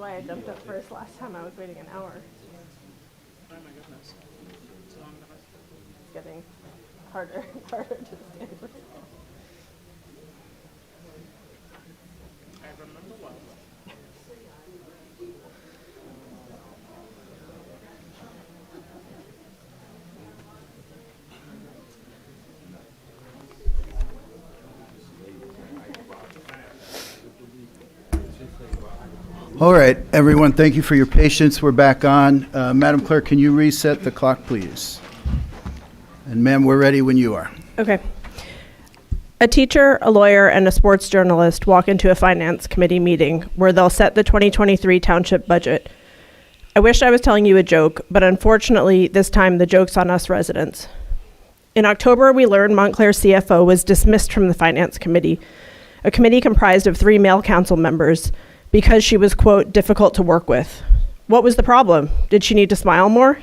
why I jumped up first last time. I was waiting an hour. Oh my goodness. It's long enough. It's getting harder and harder to stand for. I remember well. All right, everyone, thank you for your patience. We're back on. Madam Clerk, can you reset the clock, please? And ma'am, we're ready when you are. Okay. A teacher, a lawyer, and a sports journalist walk into a finance committee meeting where they'll set the 2023 township budget. I wish I was telling you a joke, but unfortunately, this time the joke's on us residents. In October, we learned Montclair's CFO was dismissed from the finance committee, a committee comprised of 3 male council members, because she was, quote, difficult to work with. What was the problem? Did she need to smile more?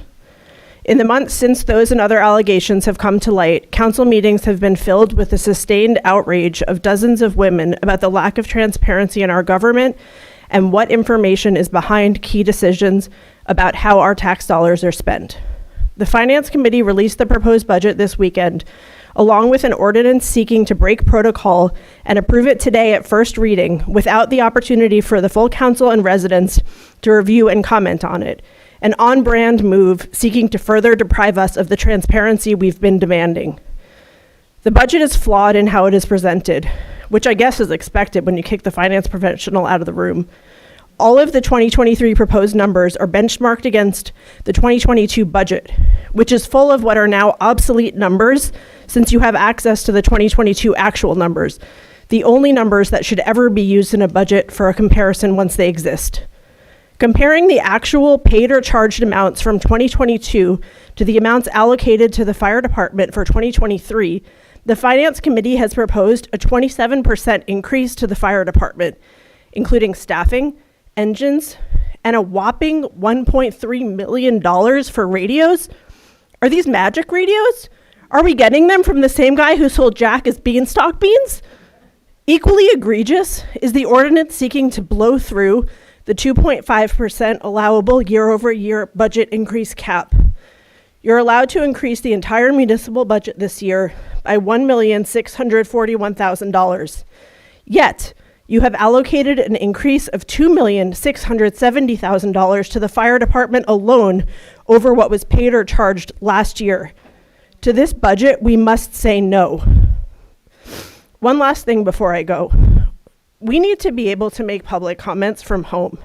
In the months since those and other allegations have come to light, council meetings have been filled with the sustained outrage of dozens of women about the lack of transparency in our government and what information is behind key decisions about how our tax dollars are spent. The Finance Committee released the proposed budget this weekend, along with an ordinance seeking to break protocol and approve it today at first reading without the opportunity for the full council and residents to review and comment on it. An on-brand move seeking to further deprive us of the transparency we've been demanding. The budget is flawed in how it is presented, which I guess is expected when you kick the finance professional out of the room. All of the 2023 proposed numbers are benchmarked against the 2022 budget, which is full of what are now obsolete numbers since you have access to the 2022 actual numbers, the only numbers that should ever be used in a budget for a comparison once they exist. Comparing the actual paid or charged amounts from 2022 to the amounts allocated to the fire department for 2023, the Finance Committee has proposed a 27% increase to the fire department, including staffing, engines, and a whopping $1.3 million for radios. Are these magic radios? Are we getting them from the same guy who sold Jack as beanstalk beans? Equally egregious is the ordinance seeking to blow through the 2.5% allowable year-over-year budget increase cap. You're allowed to increase the entire municipal budget this year by $1,641,000. Yet, you have allocated an increase of $2,670,000 to the fire department alone over what was paid or charged last year. To this budget, we must say no. One last thing before I go. We need to be able to make public comments from home.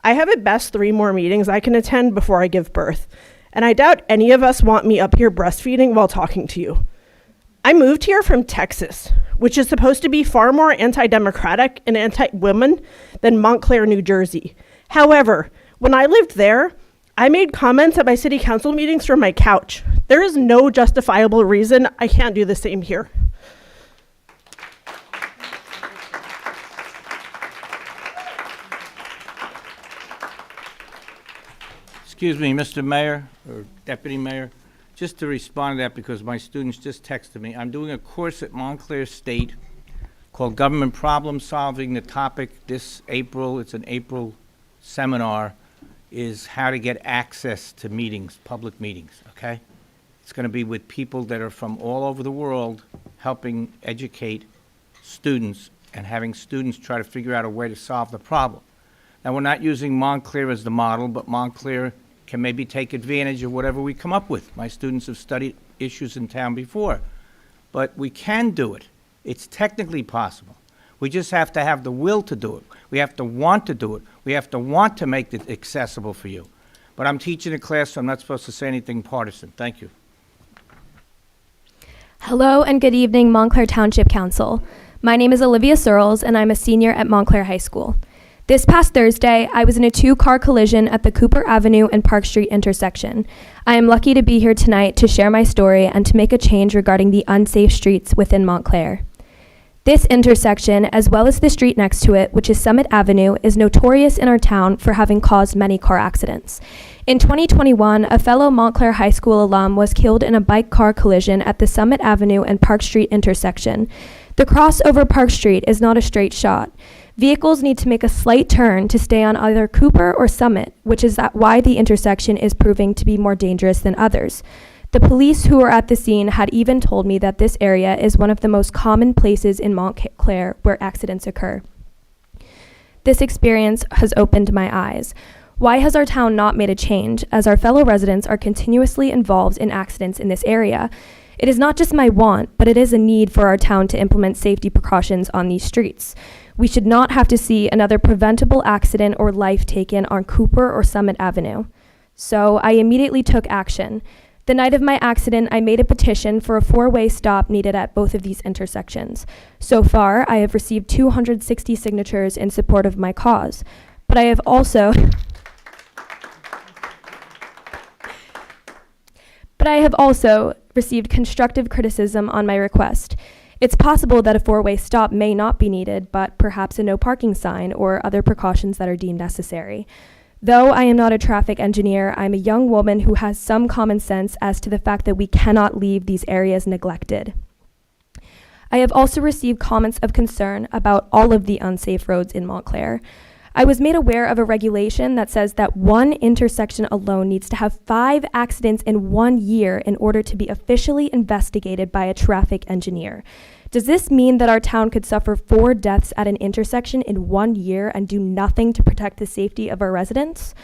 I have at best 3 more meetings I can attend before I give birth, and I doubt any of us want me up here breastfeeding while talking to you. I moved here from Texas, which is supposed to be far more anti-democratic and anti-women than Montclair, New Jersey. However, when I lived there, I made comments at my city council meetings from my couch. There is no justifiable reason I can't do the same here. Excuse me, Mr. Mayor or Deputy Mayor, just to respond to that because my students just texted me. I'm doing a course at Montclair State called Government Problem Solving. The topic this April, it's an April seminar, is how to get access to meetings, public meetings, okay? It's going to be with people that are from all over the world helping educate students and having students try to figure out a way to solve the problem. Now, we're not using Montclair as the model, but Montclair can maybe take advantage of whatever we come up with. My students have studied issues in town before, but we can do it. It's technically possible. We just have to have the will to do it. We have to want to do it. We have to want to make it accessible for you. But I'm teaching a class, so I'm not supposed to say anything partisan. Thank you. Hello and good evening, Montclair Township Council. My name is Olivia Searles, and I'm a senior at Montclair High School. This past Thursday, I was in a 2-car collision at the Cooper Avenue and Park Street intersection. I am lucky to be here tonight to share my story and to make a change regarding the unsafe streets within Montclair. This intersection, as well as the street next to it, which is Summit Avenue, is notorious in our town for having caused many car accidents. In 2021, a fellow Montclair High School alum was killed in a bike-car collision at the Summit Avenue and Park Street intersection. The cross over Park Street is not a straight shot. Vehicles need to make a slight turn to stay on either Cooper or Summit, which is why the intersection is proving to be more dangerous than others. The police who were at the scene had even told me that this area is one of the most common places in Montclair where accidents occur. This experience has opened my eyes. Why has our town not made a change, as our fellow residents are continuously involved in accidents in this area? It is not just my want, but it is a need for our town to implement safety precautions on these streets. We should not have to see another preventable accident or life taken on Cooper or Summit Avenue. So I immediately took action. The night of my accident, I made a petition for a 4-way stop needed at both of these intersections. So far, I have received 260 signatures in support of my cause. But I have also received constructive criticism on my request. It's possible that a 4-way stop may not be needed, but perhaps a no parking sign or other precautions that are deemed necessary. Though I am not a traffic engineer, I'm a young woman who has some common sense as to the fact that we cannot leave these areas neglected. I have also received comments of concern about all of the unsafe roads in Montclair. I was made aware of a regulation that says that one intersection alone needs to have 5 accidents in 1 year in order to be officially investigated by a traffic engineer. Does this mean that our town could suffer 4 deaths at an intersection in 1 year and do nothing to protect the safety of our residents?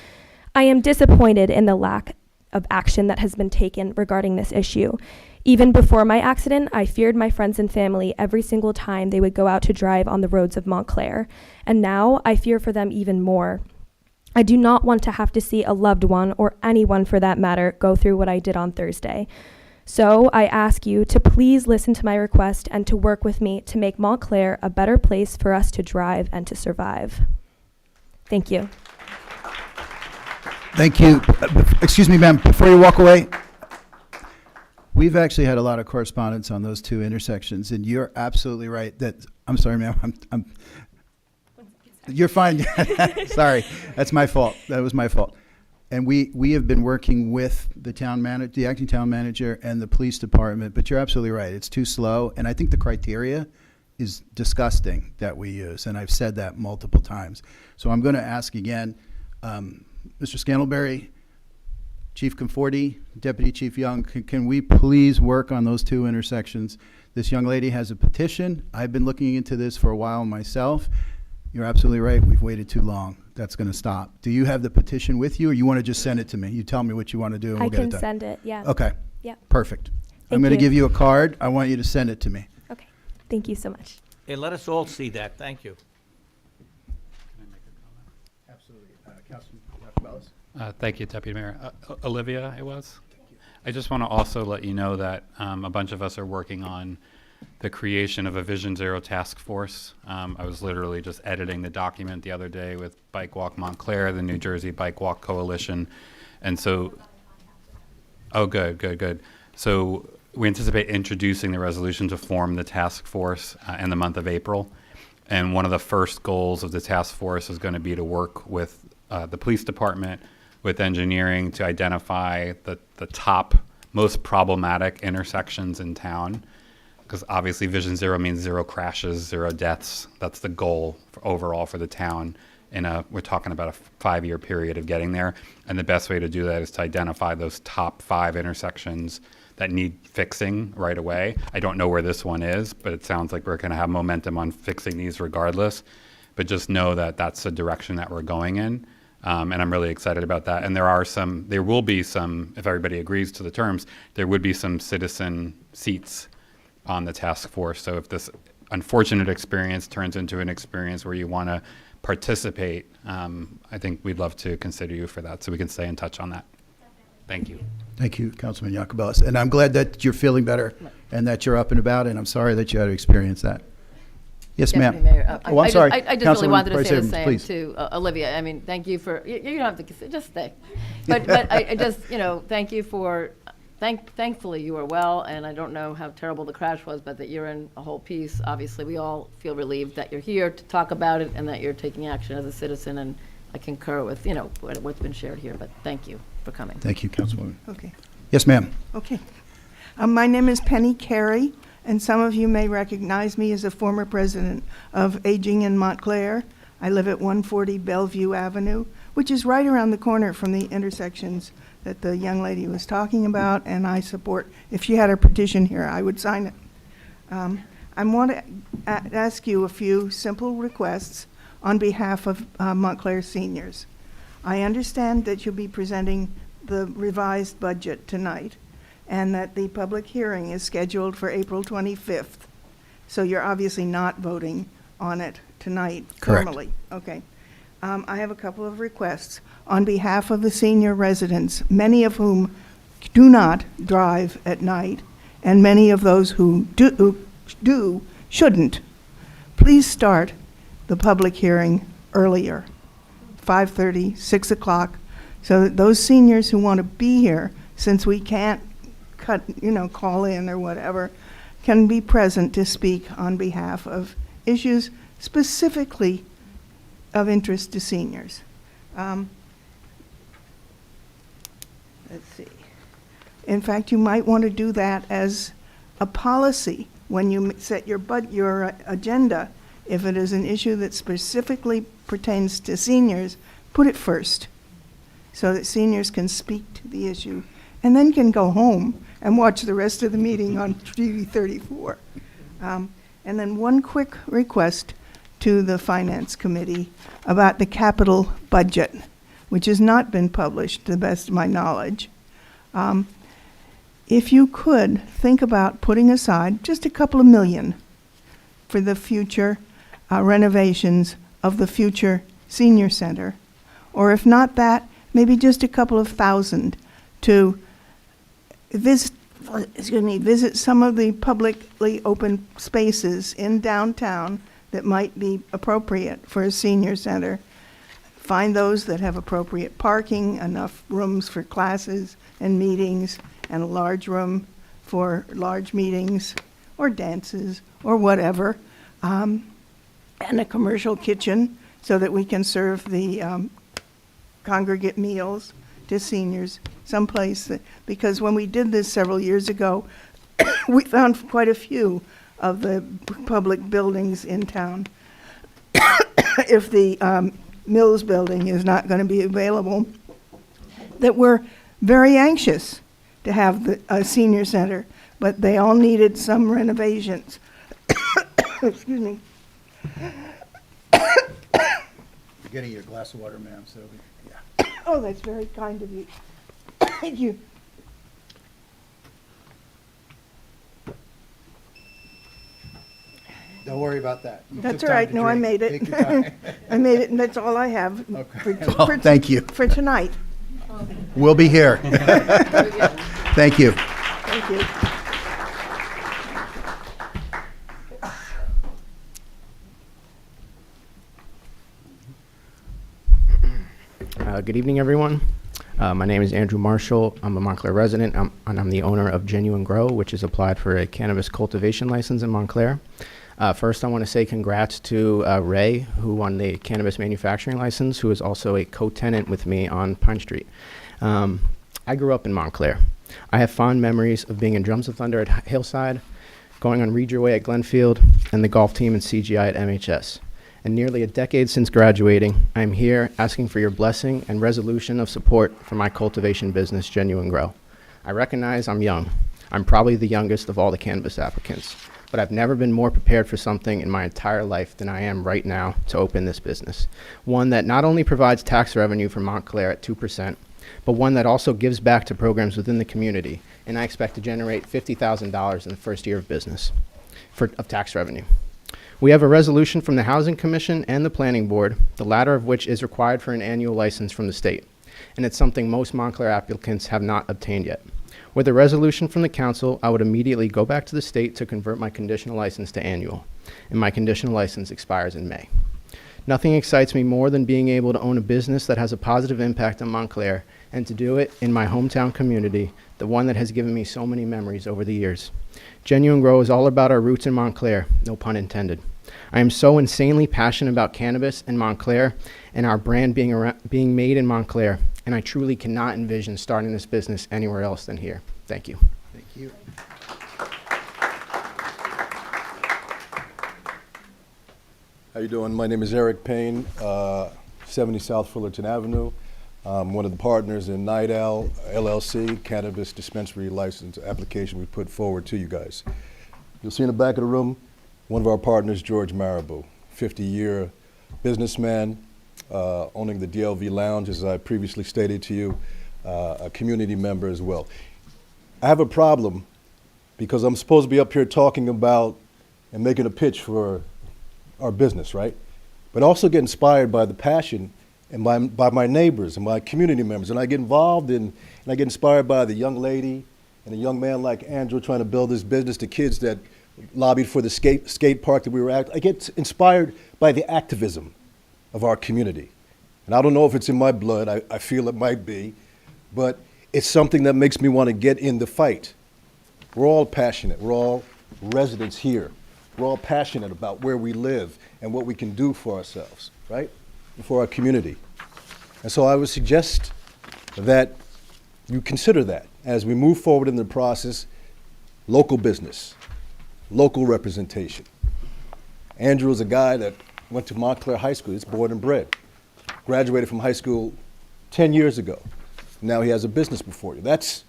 I am disappointed in the lack of action that has been taken regarding this issue. Even before my accident, I feared my friends and family every single time they would go out to drive on the roads of Montclair, and now I fear for them even more. I do not want to have to see a loved one, or anyone for that matter, go through what I did on Thursday. So I ask you to please listen to my request and to work with me to make Montclair a better place for us to drive and to survive. Thank you. Thank you. Excuse me, ma'am, before you walk away, we've actually had a lot of correspondence on those 2 intersections, and you're absolutely right that, I'm sorry, ma'am, you're fine. Sorry, that's my fault. That was my fault. And we have been working with the town manager, the acting town manager, and the police department, but you're absolutely right. It's too slow, and I think the criteria is disgusting that we use, and I've said that multiple times. So I'm going to ask again, Mr. Scantlebury, Chief Conforti, Deputy Chief Young, can we please work on those 2 intersections? This young lady has a petition. I've been looking into this for a while myself. You're absolutely right. We've waited too long. That's going to stop. Do you have the petition with you, or you want to just send it to me? You tell me what you want to do, and we'll get it done. I can send it, yeah. Okay. Yeah. Perfect. I'm Thank going to you. give you a card. I want you to send it to me. Okay. Thank you so much. Hey, let us all see that. Thank you. Absolutely. Councilman Yacobelis? Thank you, Deputy Mayor. Olivia, it was? I just want to also let you know that a bunch of us are working on the creation of a Vision Zero task force. I was literally just editing the document the other day with Bike Walk Montclair, the New Jersey Bike Walk Coalition. And so, oh, good. So we anticipate introducing the resolution to form the task force in the month of April. And one of the first goals of the task force is going to be to work with the police department, with engineering, to identify the top most problematic intersections in town. Because obviously Vision Zero means 0 crashes, 0 deaths. That's the goal overall for the town. We're talking about a 5-year period of getting there. And the best way to do that is to identify those top 5 intersections that need fixing right away. I don't know where this one is, but it sounds like we're going to have momentum on fixing these regardless. But just know that that's the direction that we're going in. And I'm really excited about that. And there will be some, if everybody agrees to the terms, there would be some citizen seats on the task force. So if this unfortunate experience turns into an experience where you want to participate, I think we'd love to consider you for that, so we can stay in touch on that. Thank you. Thank you, Councilman Yacobelis. And I'm glad that you're feeling better and that you're up and about, and I'm sorry that you had to experience that. Yes, Deputy ma'am. Mayor, Oh, I'm sorry. I just really Councilwoman wanted to Vice say the Chairman, same please. to Olivia. I mean, thank you for, you don't have to, just stay. But I just, thank you for, thankfully you are well, and I don't know how terrible the crash was, but that you're in a whole piece. Obviously, we all feel relieved that you're here to talk about it and that you're taking action as a citizen, and I concur with, what's been shared here, but thank you for coming. Thank you, Councilwoman. Okay, Yes, ma'am. okay. My name is Penny Carey, and some of you may recognize me as a former president of Aging in Montclair. I live at 140 Bellevue Avenue, which is right around the corner from the intersections that the young lady was talking about, and I support, if she had her petition here, I would sign it. I want to ask you a few simple requests on behalf of Montclair seniors. I understand that you'll be presenting the revised budget tonight, and that the public hearing is scheduled for April 25th. So you're obviously not voting on it tonight Correct. formally. Okay. I have a couple of requests on behalf of the senior residents, many of whom do not drive at night, and many of those who do shouldn't. Please start the public hearing earlier, 5:30, 6 o'clock, so that those seniors who want to be here, since we can't call in or whatever, can be present to speak on behalf of issues specifically of interest to seniors. Let's see. In fact, you might want to do that as a policy when you set your agenda. If it is an issue that specifically pertains to seniors, put it first so that seniors can speak to the issue and then can go home and watch the rest of the meeting on TV 34. And then one quick request to the Finance Committee about the capital budget, which has not been published to the best of my knowledge. If you could think about putting aside just a couple of million for the future renovations of the future senior center, or if not that, maybe just a couple of thousand to visit some of the publicly open spaces in downtown that might be appropriate for a senior center. Find those that have appropriate parking, enough rooms for classes and meetings, and a large room for large meetings or dances or whatever, and a commercial kitchen so that we can serve the congregate meals to seniors someplace, because when we did this several years ago, we found quite a few of the public buildings in town. If the Mills building is not going to be available, that we're very anxious to have a senior center, but they all needed some renovations. Excuse me. You're getting your glass of water, ma'am, so, yeah. Oh, that's very kind of you. Thank you. Don't worry about that. You That's took all time right. to No, I drink. made it. Take your time. I made it, and that's all I have Okay. Well, thank you. for tonight. We'll be here. Thank you. Thank you. Good evening, everyone. My name is Andrew Marshall. I'm a Montclair resident, and I'm the owner of Genuine Grow, which has applied for a cannabis cultivation license in Montclair. First, I want to say congrats to Ray, who won the cannabis manufacturing license, who is also a co-tenant with me on Pine Street. I grew up in Montclair. I have fond memories of being in Drums of Thunder at Hillside, going on Read Your Way at Glenfield, and the golf team and CGI at MHS. And nearly a decade since graduating, I am here asking for your blessing and resolution of support for my cultivation business, Genuine Grow. I recognize I'm young. I'm probably the youngest of all the cannabis applicants, but I've never been more prepared for something in my entire life than I am right now to open this business. One that not only provides tax revenue for Montclair at 2%, but one that also gives back to programs within the community, and I expect to generate $50,000 in the first year of business of tax revenue. We have a resolution from the Housing Commission and the Planning Board, the latter of which is required for an annual license from the state, and it's something most Montclair applicants have not obtained yet. With a resolution from the council, I would immediately go back to the state to convert my conditional license to annual, and my conditional license expires in May. Nothing excites me more than being able to own a business that has a positive impact on Montclair, and to do it in my hometown community, the one that has given me so many memories over the years. Genuine Grow is all about our roots in Montclair, no pun intended. I am so insanely passionate about cannabis in Montclair and our brand being made in Montclair, and I truly cannot envision starting this business anywhere else than here. Thank you. Thank you. How you doing? My name is Eric Payne, 70 South Fullerton Avenue. I'm one of the partners in N.J.S.A LLC, Cannabis Dispensary License application we put forward to you guys. You'll see in the back of the room, one of our partners, George Marabou, 50-year businessman, owning the DLV Lounge, as I previously stated to you, a community member as well. I have a problem because I'm supposed to be up here talking about and making a pitch for our business, right? But also get inspired by the passion and by my neighbors and my community members. And I get involved in, and I get inspired by the young lady and a young man like Andrew trying to build this business, the kids that lobbied for the skate park that we were at. I get inspired by the activism of our community. And I don't know if it's in my blood, I feel it might be, but it's something that makes me want to get in the fight. We're all passionate, we're all residents here. We're all passionate about where we live and what we can do for ourselves, right? And for our community. And so I would suggest that you consider that as we move forward in the process, local business, local representation. Andrew is a guy that went to Montclair High School, he's born and bred. Graduated from high school 10 years ago. Now he has a business before you. That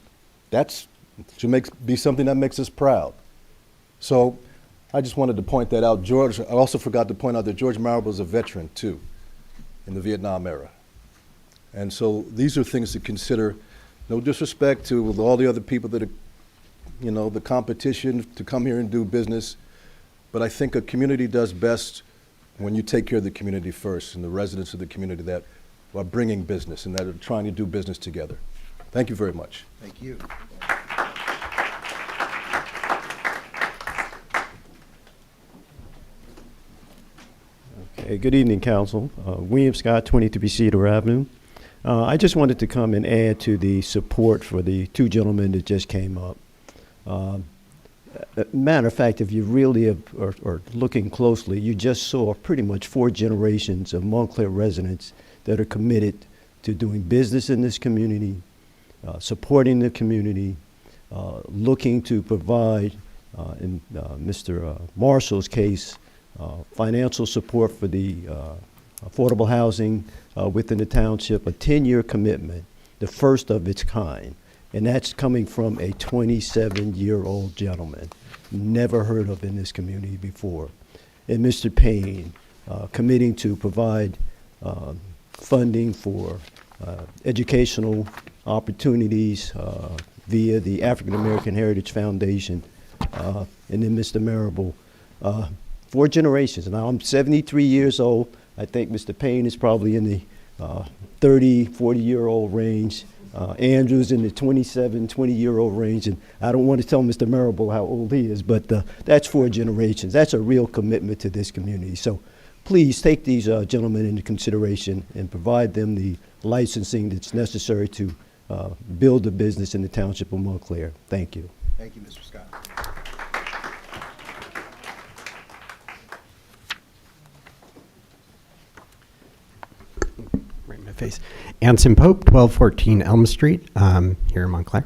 should be something that makes us proud. So I just wanted to point that out. George, I also forgot to point out that George Marabou is a veteran too in the Vietnam era. And so these are things to consider. No disrespect to all the other people that are, you know, the competition to come here and do business. But I think a community does best when you take care of the community first and the residents of the community that are bringing business and that are trying to do business together. Thank you very much. Thank you. Okay, good evening, Council. William Scott, 23 Cedar Avenue. I just wanted to come and add to the support for the two gentlemen that just came up. Matter of fact, if you really are looking closely, you just saw pretty much 4 generations of Montclair residents that are committed to doing business in this community, supporting the community, looking to provide, in Mr. Marshall's case, financial support for the affordable housing within the township, a 10-year commitment, the first of its kind. And that's coming from a 27-year-old gentleman, never heard of in this community before. And Mr. Payne committing to provide funding for educational opportunities via the African American Heritage Foundation. And then Mr. Marabou, 4 generations. Now I'm 73 years old. I think Mr. Payne is probably in the 30, 40-year-old range. Andrew's in the 27, 20-year-old range, and I don't want to tell Mr. Marabou how old he is, but that's 4 generations. That's a real commitment to this community. So please take these gentlemen into consideration and provide them the licensing that's necessary to build a business in the Township of Montclair. Thank you. Thank you, Mr. Scott. Right in my face. Anson Pope, 1214 Elm Street, here in Montclair.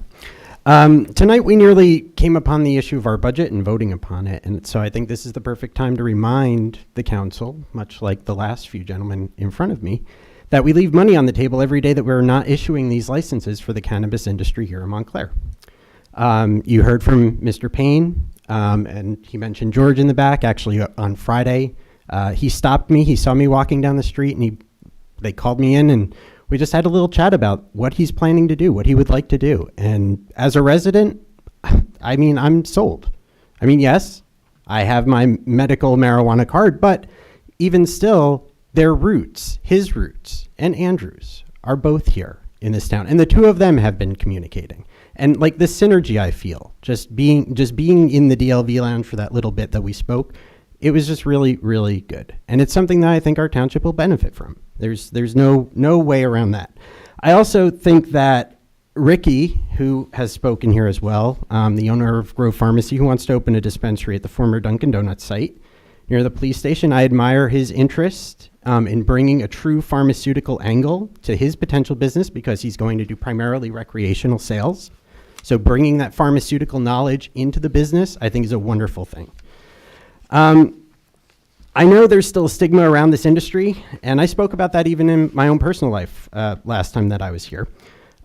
Tonight we nearly came upon the issue of our budget and voting upon it, and so I think this is the perfect time to remind the council, much like the last few gentlemen in front of me, that we leave money on the table every day that we're not issuing these licenses for the cannabis industry here in Montclair. You heard from Mr. Payne, and he mentioned George in the back. Actually, on Friday, he stopped me. He saw me walking down the street, and they called me in, and we just had a little chat about what he's planning to do, what he would like to do. And as a resident, I mean, I'm sold. I mean, yes, I have my medical marijuana card, but even still, their roots, his roots and Andrew's, are both here in this town. And the two of them have been communicating. And like the synergy I feel, just being in the DLV lounge for that little bit that we spoke, it was just really, really good. And it's something that I think our township will benefit from. There's no way around that. I also think that Ricky, who has spoken here as well, the owner of Grove Pharmacy, who wants to open a dispensary at the former Dunkin' Donuts site near the police station, I admire his interest in bringing a true pharmaceutical angle to his potential business because he's going to do primarily recreational sales. So bringing that pharmaceutical knowledge into the business, I think, is a wonderful thing. I know there's still a stigma around this industry, and I spoke about that even in my own personal life last time that I was here.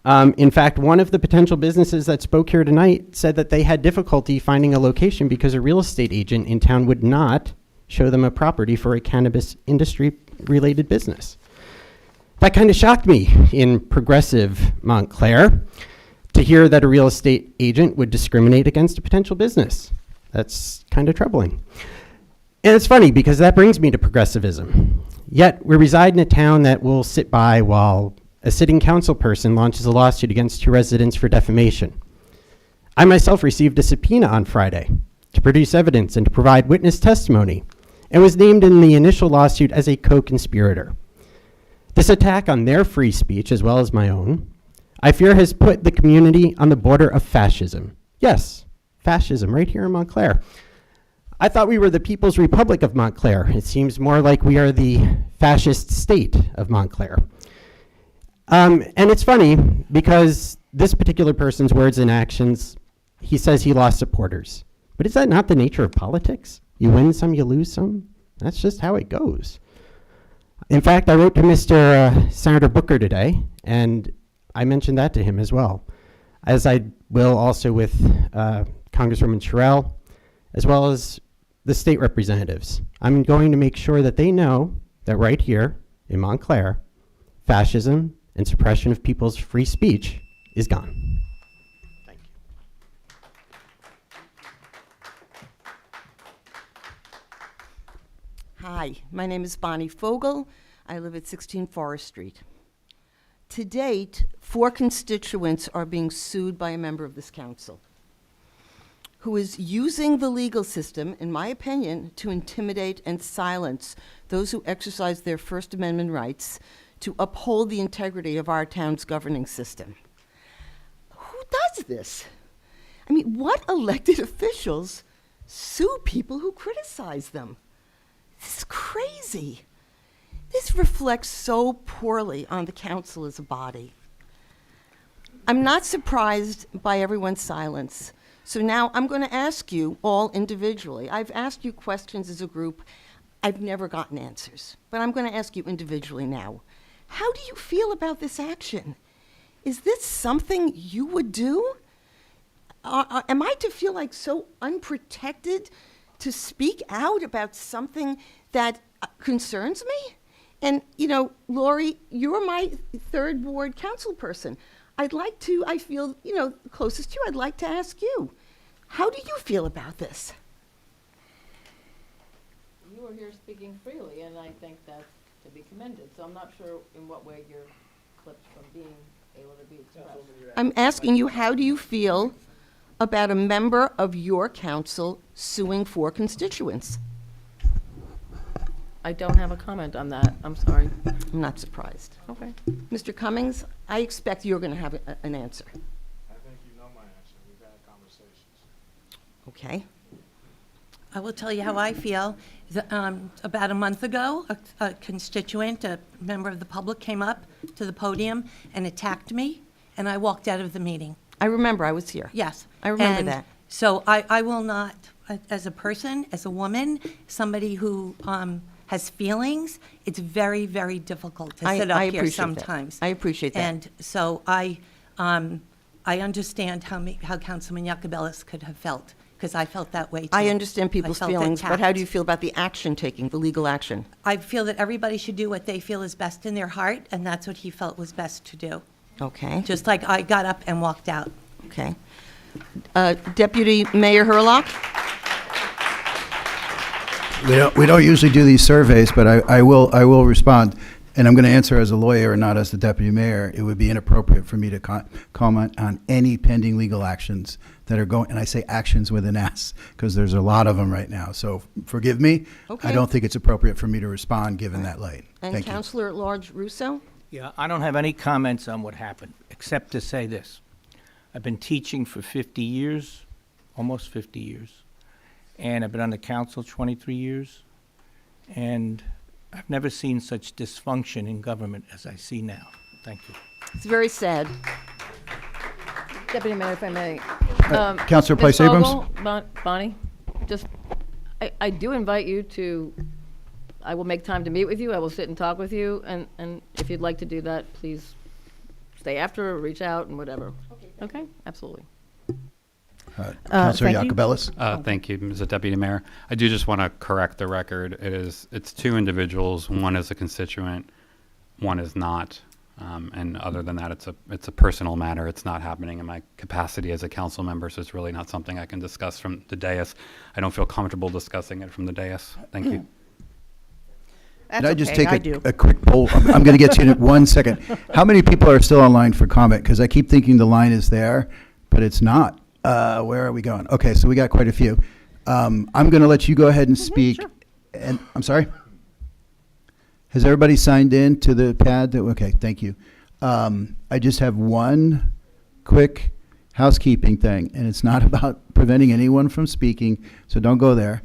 In fact, one of the potential businesses that spoke here tonight said that they had difficulty finding a location because a real estate agent in town would not show them a property for a cannabis industry-related business. That kind of shocked me in progressive Montclair to hear that a real estate agent would discriminate against a potential business. That's kind of troubling. And it's funny because that brings me to progressivism. Yet we reside in a town that will sit by while a sitting council person launches a lawsuit against two residents for defamation. I myself received a subpoena on Friday to produce evidence and to provide witness testimony, and was named in the initial lawsuit as a co-conspirator. This attack on their free speech, as well as my own, I fear has put the community on the border of fascism. Yes, fascism, right here in Montclair. I thought we were the People's Republic of Montclair. It seems more like we are the fascist state of Montclair. And it's funny because this particular person's words and actions, he says he lost supporters. But is that not the nature of politics? You win some, you lose some. That's just how it goes. In fact, I wrote to Mr. Senator Booker today, and I mentioned that to him as well, as I will also with Congresswoman Sherrill, as well as the state representatives. I'm going to make sure that they know that right here in Montclair, fascism and suppression of people's free speech is gone. Thank you. Hi, my name is Bonnie Fogel. I live at 16 Forest Street. To date, 4 constituents are being sued by a member of this council who is using the legal system, in my opinion, to intimidate and silence those who exercise their First Amendment rights to uphold the integrity of our town's governing system. Who does this? I mean, what elected officials sue people who criticize them? This is crazy. This reflects so poorly on the council as a body. I'm not surprised by everyone's silence. So now I'm going to ask you all individually. I've asked you questions as a group. I've never gotten answers. But I'm going to ask you individually now. How do you feel about this action? Is this something you would do? Am I to feel like so unprotected to speak out about something that concerns me? And, you know, Lori, you're my 3rd Ward council person. I'd like to, I feel, you know, closest to you, I'd like to ask you, how do you feel about this? You were here speaking freely, and I think that's to be commended. So I'm not sure in what way you're clipped from being able to be expressed. I'm asking you, how do you feel about a member of your council suing 4 constituents? I don't have a comment on that. I'm sorry. I'm not surprised. Okay. Mr. Cummings, I expect you're going to have an answer. I think you know my answer. We've had conversations. Okay. I will tell you how I feel. About a month ago, a constituent, a member of the public, came up to the podium and attacked me, and I walked out of the meeting. I remember, I was here. Yes. I remember And that. So I will not, as a person, as a woman, somebody who has feelings, it's very, very difficult to sit up here sometimes. I appreciate that. And so I understand how Councilman Yacobelis could have felt, because I felt that way too. I understand people's felt feelings, but attacked. how do you feel about the action taking, the legal action? I feel that everybody should do what they feel is best in their heart, and that's what he felt was best to do. Okay, Just like I got up and walked out. okay. Deputy Mayor Hurlock? We don't usually do these surveys, but I will respond, and I'm going to answer as a lawyer and not as the deputy mayor. It would be inappropriate for me to comment on any pending legal actions that are going, and I say actions with an S, because there's a lot of them right now. So forgive me. Okay. I don't think it's appropriate for me to respond given that late. And Thank you. Councilor at Large Russo? Yeah, I don't have any comments on what happened, except to say this. I've been teaching for 50 years, almost 50 years, and I've been on the council 23 years, and I've never seen such dysfunction in government as I see now. Thank you. It's very sad. Deputy Mayor, if I may. Councilor Ms. Place Abrams? Vogel, Bonnie, just, I do invite you to I will make time to meet with you. I will sit and talk with you, and if you'd like to do that, please stay after or reach out and whatever. Okay, absolutely. Councilor thank you. Iacobellis? Thank you, Mr. Deputy Mayor. I do just want to correct the record. It's two individuals. One is a constituent, one is not. And other than that, it's a personal matter. It's not happening in my capacity as a council member, so it's really not something I can discuss from the dais. I don't feel comfortable discussing it from the dais. Thank you. Did I just take a quick poll? I'm going to get to you in 1 second. How many people are still online for comment? Because I keep thinking the line is there, but it's not. Where are we going? Okay, so we got quite a few. I'm going to let you go ahead and speak. sure. And I'm sorry? Has everybody signed in to the pad? Okay, thank you. I just have one quick housekeeping thing, and it's not about preventing anyone from speaking, so don't go there.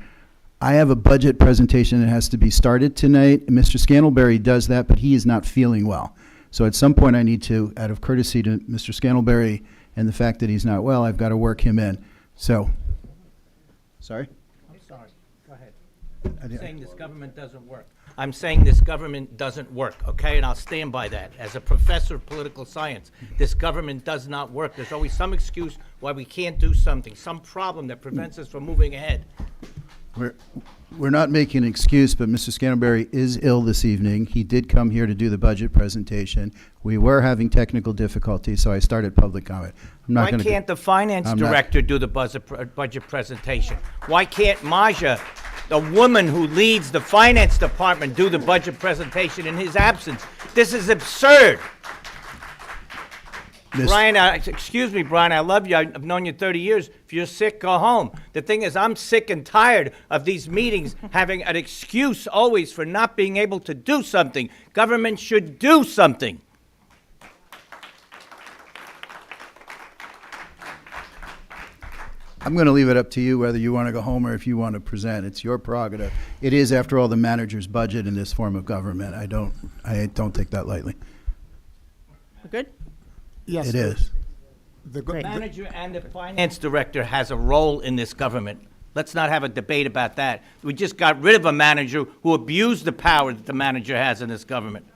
I have a budget presentation that has to be started tonight. Mr. Scantlebury does that, but he is not feeling well. So at some point I need to, out of courtesy to Mr. Scantlebury and the fact that he's not well, I've got to work him in. So, sorry? I'm sorry. Go ahead. I'm saying this government doesn't work. I'm saying this government doesn't work, okay? And I'll stand by that. As a professor of political science, this government does not work. There's always some excuse why we can't do something, some problem that prevents us from moving ahead. We're not making an excuse, but Mr. Scantlebury is ill this evening. He did come here to do the budget presentation. We were having technical difficulties, so I started public comment. I'm not Why going to. can't the finance director do the budget presentation? Why can't Maja, the woman who leads the finance department, do the budget presentation in his absence? This is absurd. Brian, excuse me, Brian, I love you. I've known you 30 years. If you're sick, go home. The thing is, I'm sick and tired of these meetings having an excuse always for not being able to do something. Government should do something. I'm going to leave it up to you whether you want to go home or if you want to present. It's your prerogative. It is, after all, the manager's budget in this form of government. I don't take that lightly. We're good? Yes. It is. The manager and the finance director has a role in this government. Let's not have a debate about that. We just got rid of a manager who abused the power that the manager has in this government.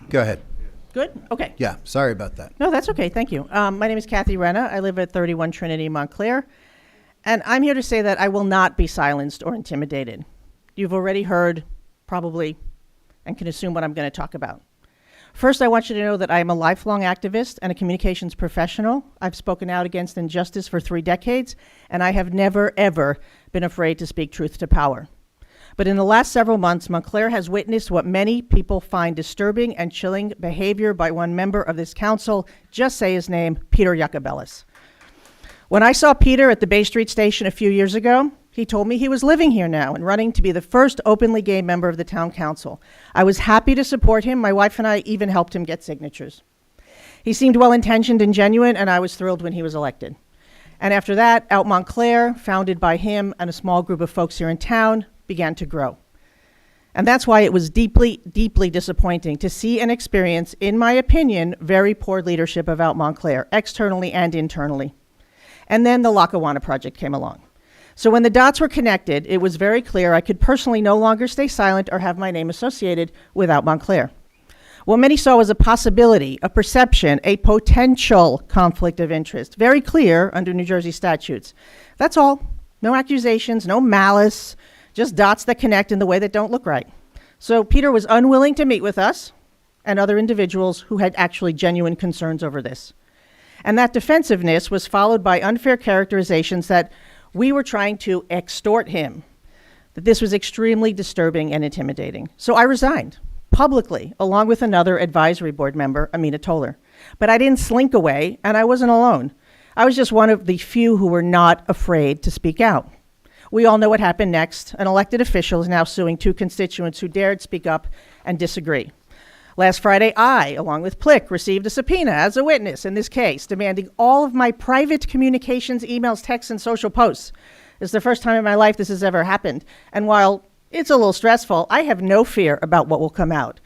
Go ahead. Good? Okay. Yeah, sorry about that. No, that's okay. Thank you. My name is Kathy Renna. I live at 31 Trinity, Montclair. And I'm here to say that I will not be silenced or intimidated. You've already heard, probably, and can assume what I'm going to talk about. First, I want you to know that I am a lifelong activist and a communications professional. I've spoken out against injustice for 3 decades, and I have never, ever been afraid to speak truth to power. But in the last several months, Montclair has witnessed what many people find disturbing and chilling behavior by one member of this council. Just say his name, Peter Iacobellis. When I saw Peter at the Bay Street station a few years ago, he told me he was living here now and running to be the first openly gay member of the town council. I was happy to support him. My wife and I even helped him get signatures. He seemed well-intentioned and genuine, and I was thrilled when he was elected. And after that, Out Montclair, founded by him and a small group of folks here in town, began to grow. And that's why it was deeply, deeply disappointing to see and experience, in my opinion, very poor leadership of Out Montclair, externally and internally. And then the Lackawanna Project came along. So when the dots were connected, it was very clear I could personally no longer stay silent or have my name associated with Out Montclair. What many saw was a possibility, a perception, a potential conflict of interest, very clear under New Jersey statutes. That's all. No accusations, no malice, just dots that connect in the way that don't look right. So Peter was unwilling to meet with us and other individuals who had actually genuine concerns over this. And that defensiveness was followed by unfair characterizations that we were trying to extort him, that this was extremely disturbing and intimidating. So I resigned publicly, along with another advisory board member, Amina Toller. But I didn't slink away, and I wasn't alone. I was just one of the few who were not afraid to speak out. We all know what happened next. An elected official is now suing 2 constituents who dared speak up and disagree. Last Friday, I, along with PLIC, received a subpoena as a witness in this case, demanding all of my private communications, emails, texts, and social posts. It's the first time in my life this has ever happened. And while it's a little stressful, I have no fear about what will come out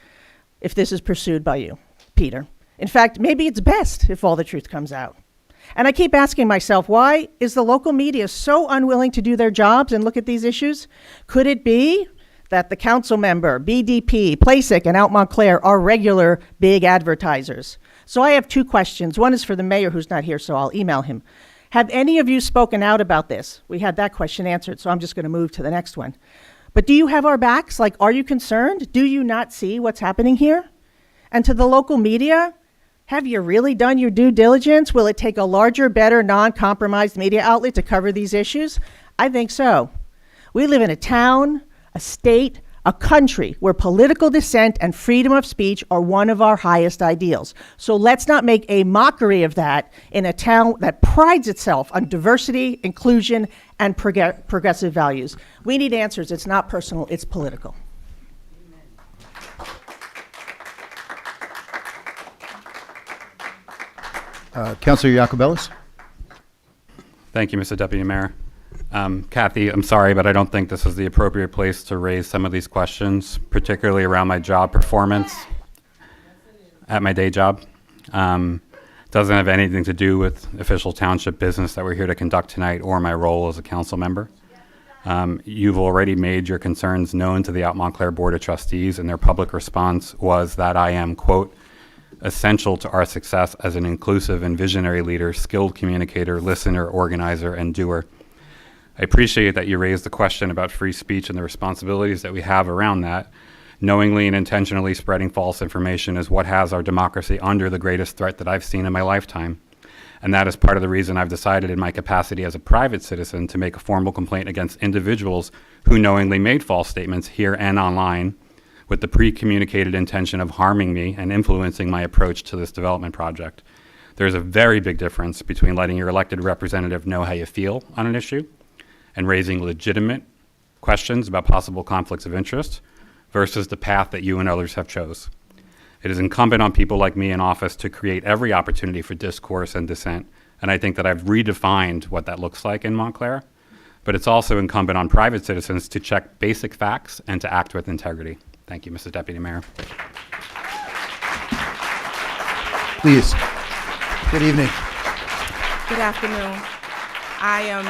if this is pursued by you, Peter. In fact, maybe it's best if all the truth comes out. And I keep asking myself, why is the local media so unwilling to do their jobs and look at these issues? Could it be that the council member, BDP, Placek, and Out Montclair are regular big advertisers? So I have two questions. One is for the mayor, who's not here, so I'll email him. Have any of you spoken out about this? We had that question answered, so I'm just going to move to the next one. But do you have our backs? Like, are you concerned? Do you not see what's happening here? And to the local media, have you really done your due diligence? Will it take a larger, better, non-compromised media outlet to cover these issues? I think so. We live in a town, a state, a country where political dissent and freedom of speech are one of our highest ideals. So let's not make a mockery of that in a town that prides itself on diversity, inclusion, and progressive values. We need answers. It's not personal, it's political. Councilor Iacobellis? Thank you, Mr. Deputy Mayor. Kathy, I'm sorry, but I don't think this is the appropriate place to raise some of these questions, particularly around my job performance at my day job. Doesn't have anything to do with official township business that we're here to conduct tonight or my role as a council member. You've already made your concerns known to the Out Montclair Board of Trustees, and their public response was that I am, quote, essential to our success as an inclusive and visionary leader, skilled communicator, listener, organizer, and doer. I appreciate that you raised the question about free speech and the responsibilities that we have around that. Knowingly and intentionally spreading false information is what has our democracy under the greatest threat that I've seen in my lifetime. And that is part of the reason I've decided in my capacity as a private citizen to make a formal complaint against individuals who knowingly made false statements here and online with the pre-communicated intention of harming me and influencing my approach to this development project. There's a very big difference between letting your elected representative know how you feel on an issue and raising legitimate questions about possible conflicts of interest versus the path that you and others have chose. It is incumbent on people like me in office to create every opportunity for discourse and dissent, and I think that I've redefined what that looks like in Montclair, but it's also incumbent on private citizens to check basic facts and to act with integrity. Thank you, Mr. Deputy Mayor. Please. Good evening. Good afternoon. I am.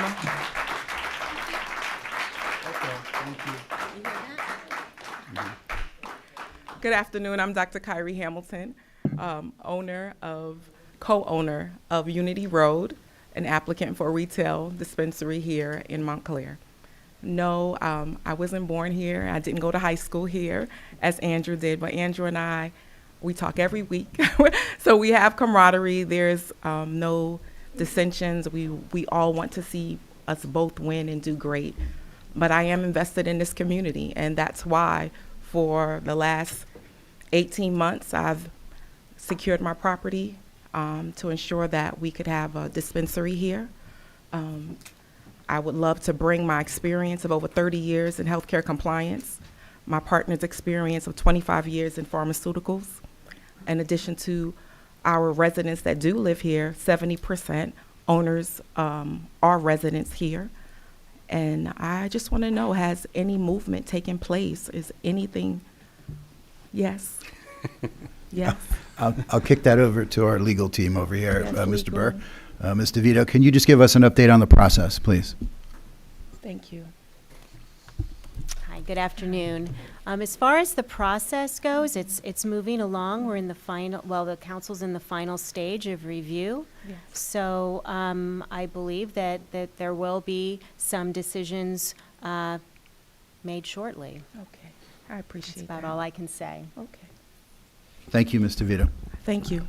Good afternoon. I'm Dr. Kyrie Hamilton, co-owner of Unity Road, an applicant for a retail dispensary here in Montclair. No, I wasn't born here. I didn't go to high school here, as Andrew did, but Andrew and I, we talk every week. So we have camaraderie. There's no dissensions. We all want to see us both win and do great. But I am invested in this community, and that's why for the last 18 months, I've secured my property to ensure that we could have a dispensary here. I would love to bring my experience of over 30 years in healthcare compliance, my partner's experience of 25 years in pharmaceuticals, in addition to our residents that do live here, 70% owners are residents here. And I just want to know, has any movement taken place? Is anything? Yes. Yes. I'll kick that over to our legal team over here, Yes, Mr. legal. Burr. Ms. DeVito, can you just give us an update on the process, please? Thank you. Hi, good afternoon. As far as the process goes, it's moving along. We're in the final, well, the council's in the final stage of review. Yes. So I believe that there will be some decisions made shortly. Okay. I appreciate That's about that. all I can say. Okay. Thank you, Ms. DeVito. Thank you.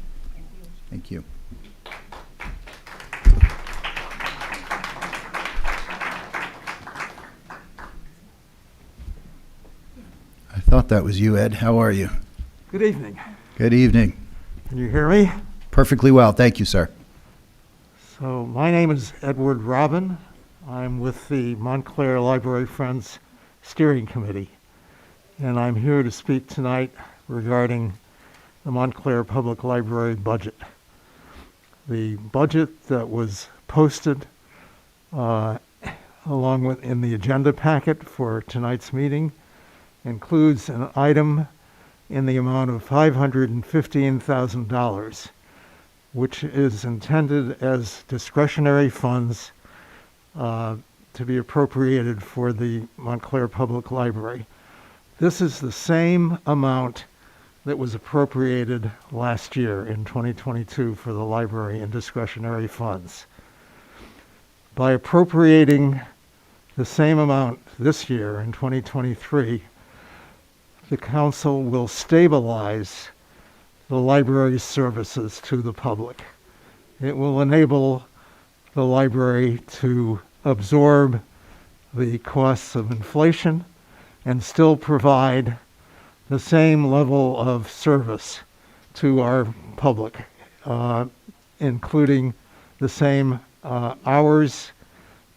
Thank you. I thought that was you, Ed. How are you? Good evening. Good evening. Can you hear me? Perfectly well. Thank you, sir. So my name is Edward Robin. I'm with the Montclair Library Friends Steering Committee, and I'm here to speak tonight regarding the Montclair Public Library budget. The budget that was posted along with in the agenda packet for tonight's meeting includes an item in the amount of $515,000 which is intended as discretionary funds to be appropriated for the Montclair Public Library. This is the same amount that was appropriated last year in 2022 for the library in discretionary funds. By appropriating the same amount this year in 2023, the council will stabilize the library's services to the public. It will enable the library to absorb the costs of inflation and still provide the same level of service to our public, including the same hours,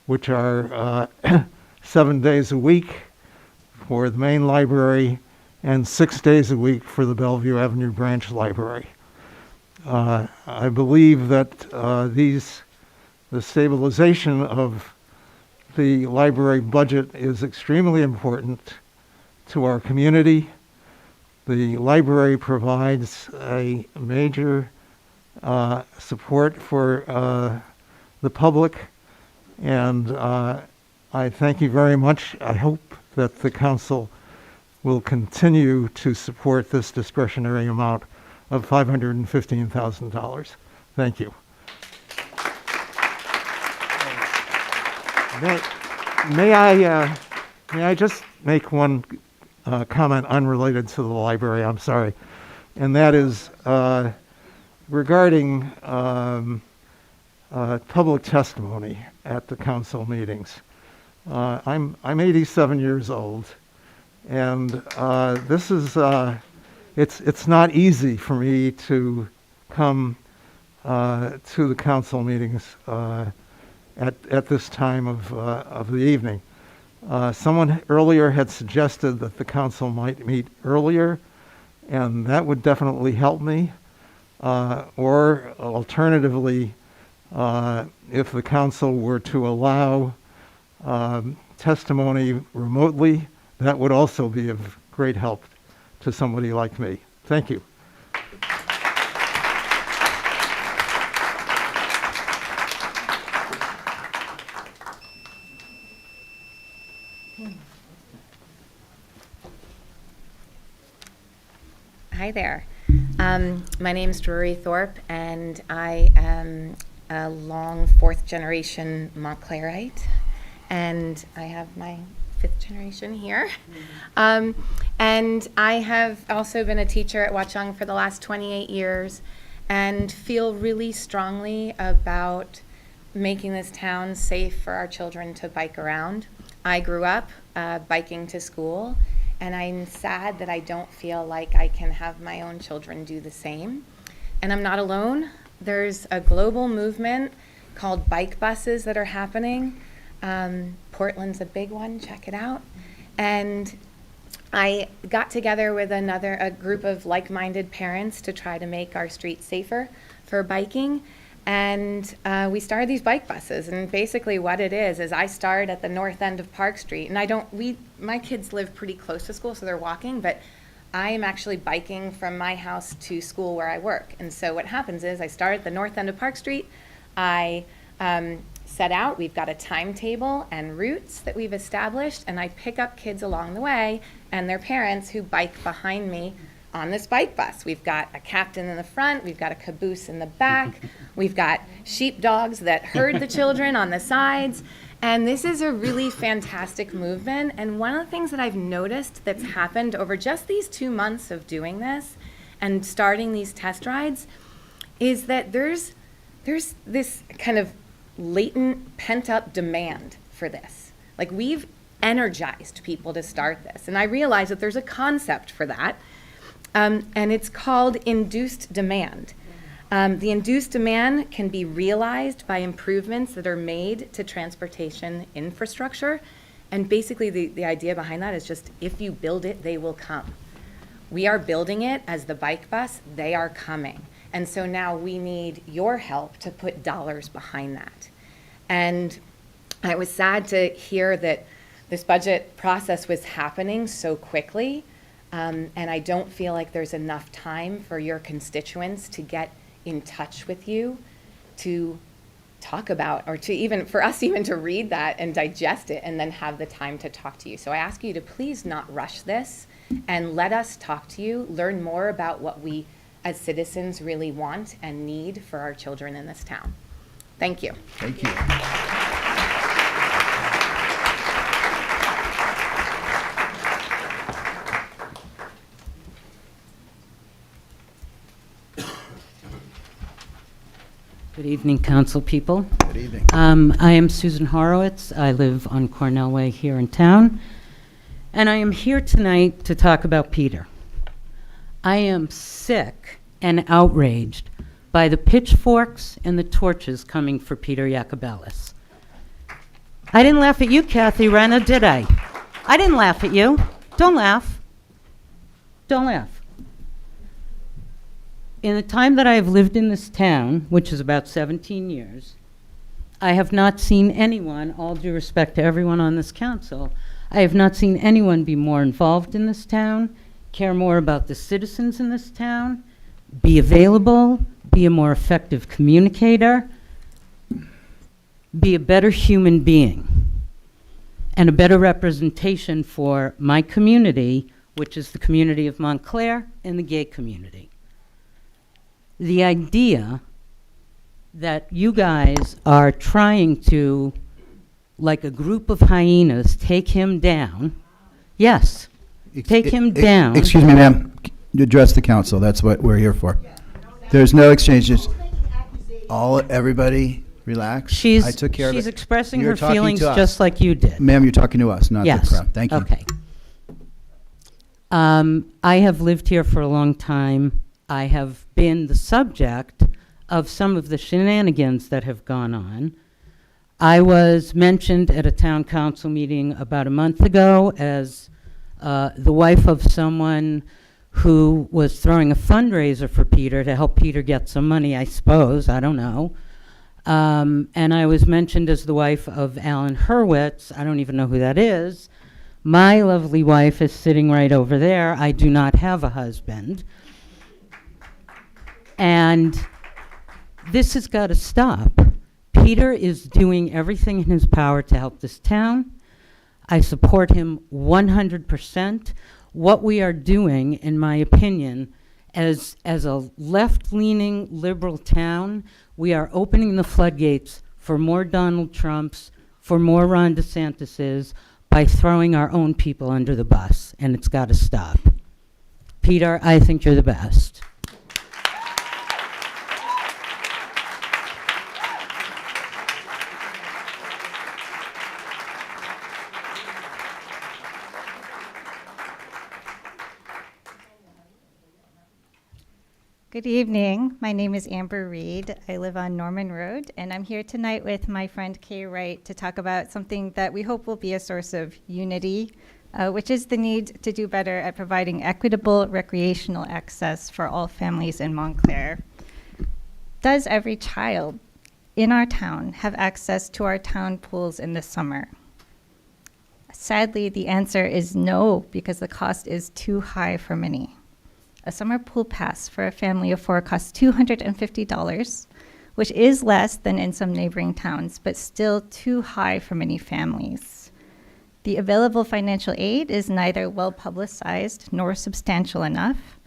which are 7 days a week for the main library and 6 days a week for the Bellevue Avenue Branch Library. I believe that the stabilization of the library budget is extremely important to our community. The library provides a major support for the public, and I thank you very much. I hope that the council will continue to support this discretionary amount of $515,000. Thank you. May I just make one comment unrelated to the library? I'm sorry, and that is regarding public testimony at the council meetings. I'm 87 years old, and this is it's not easy for me to come to the council meetings at this time of the evening. Someone earlier had suggested that the council might meet earlier, and that would definitely help me. Or alternatively, if the council were to allow testimony remotely, that would also be of great help to somebody like me. Thank you. Hi there. My name is Drury Thorpe, and I am a long fourth-generation Montclairite, and I have my fifth generation here. And I have also been a teacher at Watchung for the last 28 years and feel really strongly about making this town safe for our children to bike around. I grew up biking to school, and I'm sad that I don't feel like I can have my own children do the same. And I'm not alone. There's a global movement called bike buses that are happening. Portland's a big one, check it out. And I got together with a group of like-minded parents to try to make our streets safer for biking. And we started these bike buses, and basically what it is I start at the north end of Park Street, and my kids live pretty close to school, so they're walking, but I am actually biking from my house to school where I work. And so what happens is I start at the north end of Park Street, I set out, we've got a timetable and routes that we've established, and I pick up kids along the way and their parents who bike behind me on this bike bus. We've got a captain in the front, we've got a caboose in the back, we've got sheepdogs that herd the children on the sides, and this is a really fantastic movement. And one of the things that I've noticed that's happened over just these 2 months of doing this and starting these test rides is that there's this kind of latent pent-up demand for this. Like, we've energized people to start this, and I realize that there's a concept for that. And it's called induced demand. The induced demand can be realized by improvements that are made to transportation infrastructure. And basically the idea behind that is just, if you build it, they will come. We are building it as the bike bus, they are coming. And so now we need your help to put dollars behind that. And I was sad to hear that this budget process was happening so quickly. And I don't feel like there's enough time for your constituents to get in touch with you to talk about, or to even, for us even to read that and digest it and then have the time to talk to you. So I ask you to please not rush this and let us talk to you, learn more about what we as citizens really want and need for our children in this town. Thank you. Thank you. Good evening, council people. Good evening. I am Susan Horowitz. I live on Cornell Way here in town. And I am here tonight to talk about Peter. I am sick and outraged by the pitchforks and the torches coming for Peter Yacobelis. I didn't laugh at you, Kathy Renna, did I? I didn't laugh at you. Don't laugh. Don't laugh. In the time that I have lived in this town, which is about 17 years, I have not seen anyone, all due respect to everyone on this council, I have not seen anyone be more involved in this town, care more about the citizens in this town, be available, be a more effective communicator, be a better human being, and a better representation for my community, which is the community of Montclair and the gay community. The idea that you guys are trying to, like a group of hyenas, take him down, yes, take him down. Excuse me, ma'am. Address the council. That's what we're here for. There's no exchanges. Everybody, relax. I took care of it. She's expressing You're her talking feelings to us. just like you did. Ma'am, you're talking to us, not the Yes. crowd. Thank you. Okay. I have lived here for a long time. I have been the subject of some of the shenanigans that have gone on. I was mentioned at a town council meeting about a month ago as the wife of someone who was throwing a fundraiser for Peter to help Peter get some money, I suppose, I don't know. And I was mentioned as the wife of Alan Hurwitz. I don't even know who that is. My lovely wife is sitting right over there. I do not have a husband. And this has got to stop. Peter is doing everything in his power to help this town. I support him 100%. What we are doing, in my opinion, as a left-leaning liberal town, we are opening the floodgates for more Donald Trumps, for more Ron DeSantis's, by throwing our own people under the bus, and it's got to stop. Peter, I think you're the best. Good evening. My name is Amber Reed. I live on Norman Road, and I'm here tonight with my friend Kay Wright to talk about something that we hope will be a source of unity, which is the need to do better at providing equitable recreational access for all families in Montclair. Does every child in our town have access to our town pools in the summer? Sadly, the answer is no, because the cost is too high for many. A summer pool pass for a family of 4 costs $250, which is less than in some neighboring towns, but still too high for many families. The available financial aid is neither well-publicized nor substantial enough.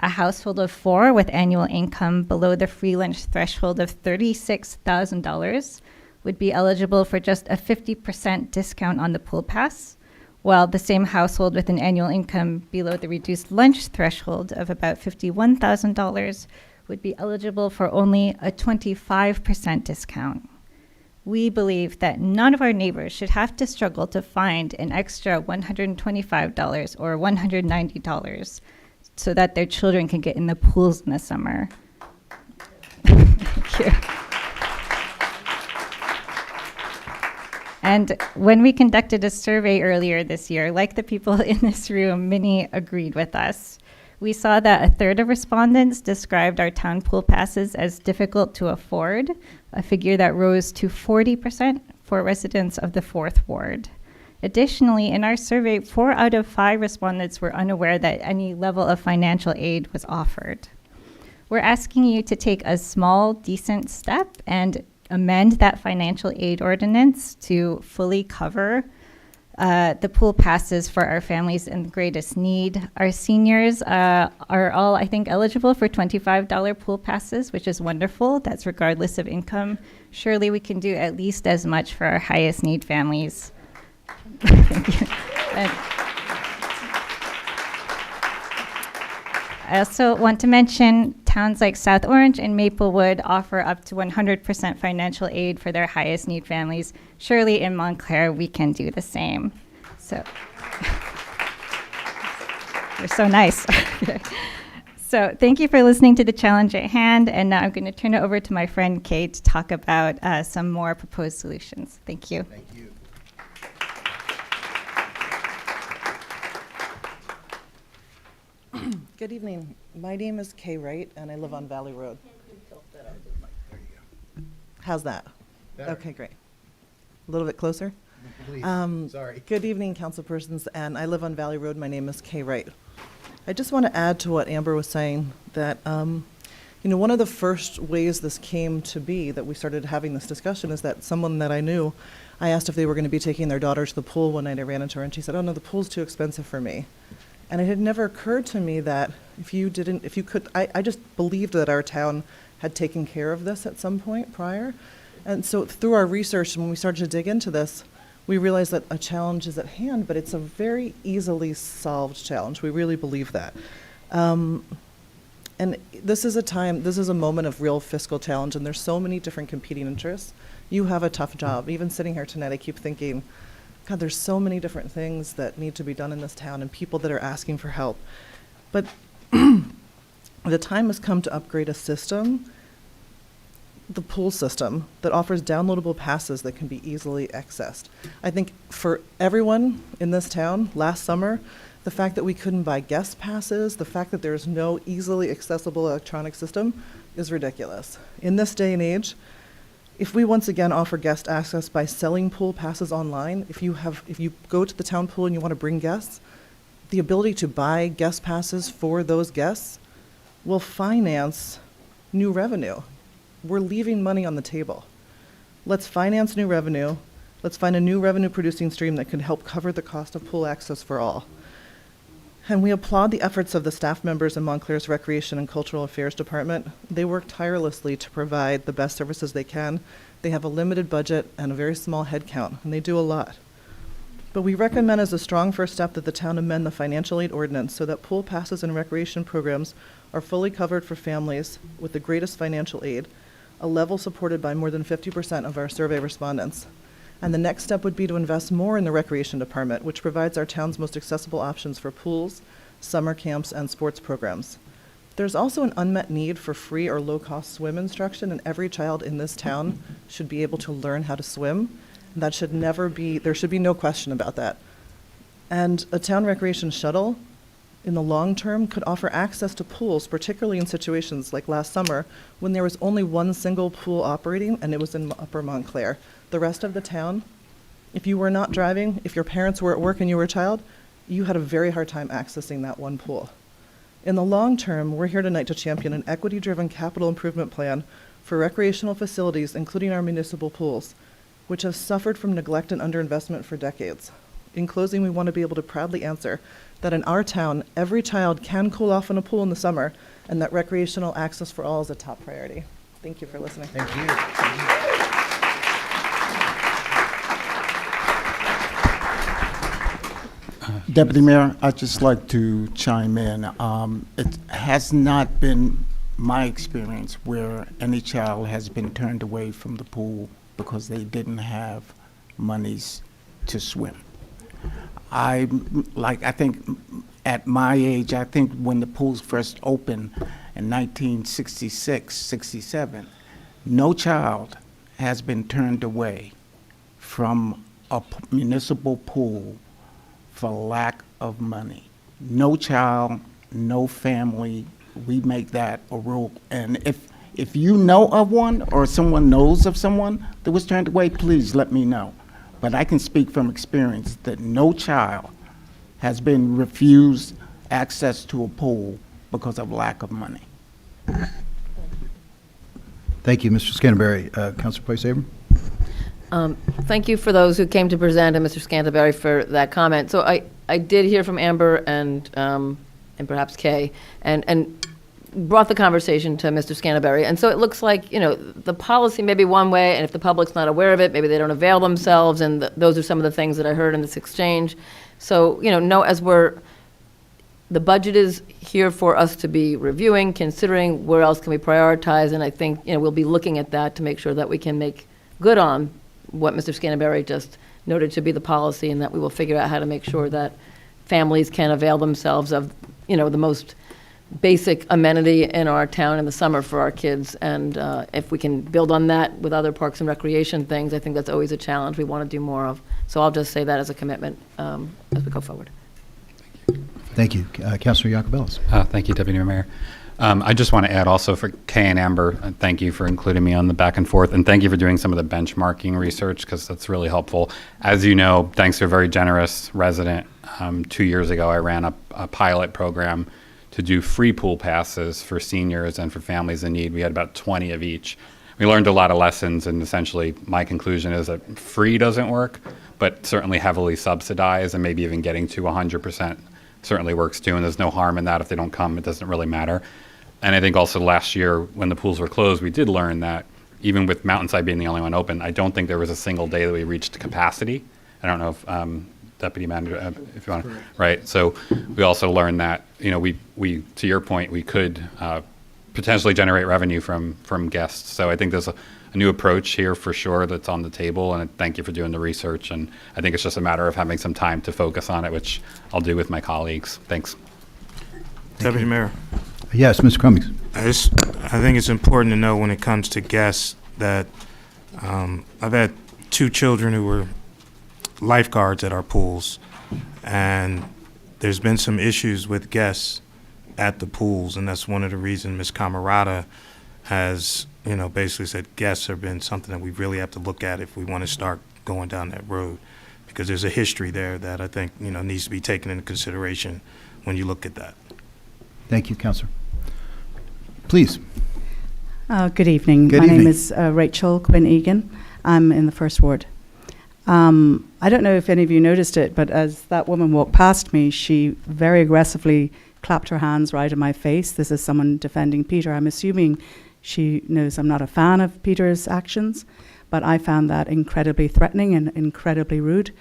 A household of 4 with annual income below the free lunch threshold of $36,000 would be eligible for just a 50% discount on the pool pass, while the same household with an annual income below the reduced lunch threshold of about $51,000 would be eligible for only a 25% discount. We believe that none of our neighbors should have to struggle to find an extra $125 or $190 so that their children can get in the pools in the summer. Thank you. And when we conducted a survey earlier this year, like the people in this room, many agreed with us. We saw that a third of respondents described our town pool passes as difficult to afford, a figure that rose to 40% for residents of the 4th Ward. Additionally, in our survey, 4 out of 5 respondents were unaware that any level of financial aid was offered. we're asking you to take a small, decent step and amend that financial aid ordinance to fully cover the pool passes for our families in the greatest need. Our seniors are all, I think, eligible for $25 pool passes, which is wonderful. That's regardless of income. Surely we can do at least as much for our highest need families. Thank you. I also want to mention towns like South Orange and Maplewood offer up to 100% financial aid for their highest need families. Surely in Montclair, we can do the same. So, you're so nice. So thank you for listening to the challenge at hand. And now I'm going to turn it over to my friend Kate to talk about some more proposed solutions. Thank you. Thank you. Good evening. My name is Kay Wright, and I live on Valley Road. How's that? Better. Okay, great. A little bit closer? Please, sorry. Good evening, councilpersons, and I live on Valley Road. My name is Kay Wright. I just want to add to what Amber was saying, that one of the first ways this came to be, that we started having this discussion, is that someone that I knew, I asked if they were going to be taking their daughter to the pool one night. I ran into her, and she said, "Oh no, the pool's too expensive for me." And it had never occurred to me that I just believed that our town had taken care of this at some point prior. And so through our research, when we started to dig into this, we realized that a challenge is at hand, but it's a very easily solved challenge. We really believe that. And this is a moment of real fiscal challenge, and there's so many different competing interests. You have a tough job. Even sitting here tonight, I keep thinking, God, there's so many different things that need to be done in this town and people that are asking for help. But the time has come to upgrade a system, the pool system, that offers downloadable passes that can be easily accessed. I think for everyone in this town last summer, the fact that we couldn't buy guest passes, the fact that there's no easily accessible electronic system is ridiculous. In this day and age, if we once again offer guest access by selling pool passes online, if you go to the town pool and you want to bring guests, the ability to buy guest passes for those guests will finance new revenue. We're leaving money on the table. Let's finance new revenue. Let's find a new revenue producing stream that can help cover the cost of pool access for all. And we applaud the efforts of the staff members in Montclair's Recreation and Cultural Affairs Department. They work tirelessly to provide the best services they can. They have a limited budget and a very small head count, and they do a lot. But we recommend as a strong first step that the town amend the financial aid ordinance so that pool passes and recreation programs are fully covered for families with the greatest financial aid, a level supported by more than 50% of our survey respondents. And the next step would be to invest more in the recreation department, which provides our town's most accessible options for pools, summer camps, and sports programs. There's also an unmet need for free or low-cost swim instruction, and every child in this town should be able to learn how to swim. There should be no question about that. And a town recreation shuttle, in the long term, could offer access to pools, particularly in situations like last summer, when there was only one single pool operating, and it was in Upper Montclair. The rest of the town, if you were not driving, if your parents were at work and you were a child, you had a very hard time accessing that one pool. In the long term, we're here tonight to champion an equity-driven capital improvement plan for recreational facilities, including our municipal pools, which have suffered from neglect and underinvestment for decades. In closing, we want to be able to proudly answer that in our town, every child can cool off in a pool in the summer, and that recreational access for all is a top priority. Thank you for listening. Thank you. Deputy Mayor, I'd just like to chime in. It has not been my experience where any child has been turned away from the pool because they didn't have monies to swim. I think at my age, I think when the pools first opened in 1966, 67, no child has been turned away from a municipal pool for lack of money. No child, no family, we make that a rule. And if you know of one or someone knows of someone that was turned away, please let me know. But I can speak from experience that no child has been refused access to a pool because of lack of money. Thank you, Mr. Scanterbury. Councilor Place-Abram? Thank you for those who came to present, and Mr. Scanterbury for that comment. So I did hear from Amber and perhaps Kay, and brought the conversation to Mr. Scanterbury. And so it looks like, the policy may be one way, and if the public's not aware of it, maybe they don't avail themselves, and those are some of the things that I heard in this exchange. So, the budget is here for us to be reviewing, considering where else can we prioritize, and I think, we'll be looking at that to make sure that we can make good on what Mr. Scanterbury just noted to be the policy, and that we will figure out how to make sure that families can avail themselves of, the most basic amenity in our town in the summer for our kids. And if we can build on that with other parks and recreation things, I think that's always a challenge we want to do more of. So I'll just say that as a commitment as we go forward. Thank you. Councilor Iacobellis. Thank you, Deputy Mayor. I just want to add also for Kay and Amber, thank you for including me on the back and forth, and thank you for doing some of the benchmarking research, because that's really helpful. As you know, thanks to a very generous resident, 2 years ago I ran a pilot program to do free pool passes for seniors and for families in need. We had about 20 of each. We learned a lot of lessons, and essentially my conclusion is that free doesn't work, but certainly heavily subsidized, and maybe even getting to 100% certainly works too, and there's no harm in that. If they don't come, it doesn't really matter. And I think also last year when the pools were closed, we did learn that even with Mountainside being the only one open, I don't think there was a single day that we reached capacity. I don't know if Deputy Manager, if you want to, right? So we also learned that, we to your point, we could potentially generate revenue from guests. So I think there's a new approach here for sure that's on the table, and thank you for doing the research. And I think it's just a matter of having some time to focus on it, which I'll do with my colleagues. Thanks. Deputy Mayor. Yes, Mr. Cummings. I think it's important to know when it comes to guests that I've had 2 children who were lifeguards at our pools, and there's been some issues with guests at the pools, and that's one of the reasons Ms. Camerata has, basically said guests have been something that we really have to look at if we want to start going down that road, because there's a history there that I think, needs to be taken into consideration when you look at that. Thank you, Councilor. Please. Good evening. Good My evening. name is Rachel Quinn Egan. I'm in the First Ward. I don't know if any of you noticed it, but as that woman walked past me, she very aggressively clapped her hands right in my face. This is someone defending Peter. I'm assuming she knows I'm not a fan of Peter's actions, but I found that incredibly threatening and incredibly rude.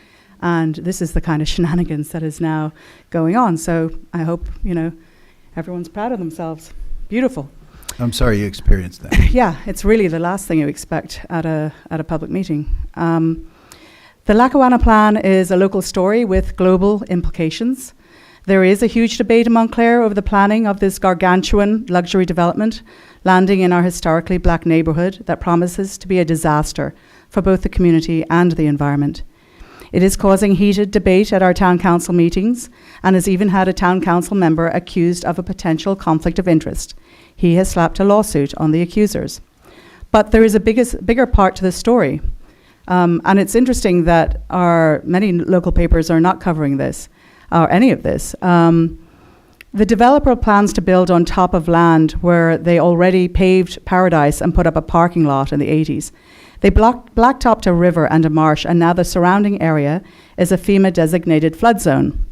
And this is the kind of shenanigans that is now going on. So I hope, everyone's proud of themselves. Beautiful. I'm sorry you experienced that. Yeah, it's really the last thing you expect at a public meeting. The Lackawanna Plan is a local story with global implications. There is a huge debate in Montclair over the planning of this gargantuan luxury development landing in our historically black neighbourhood that promises to be a disaster for both the community and the environment. It is causing heated debate at our town council meetings and has even had a town council member accused of a potential conflict of interest. He has slapped a lawsuit on the accusers. But there is a bigger part to the story. And it's interesting that many local papers are not covering this, or any of this. The developer plans to build on top of land where they already paved Paradise and put up a parking lot in the 80s. They blacktopped a river and a marsh, and now the surrounding area is a FEMA-designated flood zone.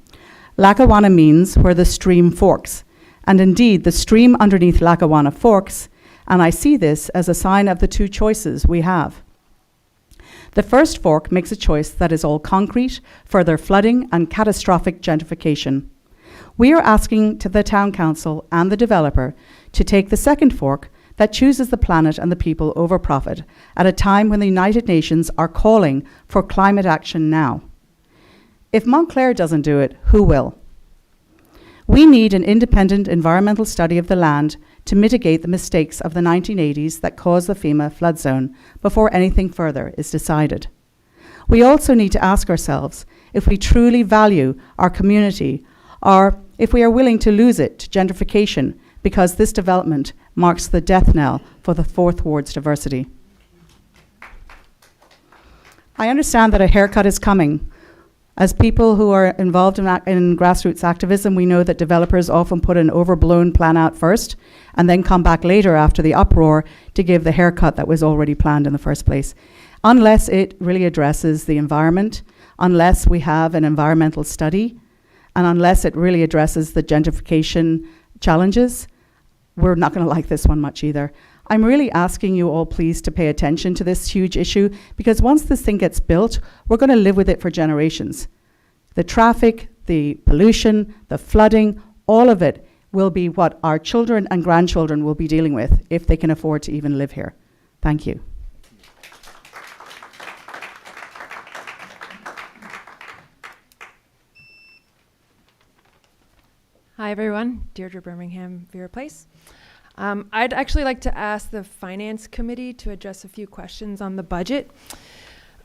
Lackawanna means where the stream forks. And indeed, the stream underneath Lackawanna forks, and I see this as a sign of the 2 choices we have. The first fork makes a choice that is all concrete, further flooding, and catastrophic gentrification. We are asking to the town council and the developer to take the second fork that chooses the planet and the people over profit at a time when the United Nations are calling for climate action now. If Montclair doesn't do it, who will? We need an independent environmental study of the land to mitigate the mistakes of the 1980s that caused the FEMA flood zone before anything further is decided. We also need to ask ourselves if we truly value our community or if we are willing to lose it to gentrification because this development marks the death knell for the Fourth Ward's diversity. I understand that a haircut is coming. As people who are involved in grassroots activism, we know that developers often put an overblown plan out first and then come back later after the uproar to give the haircut that was already planned in the first place. Unless it really addresses the environment, unless we have an environmental study, and unless it really addresses the gentrification challenges, we're not going to like this one much either. I'm really asking you all, please, to pay attention to this huge issue, because once this thing gets built, we're going to live with it for generations. The traffic, the pollution, the flooding, all of it will be what our children and grandchildren will be dealing with if they can afford to even live here. Thank you. Hi, everyone. Deirdre Birmingham, Vera Place. I'd actually like to ask the Finance Committee to address a few questions on the budget.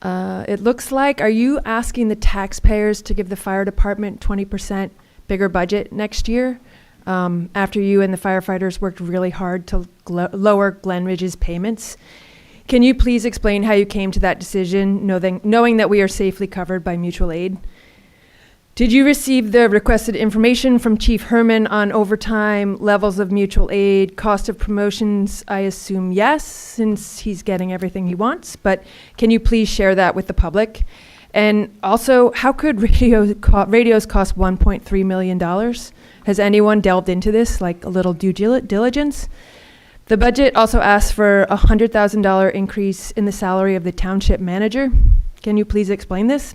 It looks like, are you asking the taxpayers to give the fire department 20% bigger budget next year after you and the firefighters worked really hard to lower Glen Ridge's payments? Can you please explain how you came to that decision, knowing that we are safely covered by mutual aid? Did you receive the requested information from Chief Herman on overtime, levels of mutual aid, cost of promotions? I assume yes, since he's getting everything he wants, but can you please share that with the public? And also, how could radios cost $1.3 million? Has anyone delved into this, like a little due diligence? The budget also asks for a $100,000 increase in the salary of the township manager. Can you please explain this?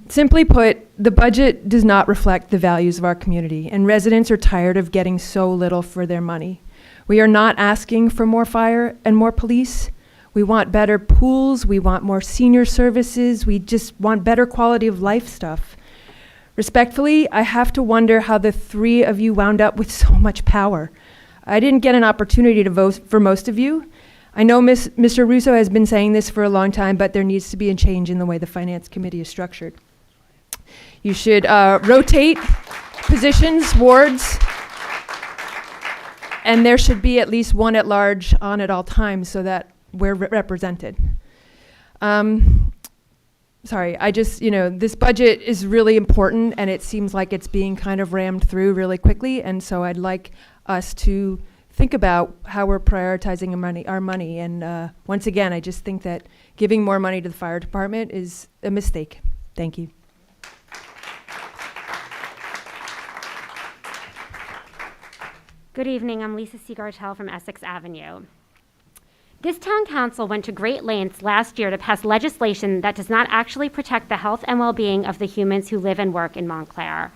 Simply put, the budget does not reflect the values of our community, and residents are tired of getting so little for their money. We are not asking for more fire and more police. We want better pools. We want more senior services. We just want better quality of life stuff. Respectfully, I have to wonder how the three of you wound up with so much power. I didn't get an opportunity to vote for most of you. I know Mr. Russo has been saying this for a long time, but there needs to be a change in the way the Finance Committee is structured. You should rotate positions, wards, and there should be at least one at large on at all times so that we're represented. Sorry, this budget is really important, and it seems like it's being kind of rammed through really quickly, and so I'd like us to think about how we're prioritizing our money. And once again, I just think that giving more money to the fire department is a mistake. Thank you. Good evening. I'm Lisa Seagartell from Essex Avenue. This town council went to great lengths last year to pass legislation that does not actually protect the health and well-being of the humans who live and work in Montclair.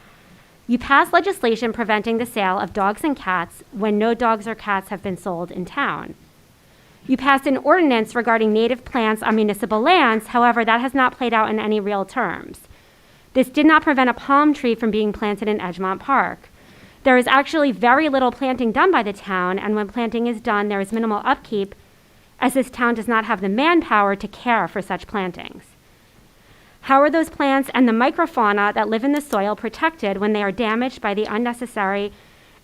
You passed legislation preventing the sale of dogs and cats when no dogs or cats have been sold in town. You passed an ordinance regarding native plants on municipal lands, however, that has not played out in any real terms. This did not prevent a palm tree from being planted in Edgemont Park. There is actually very little planting done by the town, and when planting is done, there is minimal upkeep, as this town does not have the manpower to care for such plantings. How are those plants and the microfauna that live in the soil protected when they are damaged by the unnecessary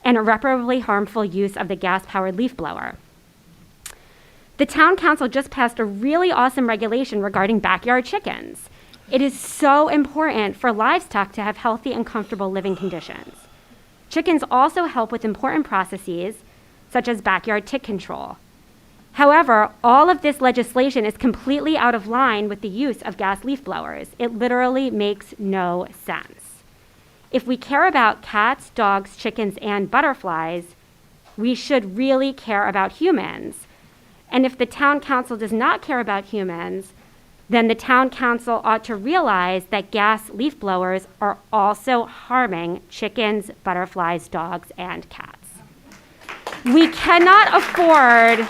and irreparably harmful use of the gas-powered leaf blower? The town council just passed a really awesome regulation regarding backyard chickens. It is so important for livestock to have healthy and comfortable living conditions. Chickens also help with important processes, such as backyard tick control. However, all of this legislation is completely out of line with the use of gas leaf blowers. It literally makes no sense. If we care about cats, dogs, chickens, and butterflies, we should really care about humans. And if the town council does not care about humans, then the town council ought to realize that gas leaf blowers are also harming chickens, butterflies, dogs, and cats. We cannot afford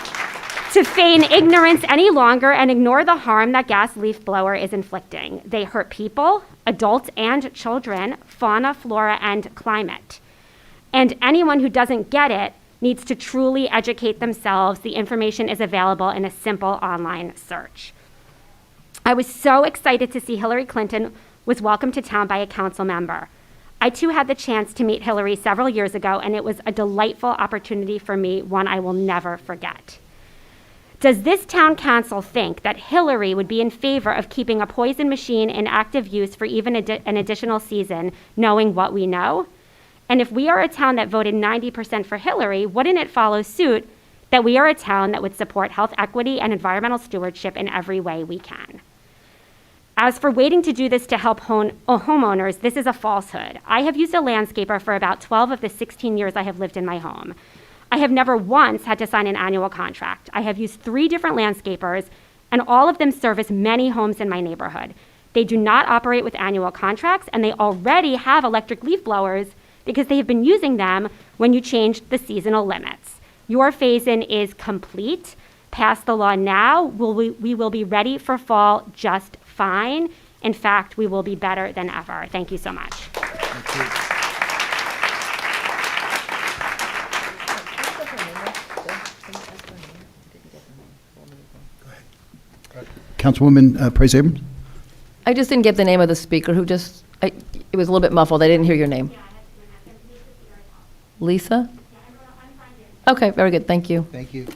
to feign ignorance any longer and ignore the harm that gas leaf blower is inflicting. They hurt people, adults and children, fauna, flora, and climate. And anyone who doesn't get it needs to truly educate themselves. The information is available in a simple online search. I was so excited to see Hillary Clinton was welcomed to town by a council member. I too had the chance to meet Hillary several years ago, and it was a delightful opportunity for me, one I will never forget. Does this town council think that Hillary would be in favor of keeping a poison machine in active use for even an additional season, knowing what we know? And if we are a town that voted 90% for Hillary, wouldn't it follow suit that we are a town that would support health equity and environmental stewardship in every way we can? As for waiting to do this to help homeowners, this is a falsehood. I have used a landscaper for about 12 of the 16 years I have lived in my home. I have never once had to sign an annual contract. I have used 3 different landscapers, and all of them service many homes in my neighborhood. They do not operate with annual contracts, and they already have electric leaf blowers because they have been using them when you changed the seasonal limits. Your phase-in is complete. Pass the law now. We will be ready for fall just fine. In fact, we will be better than ever. Thank you so much. Thank you. Councilwoman Price Abrams? I just didn't get the name of the speaker who just, it was a little bit muffled. I didn't hear your name. Lisa? Okay, very good. Thank you. Thank you.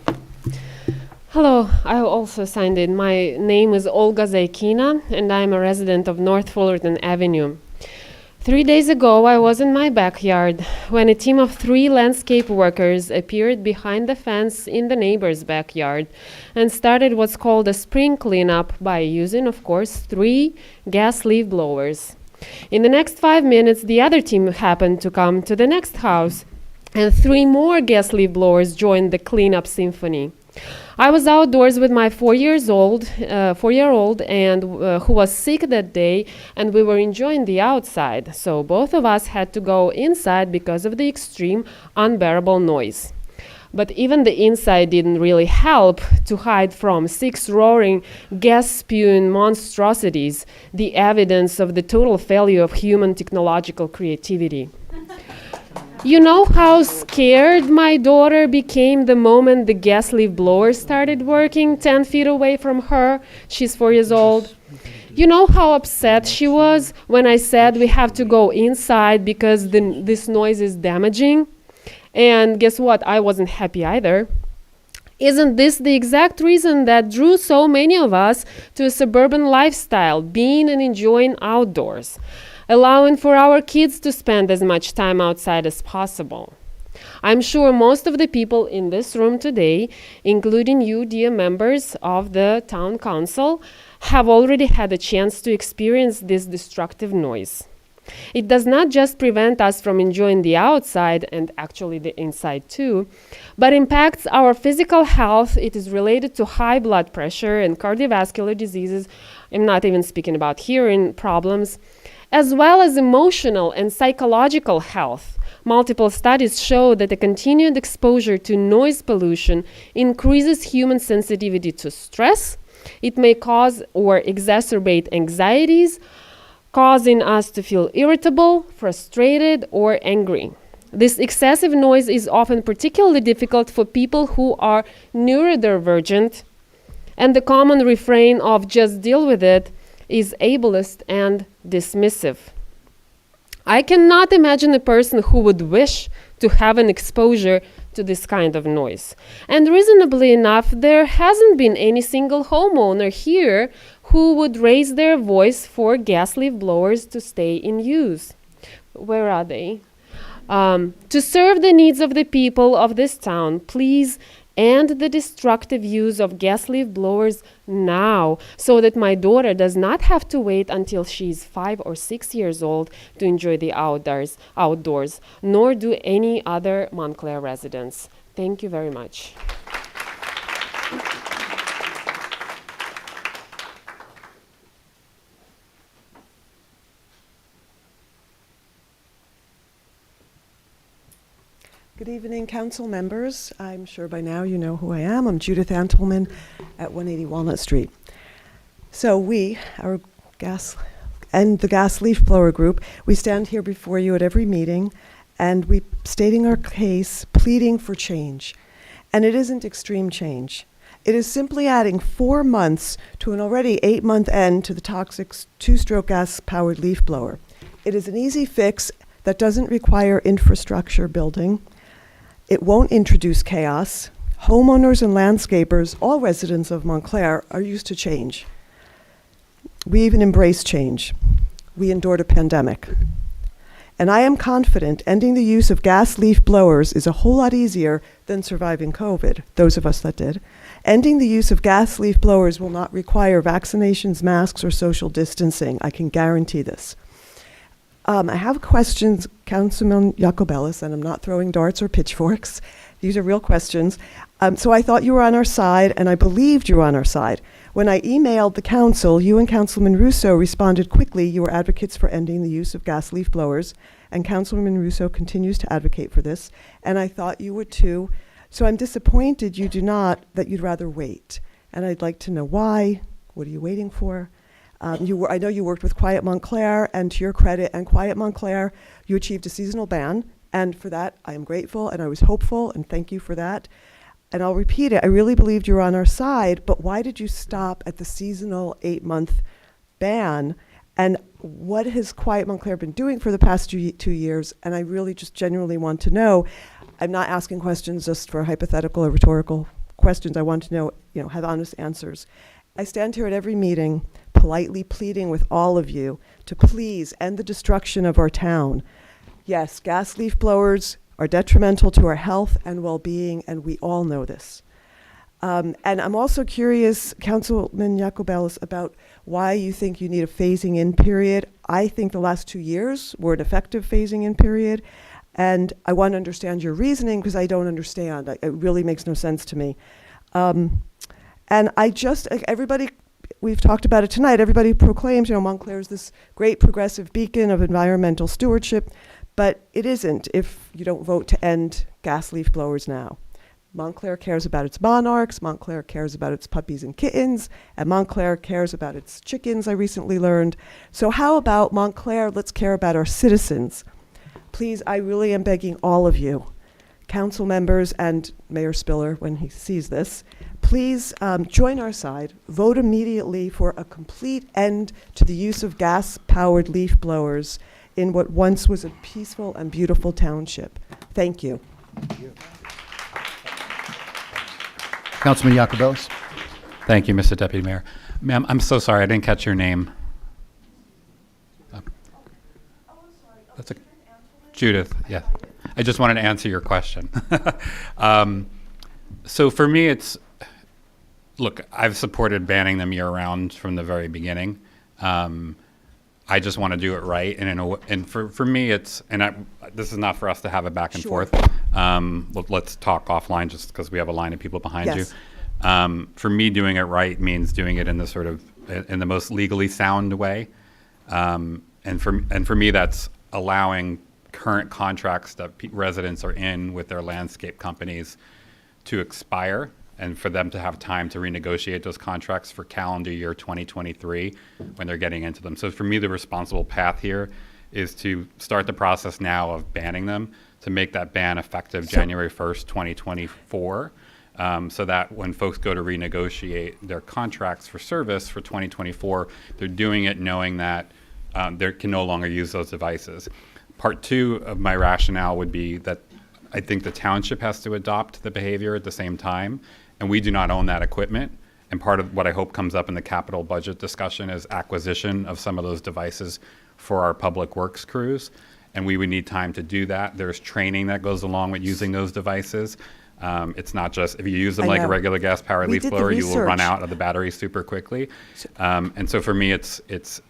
Hello, I also signed in. My name is Olga Zaykina, and I'm a resident of North Fullerton Avenue. 3 days ago, I was in my backyard when a team of 3 landscape workers appeared behind the fence in the neighbor's backyard and started what's called a spring cleanup by using, of course, 3 gas leaf blowers. In the next 5 minutes, the other team happened to come to the next house, and 3 more gas leaf blowers joined the cleanup symphony. I was outdoors with my 4-year-old and who was sick that day, and we were enjoying the outside. So both of us had to go inside because of the extreme, unbearable noise. But even the inside didn't really help to hide from 6 roaring, gas-spewing monstrosities, the evidence of the total failure of human technological creativity. You know how scared my daughter became the moment the gas leaf blower started working 10 feet away from her? She's 4 years old. You know how upset she was when I said we have to go inside because this noise is damaging? And guess what? I wasn't happy either. Isn't this the exact reason that drew so many of us to a suburban lifestyle, being and enjoying outdoors? Allowing for our kids to spend as much time outside as possible. I'm sure most of the people in this room today, including you, dear members of the Town Council, have already had a chance to experience this destructive noise. It does not just prevent us from enjoying the outside, and actually the inside too, but impacts our physical health. It is related to high blood pressure and cardiovascular diseases. I'm not even speaking about hearing problems, as well as emotional and psychological health. Multiple studies show that a continued exposure to noise pollution increases human sensitivity to stress. It may cause or exacerbate anxieties, causing us to feel irritable, frustrated, or angry. This excessive noise is often particularly difficult for people who are neurodivergent, and the common refrain of "just deal with it" is ableist and dismissive. I cannot imagine a person who would wish to have an exposure to this kind of noise. And reasonably enough, there hasn't been any single homeowner here who would raise their voice for gas leaf blowers to stay in use. Where are they? To serve the needs of the people of this town, please end the destructive use of gas leaf blowers now, so that my daughter does not have to wait until she's 5 or 6 years old to enjoy the outdoors, nor do any other Montclair residents. Thank you very much. Good evening, council members. I'm sure by now you know who I am. I'm Judith Antelman at 180 Walnut Street. So we, our gas and the gas leaf blower group, we stand here before you at every meeting and we stating our case, pleading for change. And it isn't extreme change. It is simply adding 4 months to an already 8-month end to the toxic 2-stroke gas-powered leaf blower. It is an easy fix that doesn't require infrastructure building. It won't introduce chaos. Homeowners and landscapers, all residents of Montclair, are used to change. We even embrace change. We endured a pandemic. And I am confident ending the use of gas leaf blowers is a whole lot easier than surviving COVID, those of us that did. Ending the use of gas leaf blowers will not require vaccinations, masks, or social distancing. I can guarantee this. I have questions, Councilman Jacobellis, and I'm not throwing darts or pitchforks. These are real questions. So I thought you were on our side, and I believed you were on our side. When I emailed the council, you and Councilman Russo responded quickly. You were advocates for ending the use of gas leaf blowers, and Councilman Russo continues to advocate for this, and I thought you would too. So I'm disappointed you do not, that you'd rather wait. And I'd like to know why. What are you waiting for? I know you worked with Quiet Montclair, and to your credit and Quiet Montclair, you achieved a seasonal ban, and for that I am grateful and I was hopeful, and thank you for that. And I'll repeat it, I really believed you were on our side, but why did you stop at the seasonal 8-month ban? And what has Quiet Montclair been doing for the past 2 years? And I really just genuinely want to know. I'm not asking questions just for hypothetical or rhetorical questions. I want to know, have honest answers. I stand here at every meeting politely pleading with all of you to please end the destruction of our town. Yes, gas leaf blowers are detrimental to our health and well-being, and we all know this. And I'm also curious, Councilman Jacobellis, about why you think you need a phasing in period. I think the last 2 years were an effective phasing in period, and I want to understand your reasoning because I don't understand. It really makes no sense to me. And everybody, we've talked about it tonight, everybody proclaims, Montclair is this great progressive beacon of environmental stewardship, but it isn't if you don't vote to end gas leaf blowers now. Montclair cares about its monarchs, Montclair cares about its puppies and kittens, and Montclair cares about its chickens, I recently learned. So how about Montclair, let's care about our citizens. Please, I really am begging all of you, council members and Mayor Spiller when he sees this, please join our side, vote immediately for a complete end to the use of gas-powered leaf blowers in what once was a peaceful and beautiful township. Thank you. Thank you. Councilman Jacobellis. Thank you, Mr. Deputy Mayor. Ma'am, I'm so sorry, I didn't catch your name. That's a Judith, yeah. I just wanted to answer your question. So for me, look, I've supported banning them year-round from the very beginning. I just want to do it right, and for me, this is not for us to have a back and forth. Let's talk offline, just because we have a line of people behind you. For me, doing it right means doing it in the most legally sound way, and for me, that's allowing current contracts that residents are in with their landscape companies to expire, and for them to have time to renegotiate those contracts for calendar year 2023 when they're getting into them. So for me, the responsible path here is to start the process now of banning them, to make that ban effective January 1st, 2024, so that when folks go to renegotiate their contracts for service for 2024, they're doing it knowing that they can no longer use those devices. Part two of my rationale would be that I think the township has to adopt the behavior at the same time, and we do not own that equipment. And part of what I hope comes up in the capital budget discussion is acquisition of some of those devices for our public works crews, and we would need time to do that. There's training that goes along with using those devices. It's not just if you use them like a regular gas-powered leaf blower, you will run out of the battery super quickly. And so for me, it's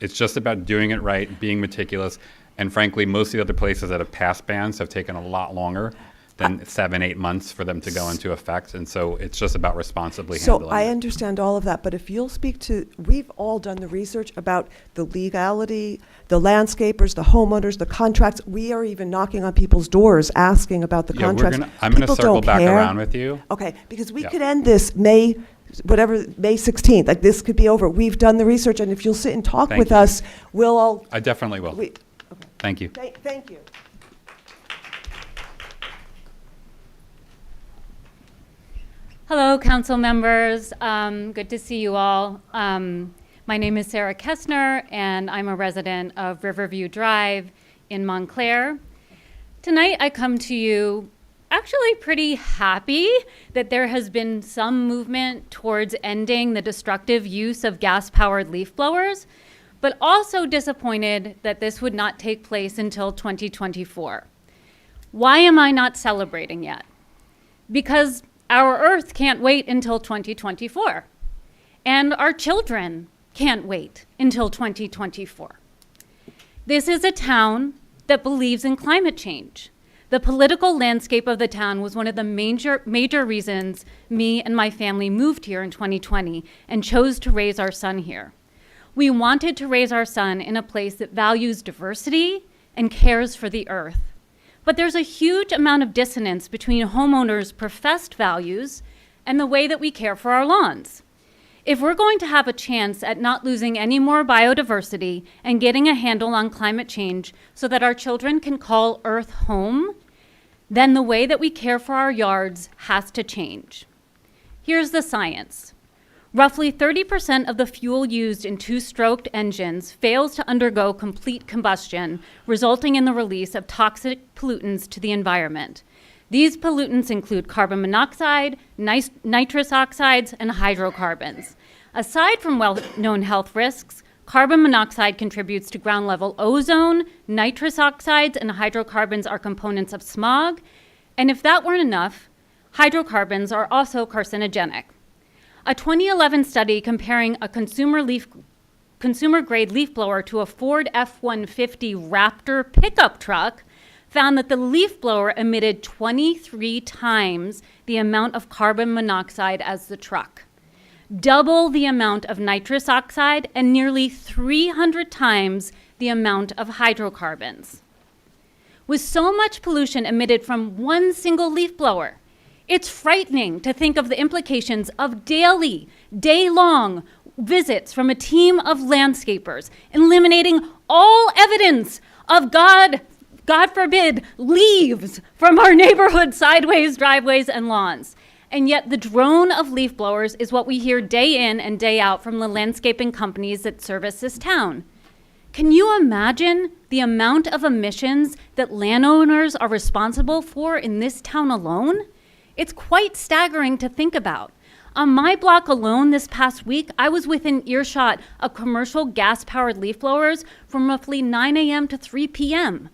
just about doing it right, being meticulous. And frankly, most of the other places that have passed bans have taken a lot longer than 7-8 months for them to go into effect. And so it's just about responsibly handling So I understand all of that, but if you'll speak to, we've all done the research about the legality, the landscapers, the homeowners, the contracts. We are even knocking on people's doors asking about the contracts. I'm going to circle back around with you. Okay, because we could end this May 16th. Like this could be over. We've done the research, and if you'll sit and talk with us, we'll all. I definitely will. Thank you. Thank you. Hello, council members. Good to see you all. My name is Sarah Kessner, and I'm a resident of Riverview Drive in Montclair. Tonight, I come to you actually pretty happy that there has been some movement towards ending the destructive use of gas-powered leaf blowers, but also disappointed that this would not take place until 2024. Why am I not celebrating yet? Because our Earth can't wait until 2024, and our children can't wait until 2024. This is a town that believes in climate change. The political landscape of the town was one of the major reasons me and my family moved here in 2020 and chose to raise our son here. We wanted to raise our son in a place that values diversity and cares for the earth. But there's a huge amount of dissonance between homeowners' professed values and the way that we care for our lawns. If we're going to have a chance at not losing any more biodiversity and getting a handle on climate change so that our children can call Earth home, then the way that we care for our yards has to change. Here's the science. Roughly 30% of the fuel used in two-stroked engines fails to undergo complete combustion, resulting in the release of toxic pollutants to the environment. These pollutants include carbon monoxide, nitrous oxides, and hydrocarbons. Aside from well-known health risks, carbon monoxide contributes to ground-level ozone, nitrous oxides and hydrocarbons are components of smog, and if that weren't enough, hydrocarbons are also carcinogenic. A 2011 study comparing a consumer-grade leaf blower to a Ford F-150 Raptor pickup truck found that the leaf blower emitted 23 times the amount of carbon monoxide as the truck, double the amount of nitrous oxide, and nearly 300 times the amount of hydrocarbons. With so much pollution emitted from one single leaf blower, it's frightening to think of the implications of daily, day-long visits from a team of landscapers, eliminating all evidence of God forbid, leaves from our neighborhood sideways, driveways, and lawns. And yet the drone of leaf blowers is what we hear day in and day out from the landscaping companies that service this town. Can you imagine the amount of emissions that landowners are responsible for in this town alone? It's quite staggering to think about. On my block alone this past week, I was within earshot of commercial gas-powered leaf blowers from roughly 9 a.m. to 3 p.m.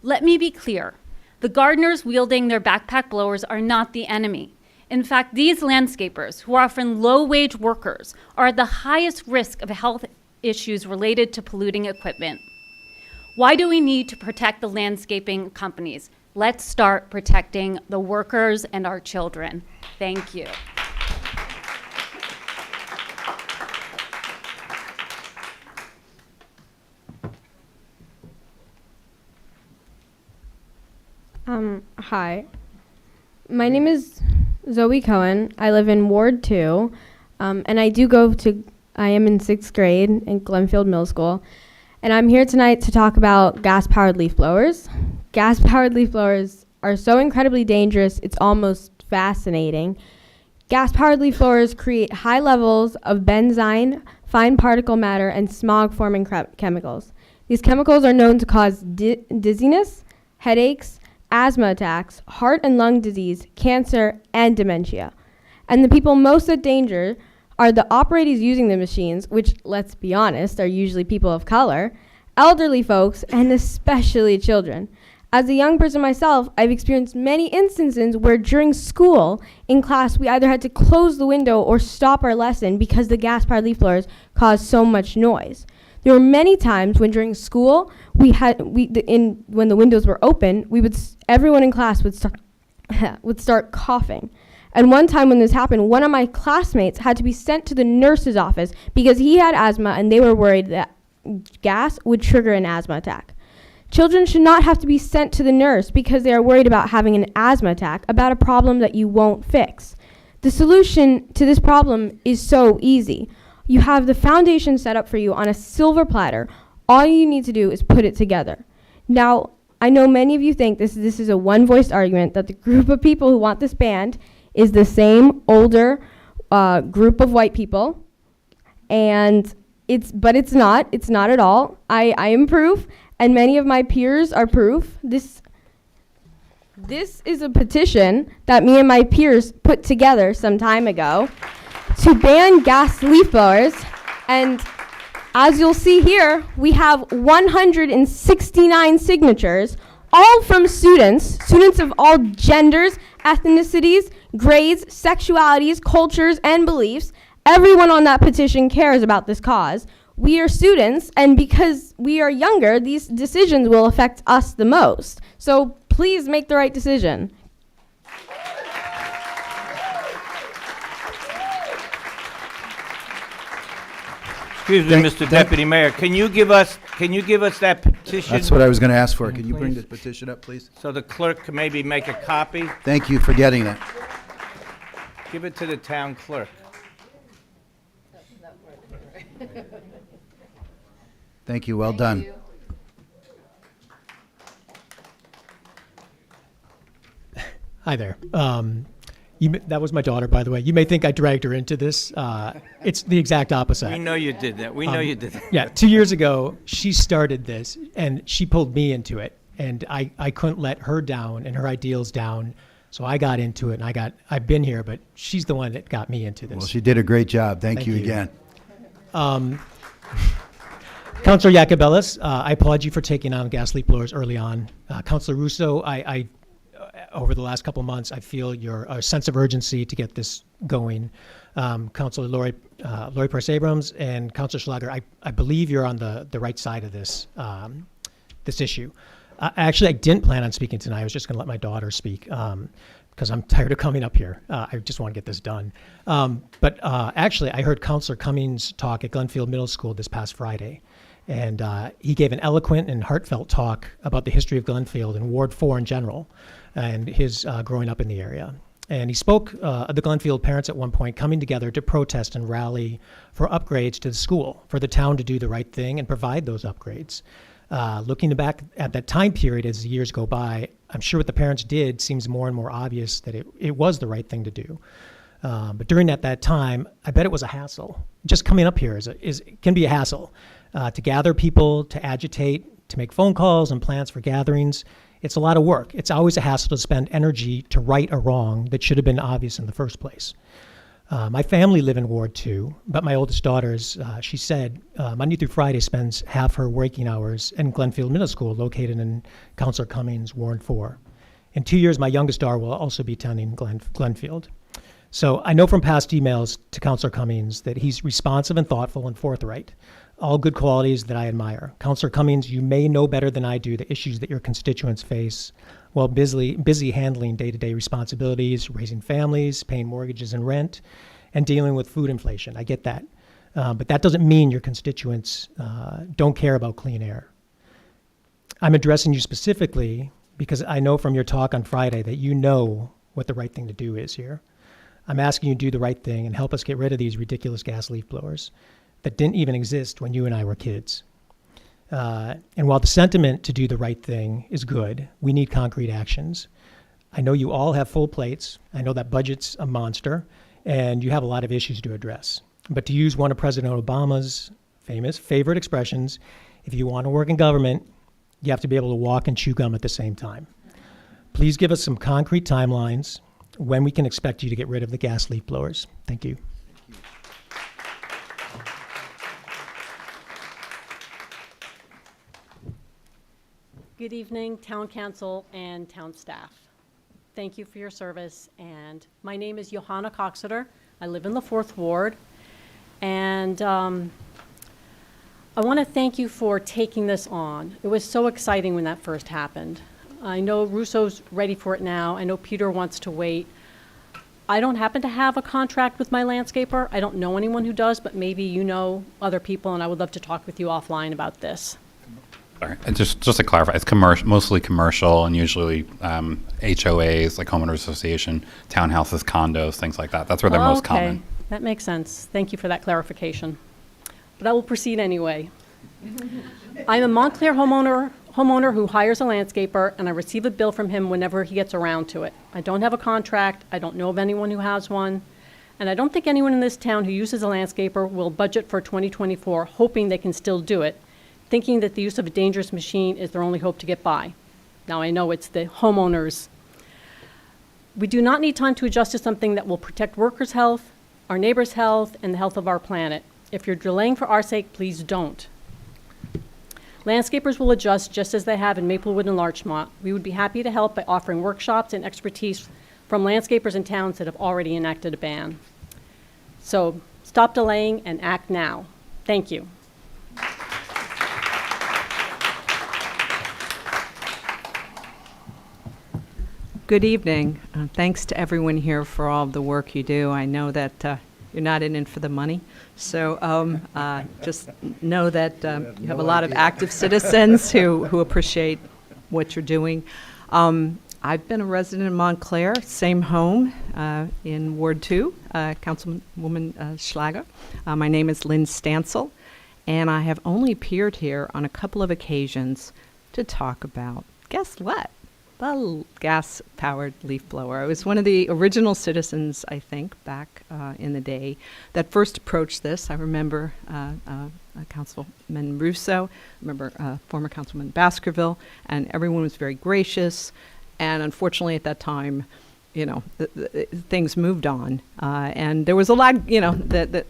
Let me be clear. The gardeners wielding their backpack blowers are not the enemy. In fact, these landscapers, who are often low-wage workers, are at the highest risk of health issues related to polluting equipment. Why do we need to protect the landscaping companies? Let's start protecting the workers and our children. Thank you. Hi. My name is Zoe Cohen. I live in Ward 2, and I am in 6th grade in Glenfield Middle School, and I'm here tonight to talk about gas-powered leaf blowers. Gas-powered leaf blowers are so incredibly dangerous, it's almost fascinating. Gas-powered leaf blowers create high levels of benzene, fine particle matter, and smog-forming chemicals. These chemicals are known to cause dizziness, headaches, asthma attacks, heart and lung disease, cancer, and dementia. And the people most at danger are the operators using the machines, which, let's be honest, are usually people of color, elderly folks, and especially children. As a young person myself, I've experienced many instances where during school, in class, we either had to close the window or stop our lesson because the gas-powered leaf blowers caused so much noise. There were many times when during school, when the windows were open, everyone in class would start coughing. And one time when this happened, one of my classmates had to be sent to the nurse's office because he had asthma and they were worried that gas would trigger an asthma attack. Children should not have to be sent to the nurse because they are worried about having an asthma attack, about a problem that you won't fix. The solution to this problem is so easy. You have the foundation set up for you on a silver platter. All you need to do is put it together. Now, I know many of you think this is a one-voiced argument, that the group of people who want this banned is the same older group of white people, but it's not. It's not at all. I am proof, and many of my peers are proof. This is a petition that me and my peers put together some time ago to ban gas leaf blowers. And as you'll see here, we have 169 signatures, all from students of all genders, ethnicities, grades, sexualities, cultures, and beliefs. Everyone on that petition cares about this cause. We are students, and because we are younger, these decisions will affect us the most. So please make the right decision. Excuse me, Mr. Deputy Mayor, can you give us that petition? That's what I was going to ask for. Can you bring the petition up, please? So the clerk can maybe make a copy? Thank you for getting that. Give it to the town clerk. Thank you. Well done. Hi there. That was my daughter, by the way. You may think I dragged her into this. It's the exact opposite. We know you did that. We know you did that. Yeah, 2 years ago, she started this, and she pulled me into it. And I couldn't let her down and her ideals down, so I got into it, and I've been here, but she's the one that got me into this. Well, she did a great job. Thank you again. Councilor Yacobelis, I applaud you for taking on gas leaf blowers early on. Councilor Russo, I over the last couple of months, I feel your sense of urgency to get this going. Councilor Lori Price-Abrams and Councilor Schlager, I believe you're on the right side of this this issue. Actually, I didn't plan on speaking tonight. I was just going to let my daughter speak because I'm tired of coming up here. I just want to get this done. But actually, I heard Councilor Cummings talk at Glenfield Middle School this past Friday. And he gave an eloquent and heartfelt talk about the history of Glenfield and Ward 4 in general and his growing up in the area. And he spoke of the Glenfield parents at one point coming together to protest and rally for upgrades to the school, for the town to do the right thing and provide those upgrades. Looking back at that time period as the years go by, I'm sure what the parents did seems more and more obvious that it was the right thing to do. But during that time, I bet it was a hassle. Just coming up here can be a hassle. To gather people, to agitate, to make phone calls and plans for gatherings. It's a lot of work. It's always a hassle to spend energy to right a wrong that should have been obvious in the first place. My family live in Ward 2, but my oldest daughter, she said, Monday through Friday spends half her waking hours in Glenfield Middle School, located in Councilor Cummings' Ward 4. In 2 years, my youngest daughter will also be attending Glenfield. So I know from past emails to Councilor Cummings that he's responsive and thoughtful and forthright. All good qualities that I admire. Councilor Cummings, you may know better than I do the issues that your constituents face while busy handling day-to-day responsibilities, raising families, paying mortgages and rent, and dealing with food inflation. I get that. But that doesn't mean your constituents don't care about clean air. I'm addressing you specifically because I know from your talk on Friday that you know what the right thing to do is here. I'm asking you to do the right thing and help us get rid of these ridiculous gas leaf blowers that didn't even exist when you and I were kids. And while the sentiment to do the right thing is good, we need concrete actions. I know you all have full plates. I know that budget's a monster, and you have a lot of issues to address. But to use one of President Obama's famous favorite expressions, if you want to work in government, you have to be able to walk and chew gum at the same time. Please give us some concrete timelines when we can expect you to get rid of the gas leaf blowers. Thank you. Good evening, Town Council and Town staff. Thank you for your service. And my name is Johanna Coxeter. I live in the 4th Ward. And I want to thank you for taking this on. It was so exciting when that first happened. I know Russo's ready for it now. I know Peter wants to wait. I don't happen to have a contract with my landscaper. I don't know anyone who does, but maybe you know other people, and I would love to talk with you offline about this. Sorry. And just to clarify, it's mostly commercial and usually HOAs, like homeowners association, townhouses, condos, things like that. That's where they're most common. Okay, that makes sense. Thank you for that clarification. But I will proceed anyway. I'm a Montclair homeowner who hires a landscaper, and I receive a bill from him whenever he gets around to it. I don't have a contract. I don't know of anyone who has one. And I don't think anyone in this town who uses a landscaper will budget for 2024 hoping they can still do it, thinking that the use of a dangerous machine is their only hope to get by. Now, I know it's the homeowner's We do not need time to adjust to something that will protect workers' health, our neighbors' health, and the health of our planet. If you're delaying for our sake, please don't. Landscapers will adjust just as they have in Maplewood and Larchmont. We would be happy to help by offering workshops and expertise from landscapers in towns that have already enacted a ban. So stop delaying and act now. Thank you. Good evening. Thanks to everyone here for all of the work you do. I know that you're not in it for the money, so just know that you have a lot of active citizens who appreciate what you're doing. I've been a resident in Montclair, same home in Ward 2, Councilwoman Schlager. My name is Lynn Stansel, and I have only appeared here on a couple of occasions to talk about, guess what? The gas-powered leaf blower. I was one of the original citizens, I think, back in the day that first approached this. I remember Councilman Russo, I remember former Councilman Baskerville, and everyone was very gracious. And unfortunately, at that time, you know, things moved on, and there was a lot. You know, the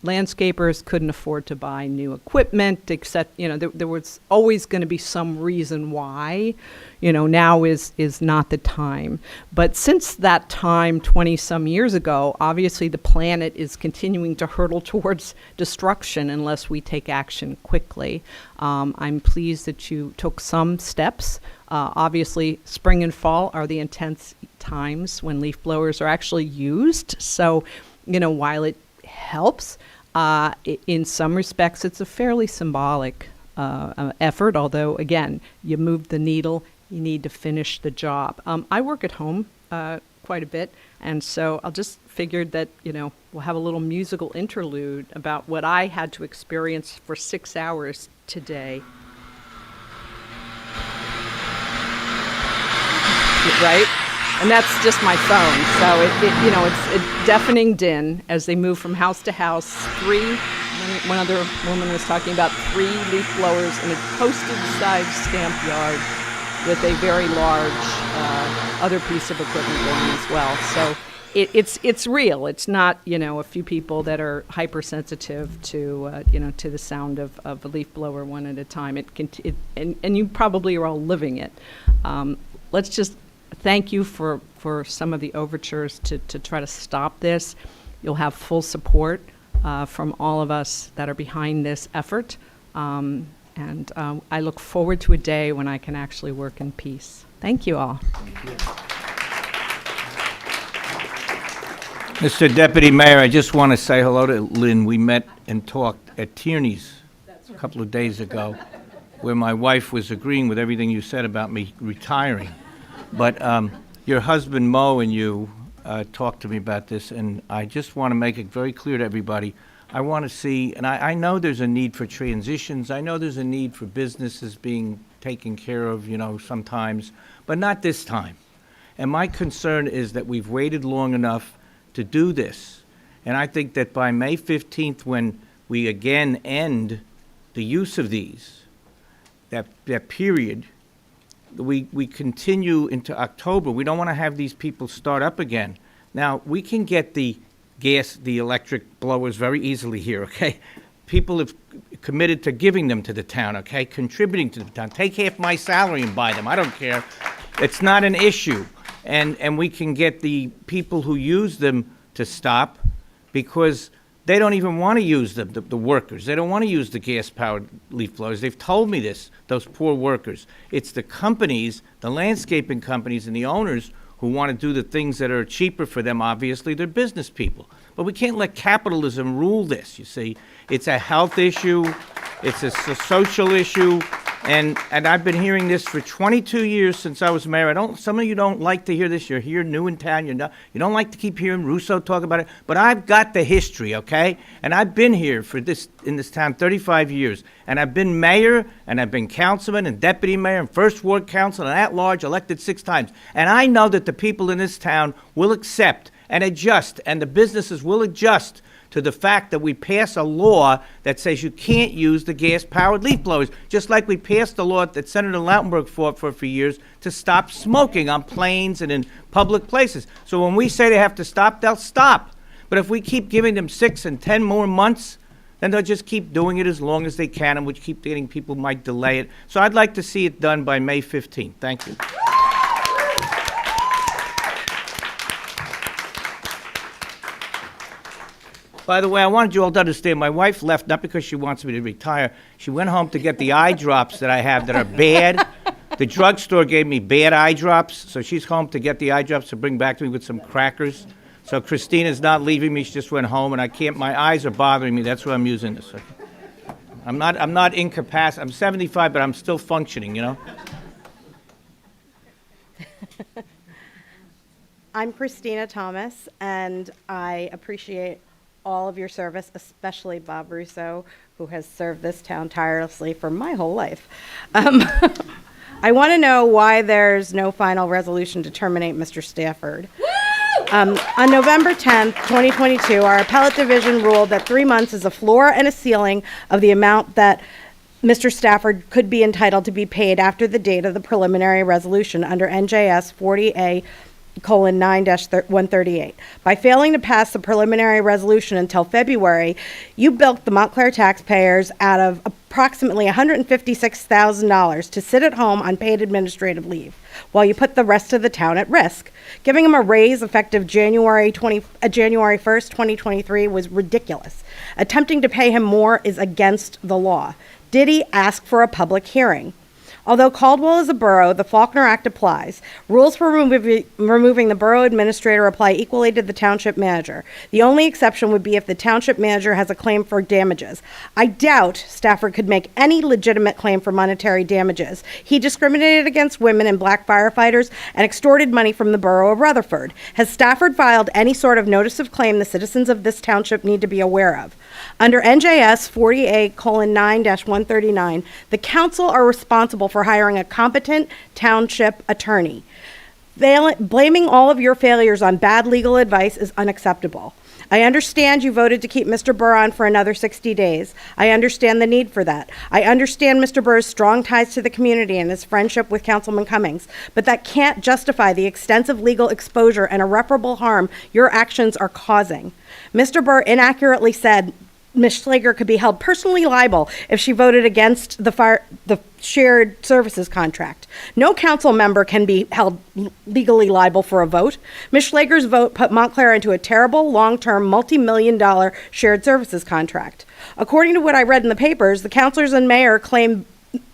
landscapers couldn't afford to buy new equipment, except, you know, there was always going to be some reason why, you know, now is not the time. But since that time, 20-some years ago, obviously the planet is continuing to hurtle towards destruction unless we take action quickly. I'm pleased that you took some steps. Obviously, spring and fall are the intense times when leaf blowers are actually used. So, you know, while it helps, in some respects, it's a fairly symbolic effort, although, again, you move the needle, you need to finish the job. I work at home quite a bit, and so I'll just figured that, you know, we'll have a little musical interlude about what I had to experience for 6 hours today. Right? And that's just my phone. So you know, it's a deafening din as they move from house to house. One other woman was talking about 3 leaf blowers in a postage-sized stamp yard with a very large other piece of equipment going as well. So it's real. It's not, you know, a few people that are hypersensitive to you know, to the sound of a leaf blower one at a time. And you probably are all living it. Let's just thank you for some of the overtures to try to stop this. You'll have full support from all of us that are behind this effort. And I look forward to a day when I can actually work in peace. Thank you all. Thank you. Mr. Deputy Mayor, I just want to say hello to Lynn. We met and talked at Tierney's a couple of days ago, where my wife was agreeing with everything you said about me retiring. But your husband, Mo, and you talked to me about this, and I just want to make it very clear to everybody. I want to see, and I know there's a need for transitions. I know there's a need for businesses being taken care of, you know, sometimes, but not this time. And my concern is that we've waited long enough to do this. And I think that by May 15th, when we again end the use of these, that period, we continue into October. We don't want to have these people start up again. Now, we can get the electric blowers very easily here, okay? People have committed to giving them to the town, okay? Contributing to the town. Take half my salary and buy them. I don't care. It's not an issue. And we can get the people who use them to stop, because they don't even want to use them, the workers. They don't want to use the gas-powered leaf blowers. They've told me this, those poor workers. It's the companies, the landscaping companies and the owners who want to do the things that are cheaper for them. Obviously, they're business people. But we can't let capitalism rule this, you see. It's a health issue. It's a social issue. And I've been hearing this for 22 years since I was mayor. Some of you don't like to hear this. You're here new in town. You don't like to keep hearing Russo talk about it. But I've got the history, okay? And I've been here in this town 35 years. And I've been mayor, and I've been councilman and deputy mayor and first ward council and at-large, elected 6 times. And I know that the people in this town will accept and adjust, and the businesses will adjust to the fact that we pass a law that says you can't use the gas-powered leaf blowers, just like we passed a law that Senator Lautenberg fought for years to stop smoking on planes and in public places. So when we say they have to stop, they'll stop. But if we keep giving them 6 and 10 more months, then they'll just keep doing it as long as they can, and which keep getting people might delay it. So I'd like to see it done by May 15th. Thank you. By the way, I wanted you all to understand, my wife left not because she wants me to retire. She went home to get the eye drops that I have that are bad. The drugstore gave me bad eye drops, so she's home to get the eye drops to bring back to me with some crackers. So Christina's not leaving me. She just went home, and I can't. My eyes are bothering me. That's why I'm using this. I'm not incapacitated. I'm 75, but I'm still functioning. You know. I'm Christina Thomas, and I appreciate all of your service, especially Bob Russo, who has served this town tirelessly for my whole life. I want to know why there's no final resolution to terminate Mr. Stafford. On November 10th, 2022, our appellate division ruled that 3 months is a floor and a ceiling of the amount that Mr. Stafford could be entitled to be paid after the date of the preliminary resolution under N.J.S.A 40A:9-138. By failing to pass the preliminary resolution until February, you bilked the Montclair taxpayers out of approximately $156,000 to sit at home on paid administrative leave, while you put the rest of the town at risk. Giving him a raise effective January 1st, 2023 was ridiculous. Attempting to pay him more is against the law. Did he ask for a public hearing? Although Caldwell is a borough, the Faulkner Act applies. Rules for removing the borough administrator apply equally to the township manager. The only exception would be if the township manager has a claim for damages. I doubt Stafford could make any legitimate claim for monetary damages. He discriminated against women and black firefighters and extorted money from the borough of Rutherford. Has Stafford filed any sort of notice of claim the citizens of this township need to be aware of? Under NJS 40A:9-139, the council are responsible for hiring a competent township attorney. Blaming all of your failures on bad legal advice is unacceptable. I understand you voted to keep Mr. Burr on for another 60 days. I understand the need for that. I understand Mr. Burr's strong ties to the community and his friendship with Councilman Cummings, but that can't justify the extensive legal exposure and irreparable harm your actions are causing. Mr. Burr inaccurately said Ms. Schlager could be held personally liable if she voted against the shared services contract. No council member can be held legally liable for a vote. Ms. Schlager's vote put Montclair into a terrible, long-term, multi-million-dollar shared services contract. According to what I read in the papers, the councilors and mayor claim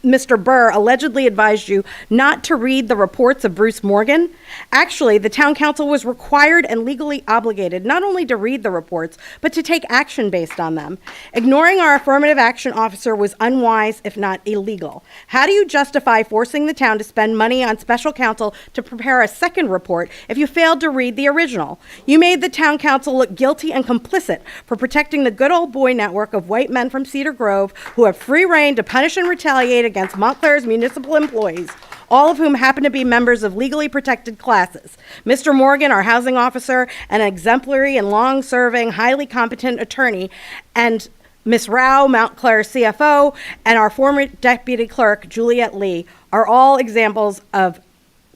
Mr. Burr allegedly advised you not to read the reports of Bruce Morgan. Actually, the town council was required and legally obligated not only to read the reports, but to take action based on them. Ignoring our affirmative action officer was unwise, if not illegal. How do you justify forcing the town to spend money on special counsel to prepare a second report if you failed to read the original? You made the town council look guilty and complicit for protecting the good old boy network of white men from Cedar Grove who have free reign to punish and retaliate against Montclair's municipal employees, all of whom happen to be members of legally protected classes. Mr. Morgan, our housing officer, an exemplary and long-serving, highly competent attorney, and Ms. Rao, Montclair CFO, and our former deputy clerk, Juliet Lee, are all examples of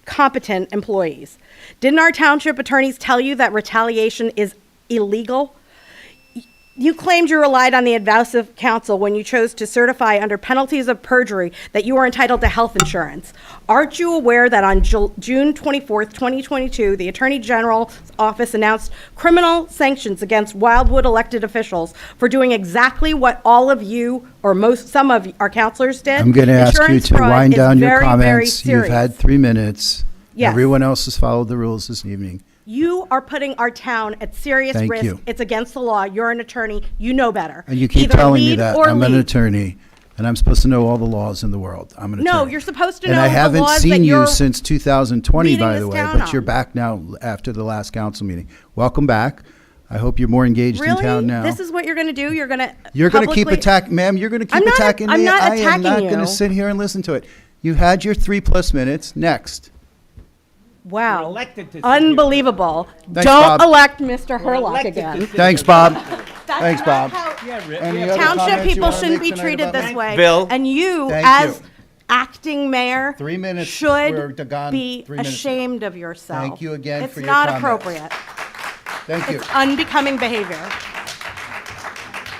competent employees. Didn't our township attorneys tell you that retaliation is illegal? You claimed you relied on the advice of counsel when you chose to certify under penalties of perjury that you were entitled to health insurance. Aren't you aware that on June 24th, 2022, the Attorney General's office announced criminal sanctions against Wildwood elected officials for doing exactly what all of you, or some of our counselors did? I'm going to ask you Insurance to fraud wind is down your very, very comments. You've serious. had 3 minutes. Yes. Everyone else has followed the rules this evening. You are putting our town at serious Thank risk. you. It's against the law. You're an attorney. You know better. And you keep Either telling me lead that. or I'm an lead. attorney, and I'm supposed to know all the laws in the world. I'm an attorney. No, you're supposed to and know I the haven't laws seen that you you're since 2020, leading by this the way, town but you're on. back now after the last council meeting. Welcome back. I hope you're more engaged in Really? town now. This is what you're going to do? You're going to You're going to keep publicly- attacking, ma'am. You're going to keep I'm not- attacking I'm me. not I am attacking not going you. to sit here and listen to it. You had your 3+ minutes. Next. Wow. elected to sit here. Unbelievable. Thanks, Don't Bob. elect Mr. We're Herlock elected to again. sit Thanks, here. Bob. Thanks, Bob. Any other Township comments you people wanna shouldn't make be tonight treated about this me? way. Bill? And you, Thank as you. acting mayor, 3 minutes. We're should gone be 3 minutes. ashamed of yourself. Thank you again for your It's not comments. appropriate. Thank you. It's unbecoming behavior.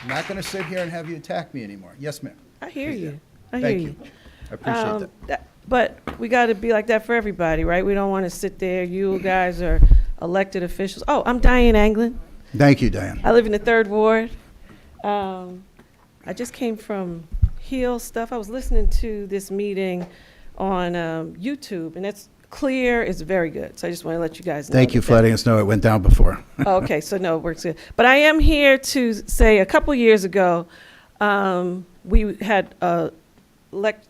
I'm not going to sit here and have you attack me anymore. Yes, ma'am. I hear you. I Thank hear you. you. I appreciate that. But we got to be like that for everybody, right? We don't want to sit there. You guys are elected officials. Oh, I'm Diane Anglin. Thank you, Diane. I live in the 3rd Ward. I just came from Hill stuff. I was listening to this meeting on YouTube, and it's clear. It's very good. So I just want to let you guys know. Thank you that for letting us know it went down before. Okay, so no, it works good. But I am here to say a couple years ago, we had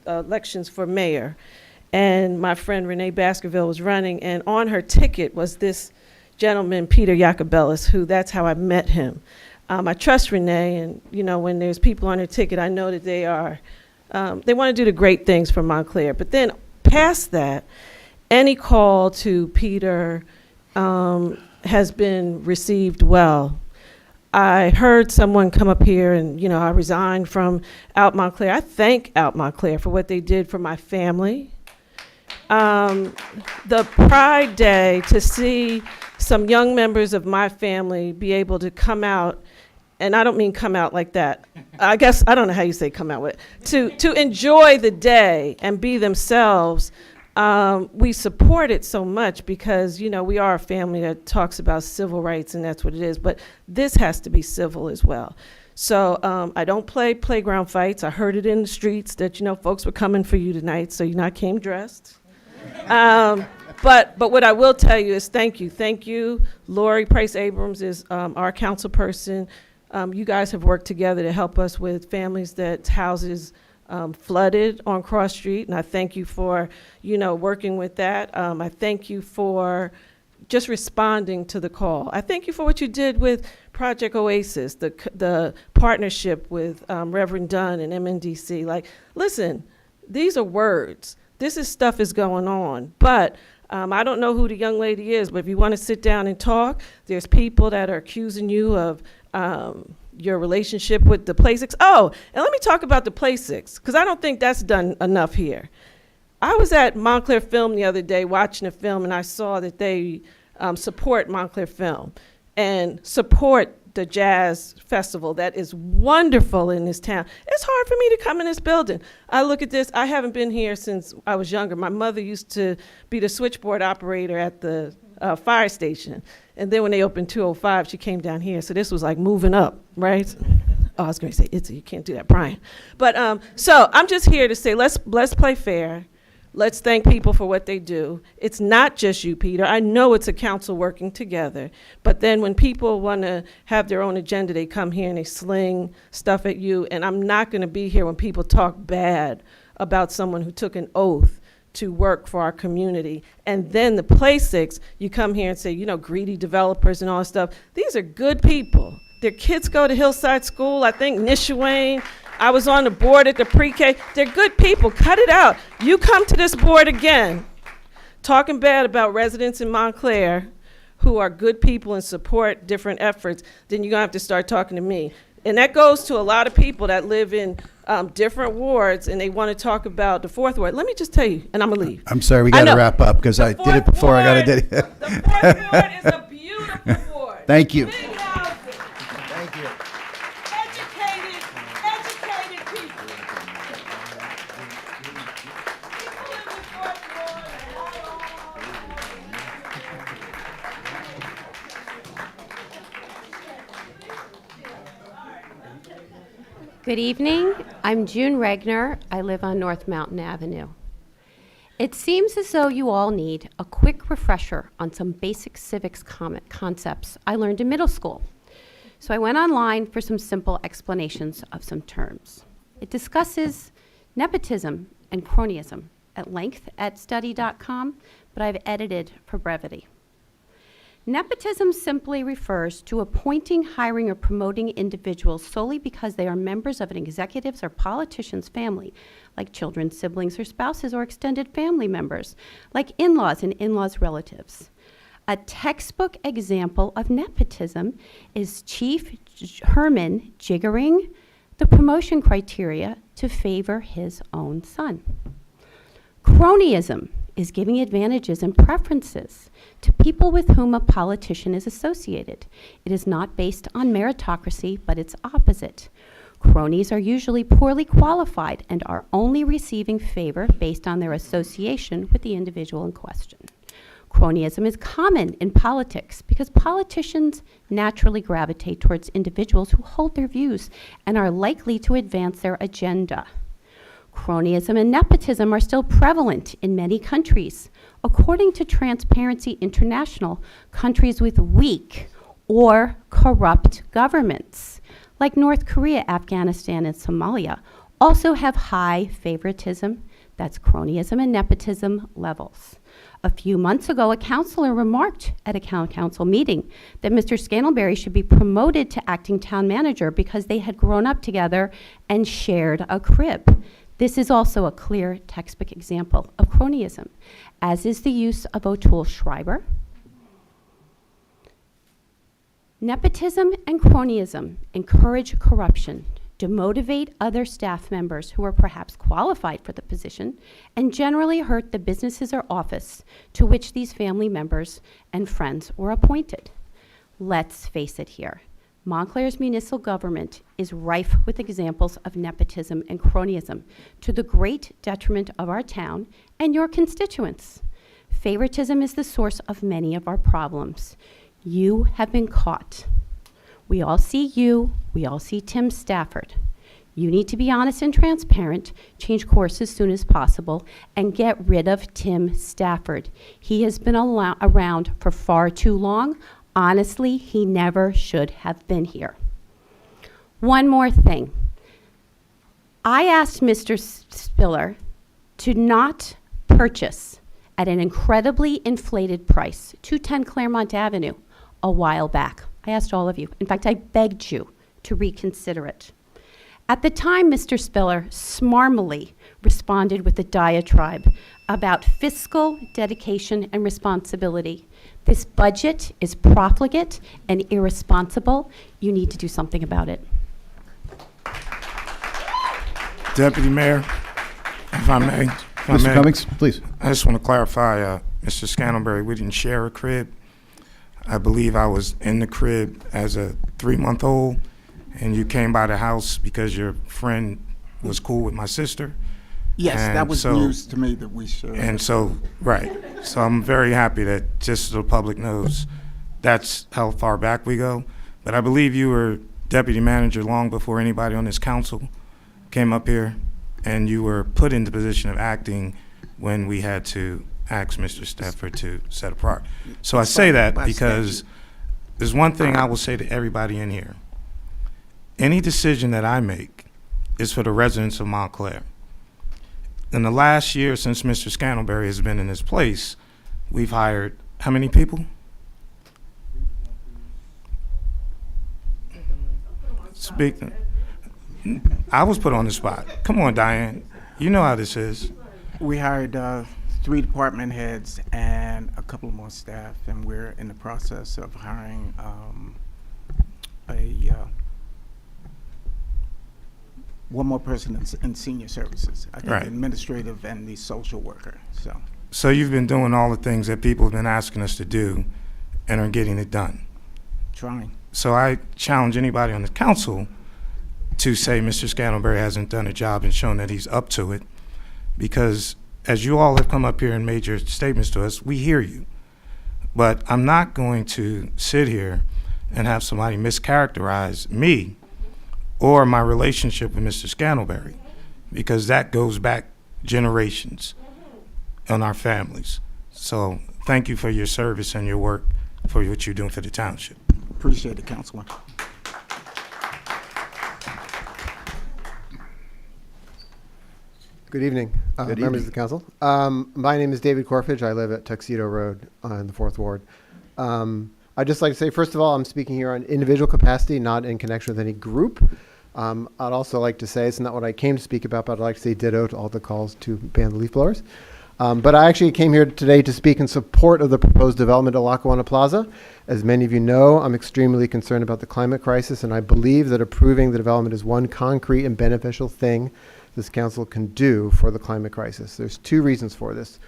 elections for mayor, and my friend Renee Baskerville was running, and on her ticket was this gentleman, Peter Jacobellis, who that's how I met him. I trust Renee, and when there's people on her ticket, I know that they are, they want to do the great things for Montclair. But then past that, any call to Peter has been received well. I heard someone come up here and, I resigned from Out Montclair. I thank Out Montclair for what they did for my family. The Pride Day, to see some young members of my family be able to come out, and I don't mean come out like that. I guess, I don't know how you say come out with it. To enjoy the day and be themselves. We support it so much because, we are a family that talks about civil rights, and that's what it is. But this has to be civil as well. So I don't play playground fights. I heard it in the streets that, folks were coming for you tonight, so you not came dressed. But what I will tell you is thank you. Thank you. Lori Price Abrams is our council person. You guys have worked together to help us with families that houses flooded on Cross Street, and I thank you for, working with that. I thank you for just responding to the call. I thank you for what you did with Project Oasis, the partnership with Reverend Dunn and MNDC. Like, listen, these are words. This is stuff is going on, but I don't know who the young lady is, but if you want to sit down and talk, there's people that are accusing you of your relationship with the Play 6. Oh, and let me talk about the Play 6, because I don't think that's done enough here. I was at Montclair Film the other day watching a film, and I saw that they support Montclair Film and support the jazz festival that is wonderful in this town. It's hard for me to come in this building. I look at this. I haven't been here since I was younger. My mother used to be the switchboard operator at the fire station. And then when they opened 205, she came down here. So this was like moving up, right? Oh, I was going to say, you can't do that, Brian. But so I'm just here to say, let's play fair. Let's thank people for what they do. It's not just you, Peter. I know it's a council working together. But then when people want to have their own agenda, they come here and they sling stuff at you. And I'm not going to be here when people talk bad about someone who took an oath to work for our community. And then the Play 6, you come here and say, greedy developers and all that stuff. These are good people. Their kids go to Hillside School, I think N.J.S.A. I was on the board at the pre-K. They're good people. Cut it out. You come to this board again talking bad about residents in Montclair who are good people and support different efforts, then you're going to have to start talking to me. And that goes to a lot of people that live in different wards, and they want to talk about the 4th ward. Let me just tell you, and I'm going to leave. I'm sorry, we got to wrap up because I did it before. I got to do it. The 4th ward is a beautiful ward. Thank you. Big houses. Thank you. Educated people. Good evening. I'm June Regner. I live on North Mountain Avenue. It seems as though you all need a quick refresher on some basic civics concepts I learned in middle school. So I went online for some simple explanations of some terms. It discusses nepotism and cronyism at length at study.com, but I've edited for brevity. Nepotism simply refers to appointing, hiring, or promoting individuals solely because they are members of an executive's or politician's family, like children, siblings, or spouses, or extended family members, like in-laws and in-laws' relatives. A textbook example of nepotism is Chief Herman jiggering the promotion criteria to favor his own son. Cronyism is giving advantages and preferences to people with whom a politician is associated. It is not based on meritocracy, but its opposite. Cronies are usually poorly qualified and are only receiving favor based on their association with the individual in question. Cronyism is common in politics because politicians naturally gravitate towards individuals who hold their views and are likely to advance their agenda. Cronyism and nepotism are still prevalent in many countries. According to Transparency International, countries with weak or corrupt governments, like North Korea, Afghanistan, and Somalia, also have high favoritism, that's cronyism and nepotism levels. A few months ago, a councilor remarked at a council meeting that Mr. Scantlebury should be promoted to acting town manager because they had grown up together and shared a crib. This is also a clear textbook example of cronyism, as is the use of O'Toole Schreiber. Nepotism and cronyism encourage corruption, demotivate other staff members who are perhaps qualified for the position, and generally hurt the businesses or office to which these family members and friends were appointed. Let's face it here. Montclair's municipal government is rife with examples of nepotism and cronyism to the great detriment of our town and your constituents. Favoritism is the source of many of our problems. You have been caught. We all see you. We all see Tim Stafford. You need to be honest and transparent, change course as soon as possible, and get rid of Tim Stafford. He has been around for far too long. Honestly, he never should have been here. One more thing. I asked Mr. Spiller to not purchase at an incredibly inflated price 210 Claremont Avenue a while back. I asked all of you. In fact, I begged you to reconsider it. At the time, Mr. Spiller smarmily responded with a diatribe about fiscal dedication and responsibility. This budget is profligate and irresponsible. You need to do something about it. Deputy Mayor, if I may. Mr. Cummings, please. I just want to clarify, Mr. Scantlebury, we didn't share a crib. I believe I was in the crib as a 3-month-old, and you came by the house because your friend was cool with my sister. Yes, And that was so- news to me that we shared. And so, right. So I'm very happy that just so the public knows that's how far back we go. But I believe you were deputy manager long before anybody on this council came up here, and you were put in the position of acting when we had to ask Mr. Stafford to set apart. So I say that because there's one thing I will say to everybody in here. Any decision that I make is for the residents of Montclair. In the last year since Mr. Scantlebury has been in this place, we've hired how many people? Speak. I was put on the spot. Come on, Diane. You know how this is. We hired 3 department heads and a couple more staff, and we're in the process of hiring one more person in senior services. I think Right. administrative and the social worker. So you've been doing all the things that people have been asking us to do and are getting it done. Trying. So I challenge anybody on the council to say Mr. Scantlebury hasn't done a job and shown that he's up to it, because as you all have come up here and made your statements to us, we hear you. But I'm not going to sit here and have somebody mischaracterize me or my relationship with Mr. Scantlebury, because that goes back generations on our families. So thank you for your service and your work for what you're doing for the township. Appreciate it, Councilman. Good evening, Good members evening. of the council. My name is David Corfidge. I live at Tuxedo Road in the 4th Ward. I'd just like to say, first of all, I'm speaking here on individual capacity, not in connection with any group. I'd also like to say, it's not what I came to speak about, but I'd like to say ditto to all the calls to ban the leaf blowers. But I actually came here today to speak in support of the proposed development at Lackawanna Plaza. As many of you know, I'm extremely concerned about the climate crisis, and I believe that approving the development is one concrete and beneficial thing this council can do for the climate crisis. There's two reasons for this.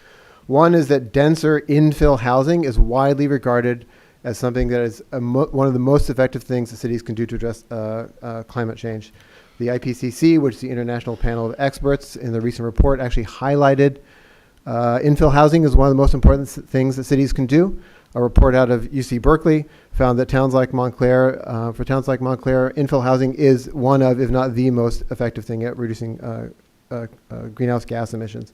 One is that denser infill housing is widely regarded as something that is one of the most effective things that cities can do to address climate change. The IPCC, which is the International Panel of Experts, in the recent report actually highlighted infill housing is one of the most important things that cities can do. A report out of UC Berkeley found that towns like Montclair, infill housing is one of, if not the most effective thing at reducing greenhouse gas emissions.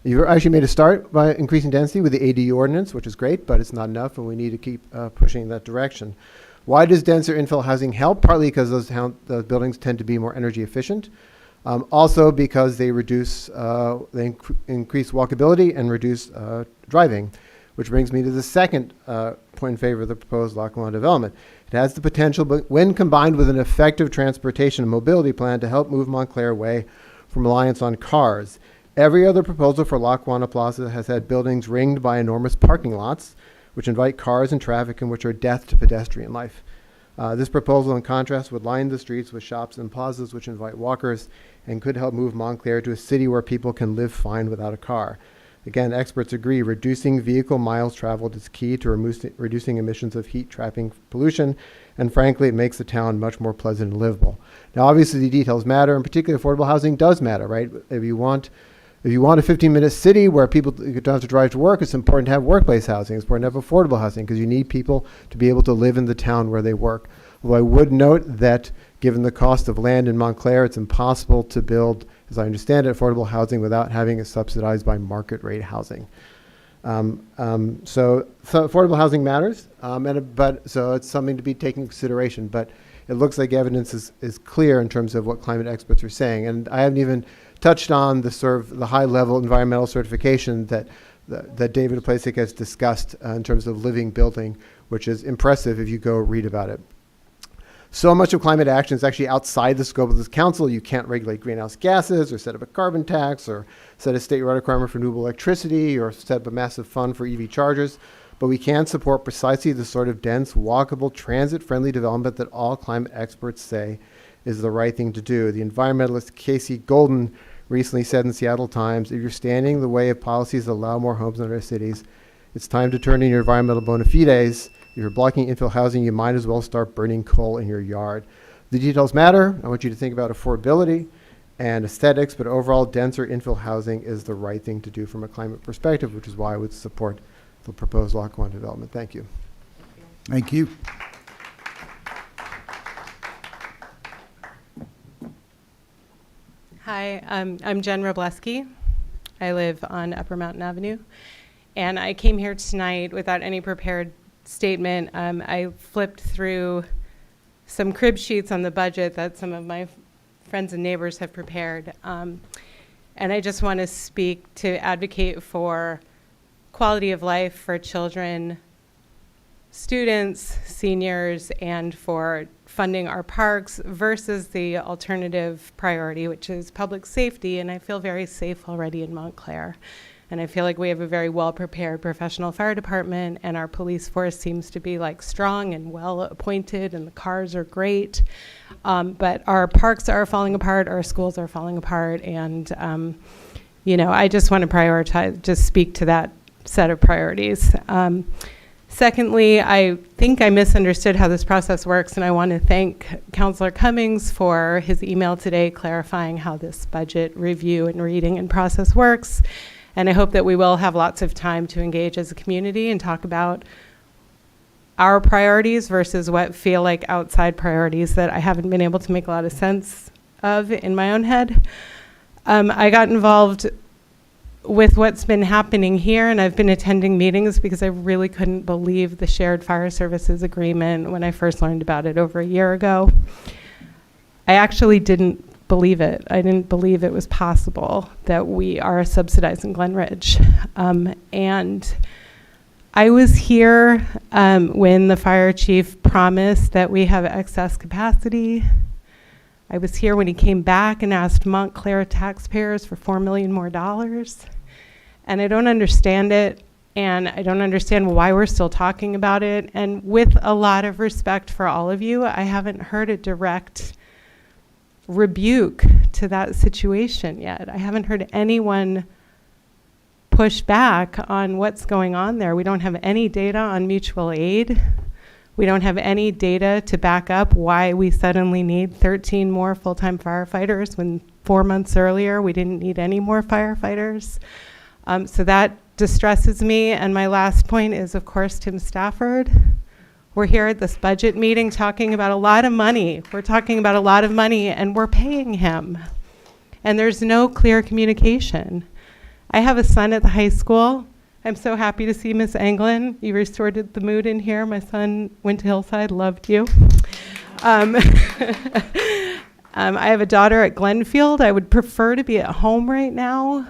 You've actually made a start by increasing density with the ADU ordinance, which is great, but it's not enough, and we need to keep pushing in that direction. Why does denser infill housing help? Partly because those buildings tend to be more energy efficient. Also because they reduce, increase walkability and reduce driving, which brings me to the second point in favor of the proposed Lackawanna development. It has the potential, but when combined with an effective transportation and mobility plan, to help move Montclair away from reliance on cars. Every other proposal for Lackawanna Plaza has had buildings ringed by enormous parking lots, which invite cars and traffic and which are death to pedestrian life. This proposal, in contrast, would line the streets with shops and plazas which invite walkers and could help move Montclair to a city where people can live fine without a car. Again, experts agree reducing vehicle miles traveled is key to reducing emissions of heat, trapping pollution, and frankly, it makes the town much more pleasant and livable. Now, obviously, the details matter, and particularly affordable housing does matter, right? If you want a 15-minute city where people don't have to drive to work, it's important to have workplace housing. It's important to have affordable housing because you need people to be able to live in the town where they work. Although I would note that given the cost of land in Montclair, it's impossible to build, as I understand it, affordable housing without having it subsidized by market rate housing. So affordable housing matters, so it's something to be taken into consideration. But it looks like evidence is clear in terms of what climate experts are saying. And I haven't even touched on the high-level environmental certification that David Plasik has discussed in terms of living building, which is impressive if you go read about it. So much of climate action is actually outside the scope of this council. You can't regulate greenhouse gases or set up a carbon tax or set a statewide requirement for renewable electricity or set up a massive fund for EV chargers. But we can support precisely the sort of dense, walkable, transit-friendly development that all climate experts say is the right thing to do. The environmentalist Casey Golden recently said in Seattle Times, if you're standing in the way of policies that allow more homes in our cities, it's time to turn in your environmental bona fides. If you're blocking infill housing, you might as well start burning coal in your yard. The details matter. I want you to think about affordability and aesthetics, but overall, denser infill housing is the right thing to do from a climate perspective, which is why I would support the proposed Lackawanna development. Thank you. Thank you. Hi, I'm Jen Robleski. I live on Upper Mountain Avenue, and I came here tonight without any prepared statement. I flipped through some crib sheets on the budget that some of my friends and neighbors have prepared, and I just want to speak to advocate for quality of life for children, students, seniors, and for funding our parks versus the alternative priority, which is public safety. And I feel very safe already in Montclair. And I feel like we have a very well-prepared professional fire department, and our police force seems to be like strong and well appointed, and the cars are great. But our parks are falling apart, our schools are falling apart, and I just want to prioritize, just speak to that set of priorities. Secondly, I think I misunderstood how this process works, and I want to thank Councillor Cummings for his email today clarifying how this budget review and reading and process works. And I hope that we will have lots of time to engage as a community and talk about our priorities versus what feel like outside priorities that I haven't been able to make a lot of sense of in my own head. I got involved with what's been happening here, and I've been attending meetings because I really couldn't believe the shared fire services agreement when I first learned about it over a year ago. I actually didn't believe it. I didn't believe it was possible that we are subsidizing Glen Ridge. And I was here when the fire chief promised that we have excess capacity. I was here when he came back and asked Montclair taxpayers for $4 million more. And I don't understand it, and I don't understand why we're still talking about it. And with a lot of respect for all of you, I haven't heard a direct rebuke to that situation yet. I haven't heard anyone push back on what's going on there. We don't have any data on mutual aid. We don't have any data to back up why we suddenly need 13 more full-time firefighters when 4 months earlier we didn't need any more firefighters. So that distresses me. And my last point is, of course, Tim Stafford. We're here at this budget meeting talking about a lot of money. We're talking about a lot of money, and we're paying him. And there's no clear communication. I have a son at the high school. I'm so happy to see Miss Anglin. You restored the mood in here. My son went to Hillside, loved you. I have a daughter at Glenfield. I would prefer to be at home right now.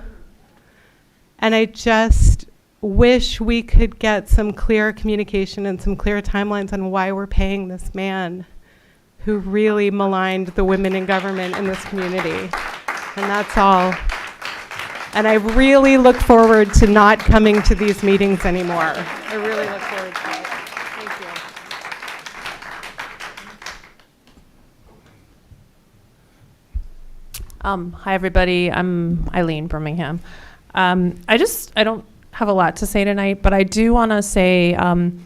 And I just wish we could get some clear communication and some clear timelines on why we're paying this man who really maligned the women in government in this community. And that's all. And I really look forward to not coming to these meetings anymore. I really look forward to it. Thank you. Hi, everybody. I'm Eileen Birmingham. I don't have a lot to say tonight, but I do want to say I'm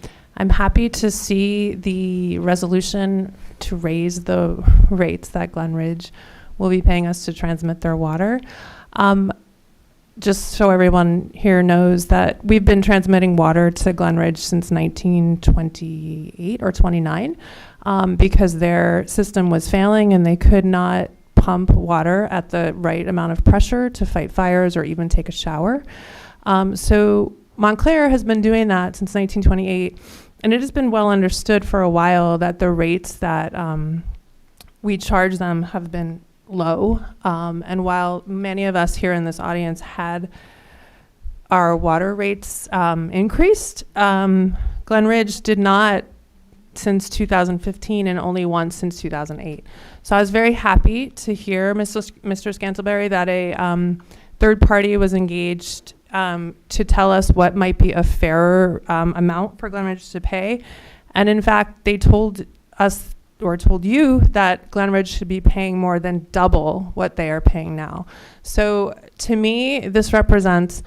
happy to see the resolution to raise the rates that Glen Ridge will be paying us to transmit their water. Just so everyone here knows that we've been transmitting water to Glen Ridge since 1928 or 29 because their system was failing and they could not pump water at the right amount of pressure to fight fires or even take a shower. So Montclair has been doing that since 1928, and it has been well understood for a while that the rates that we charge them have been low. And while many of us here in this audience had our water rates increased, Glen Ridge did not since 2015 and only once since 2008. So I was very happy to hear, Mr. Scantlebury, that a third party was engaged to tell us what might be a fairer amount for Glen Ridge to pay. And in fact, they told us or told you that Glen Ridge should be paying more than double what they are paying now. So to me, this represents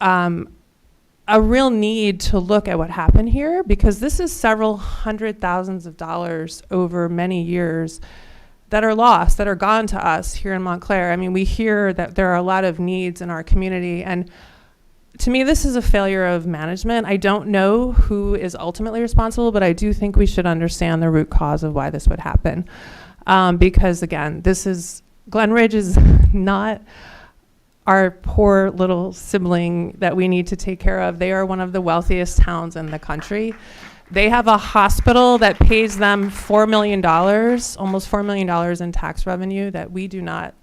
a real need to look at what happened here, because this is several $100,000s of dollars over many years that are lost, that are gone to us here in Montclair. I mean, we hear that there are a lot of needs in our community, and to me, this is a failure of management. I don't know who is ultimately responsible, but I do think we should understand the root cause of why this would happen. Because again, Glen Ridge is not our poor little sibling that we need to take care of. They are one of the wealthiest towns in the country. They have a hospital that pays them $4 million, almost $4 million in tax revenue that we do not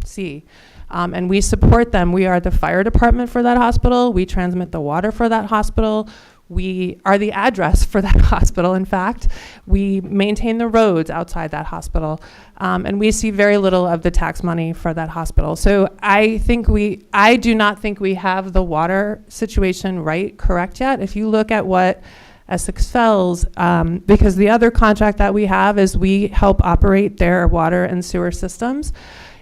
see. And we support them. We are the fire department for that hospital. We transmit the water for that hospital. We are the address for that hospital, in fact. We maintain the roads outside that hospital. And we see very little of the tax money for that hospital. So I do not think we have the water situation correct yet. If you look at what Essex Fells, because the other contract that we have is we help operate their water and sewer systems.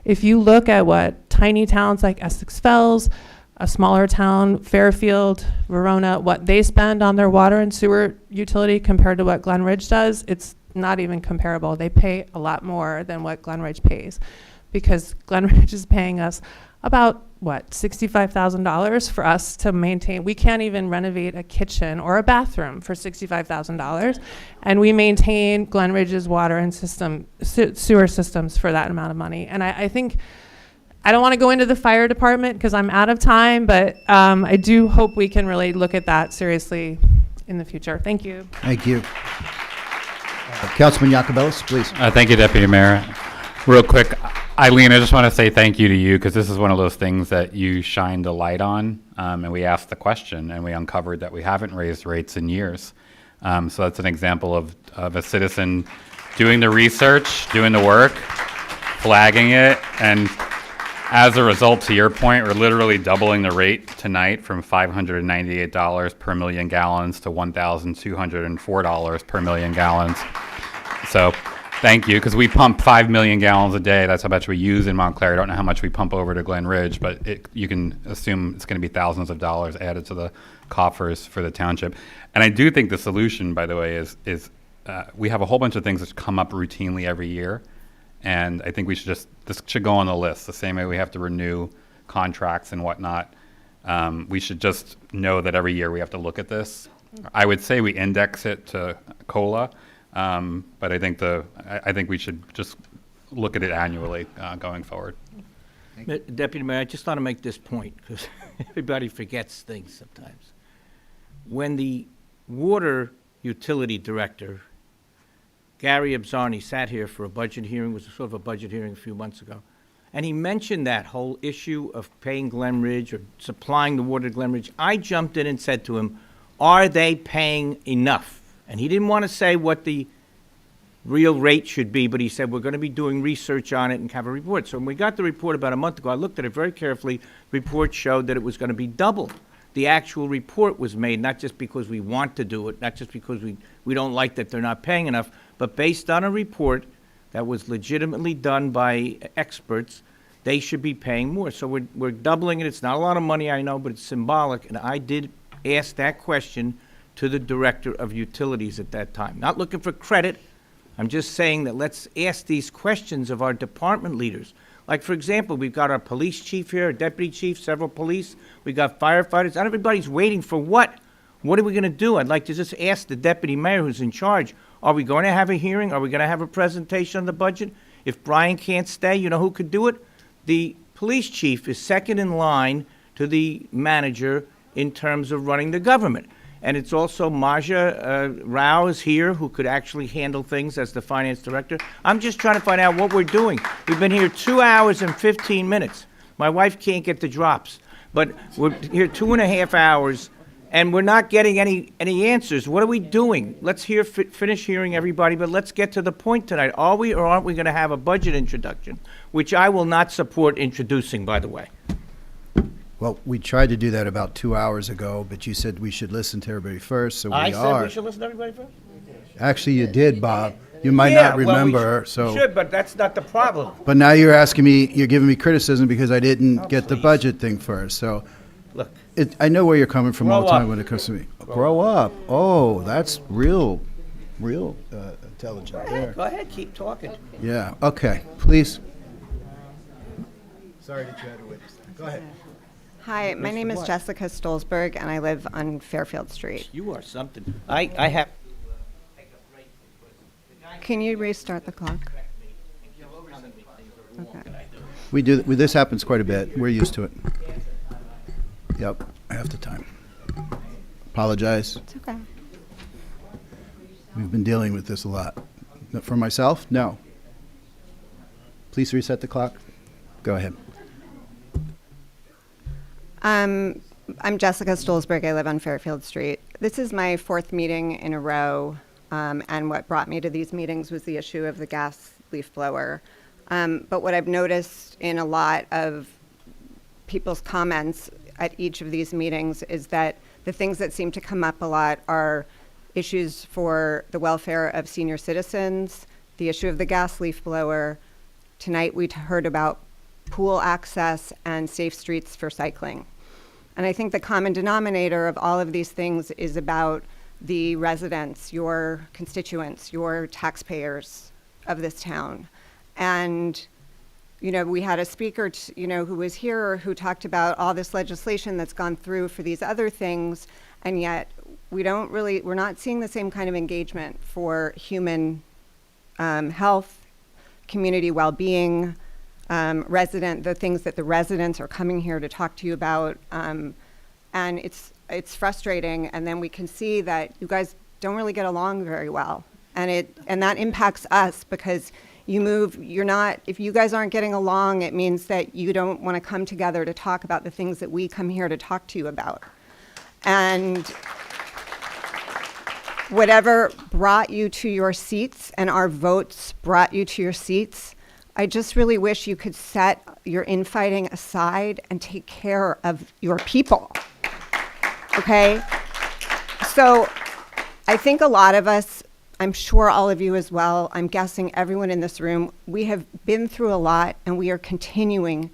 If you look at what tiny towns like Essex Fells, a smaller town, Fairfield, Verona, what they spend on their water and sewer utility compared to what Glen Ridge does, it's not even comparable. They pay a lot more than what Glen Ridge pays, because Glen Ridge is paying us about, $65,000 for us to maintain. We can't even renovate a kitchen or a bathroom for $65,000, and we maintain Glen Ridge's water and sewer systems for that amount of money. And I think, I don't want to go into the fire department because I'm out of time, but I do hope we can really look at that seriously in the future. Thank you. Thank you. Councilman Iacobellis, please. Thank you, Deputy Mayor. Real quick, Eileen, I just want to say thank you to you, because this is one of those things that you shined a light on, and we asked the question, and we uncovered that we haven't raised rates in years. So that's an example of a citizen doing the research, doing the work, flagging it, and As a result, to your point, we're literally doubling the rate tonight from $598 per million gallons to $1,204 per million gallons. So thank you, because we pump 5 million gallons a day. That's how much we use in Montclair. I don't know how much we pump over to Glen Ridge, but you can assume it's going to be thousands of dollars added to the coffers for the township. And I do think the solution, by the way, is we have a whole bunch of things that come up routinely every year. And I think this should go on the list, the same way we have to renew contracts and whatnot. We should just know that every year we have to look at this. I would say we index it to COLA, but I think we should just look at it annually going forward. Deputy Mayor, I just want to make this point, because everybody forgets things sometimes. When the water utility director, Gary Abzarni, sat here for a budget hearing, was sort of a budget hearing a few months ago, and he mentioned that whole issue of paying Glen Ridge or supplying the water to Glen Ridge. I jumped in and said to him, are they paying enough? And he didn't want to say what the real rate should be, but he said, we're going to be doing research on it and have a report. So when we got the report about a month ago, I looked at it very carefully. The report showed that it was going to be double. The actual report was made, not just because we want to do it, not just because we don't like that they're not paying enough, but based on a report that was legitimately done by experts, they should be paying more. So we're doubling it. It's not a lot of money, I know, but it's symbolic. And I did ask that question to the Director of Utilities at that time. Not looking for credit. I'm just saying that let's ask these questions of our department leaders. Like, for example, we've got our police chief here, a deputy chief, several police. We've got firefighters. Not everybody's waiting for what? What are we going to do? I'd like to just ask the deputy mayor who's in charge, are we going to have a hearing? Are we going to have a presentation on the budget? If Brian can't stay, you know who could do it? The police chief is second in line to the manager in terms of running the government. And it's also Maja Rao is here, who could actually handle things as the finance director. I'm just trying to find out what we're doing. We've been here 2 hours and 15 minutes. My wife can't get the drops. But we're here 2.5 hours, and we're not getting any answers. What are we doing? Let's finish hearing everybody, but let's get to the point tonight. Are we or aren't we going to have a budget introduction, which I will not support introducing, by the way? Well, we tried to do that about 2 hours ago, but you said we should listen to everybody first, so we are. I said we should listen to everybody first? Actually, you did, Bob. You might Yeah, not well, we remember, so. should, but that's not the problem. But now you're asking me, you're giving me criticism because I didn't get the please. budget thing first, so. Look. I know where you're coming from all the Grow time up. when it comes to me. Grow up. Oh, that's real intelligent there. Go ahead, keep talking. Yeah, okay, please. Sorry that you had to witness that. Go ahead. Hi, my name is Jessica Stolzberg, and I live on Fairfield Street. You are something. I have. Can you restart the clock? Okay. This happens quite a bit. We're used to it. Yep, half the time. Apologize. It's okay. We've been dealing with this a lot. For myself, no. Please reset the clock. Go ahead. I'm Jessica Stolzberg. I live on Fairfield Street. This is my 4th meeting in a row, and what brought me to these meetings was the issue of the gas leaf blower. But what I've noticed in a lot of people's comments at each of these meetings is that the things that seem to come up a lot are issues for the welfare of senior citizens, the issue of the gas leaf blower. Tonight we heard about pool access and safe streets for cycling. And I think the common denominator of all of these things is about the residents, your constituents, your taxpayers of this town. And, you know, we had a speaker, who was here who talked about all this legislation that's gone through for these other things, and yet we're not seeing the same kind of engagement for human health, community well-being, the things that the residents are coming here to talk to you about, and it's frustrating. And then we can see that you guys don't really get along very well, and that impacts us because if you guys aren't getting along, it means that you don't want to come together to talk about the things that we come here to talk to you about. And whatever brought you to your seats and our votes brought you to your seats, I just really wish you could set your infighting aside and take care of your people. Okay? So I think a lot of us, I'm sure all of you as well, I'm guessing everyone in this room, we have been through a lot and we are continuing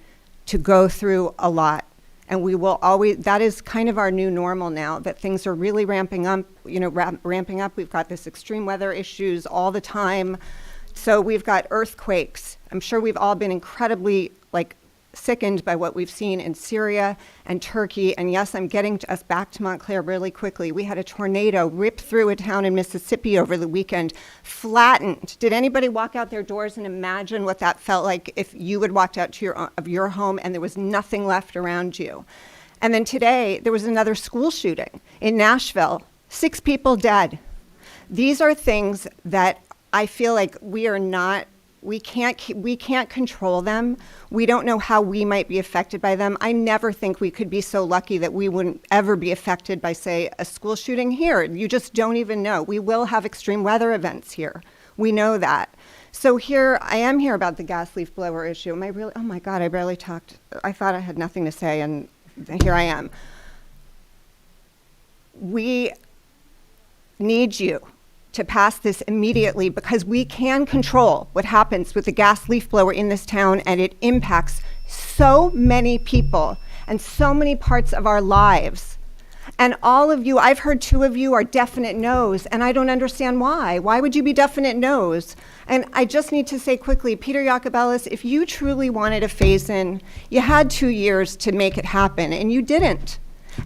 to go through a lot. And we will always, that is kind of our new normal now, that things are really ramping up, ramping up. We've got this extreme weather issues all the time. So we've got earthquakes. I'm sure we've all been incredibly sickened by what we've seen in Syria and Turkey. And yes, I'm getting us back to Montclair really quickly. We had a tornado rip through a town in Mississippi over the weekend, flattened. Did anybody walk out their doors and imagine what that felt like if you had walked out to your home and there was nothing left around you? And then today, there was another school shooting in Nashville, 6 people dead. These are things that I feel like we can't control them. We don't know how we might be affected by them. I never think we could be so lucky that we wouldn't ever be affected by, say, a school shooting here. You just don't even know. We will have extreme weather events here. We know that. So here, I am here about the gas leaf blower issue. Oh my God, I barely talked. I thought I had nothing to say, and here I am. We need you to pass this immediately because we can control what happens with the gas leaf blower in this town, and it impacts so many people and so many parts of our lives. And all of you, I've heard 2 of you are definite no's, and I don't understand why. Why would you be definite no's? And I just need to say quickly, Peter Jacobellis, if you truly wanted a phase-in, you had 2 years to make it happen, and you didn't.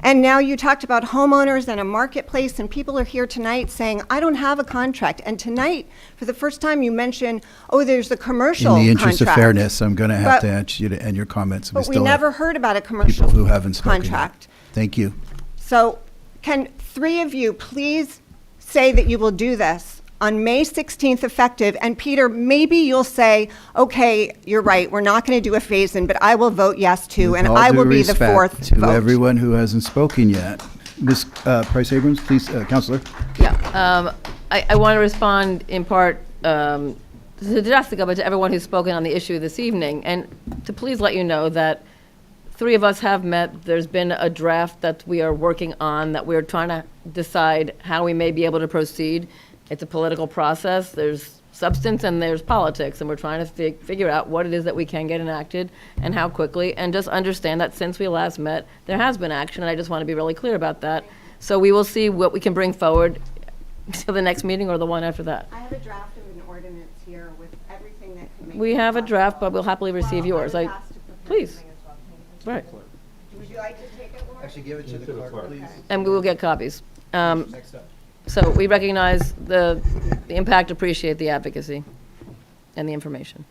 And now you talked about homeowners and a marketplace, and people are here tonight saying, I don't have a contract. And tonight, for the first time, you mentioned, there's the commercial contract. In the interest of fairness, I'm going to have to ask you to end your comments. But we never heard about a commercial people who haven't spoken contract. Yet. Thank you. So can 3 of you please say that you will do this on May 16th effective? And Peter, maybe you'll say, okay, you're right, we're not going to do a phase-in, but I will vote yes too, and I will be the 4th to vote. everyone who hasn't spoken yet. Ms. Price Abrams, please, Councilor. Yeah, I want to respond in part to Jessica, but to everyone who's spoken on the issue this evening, and to please let you know that 3 of us have met. There's been a draft that we are working on, that we're trying to decide how we may be able to proceed. It's a political process. There's substance and there's politics, and we're trying to figure out what it is that we can get enacted and how quickly, and just understand that since we last met, there has been action, and I just want to be really clear about that. So we will see what we can bring forward to the next meeting or the one after that. I have a draft of an ordinance here with everything that can make We have a draft, but we'll happily receive yours. Please. Right. Would you like to take it, Laura? Actually, give it to the clerk, please. And we will get copies. So we recognize the impact, appreciate the advocacy and the information.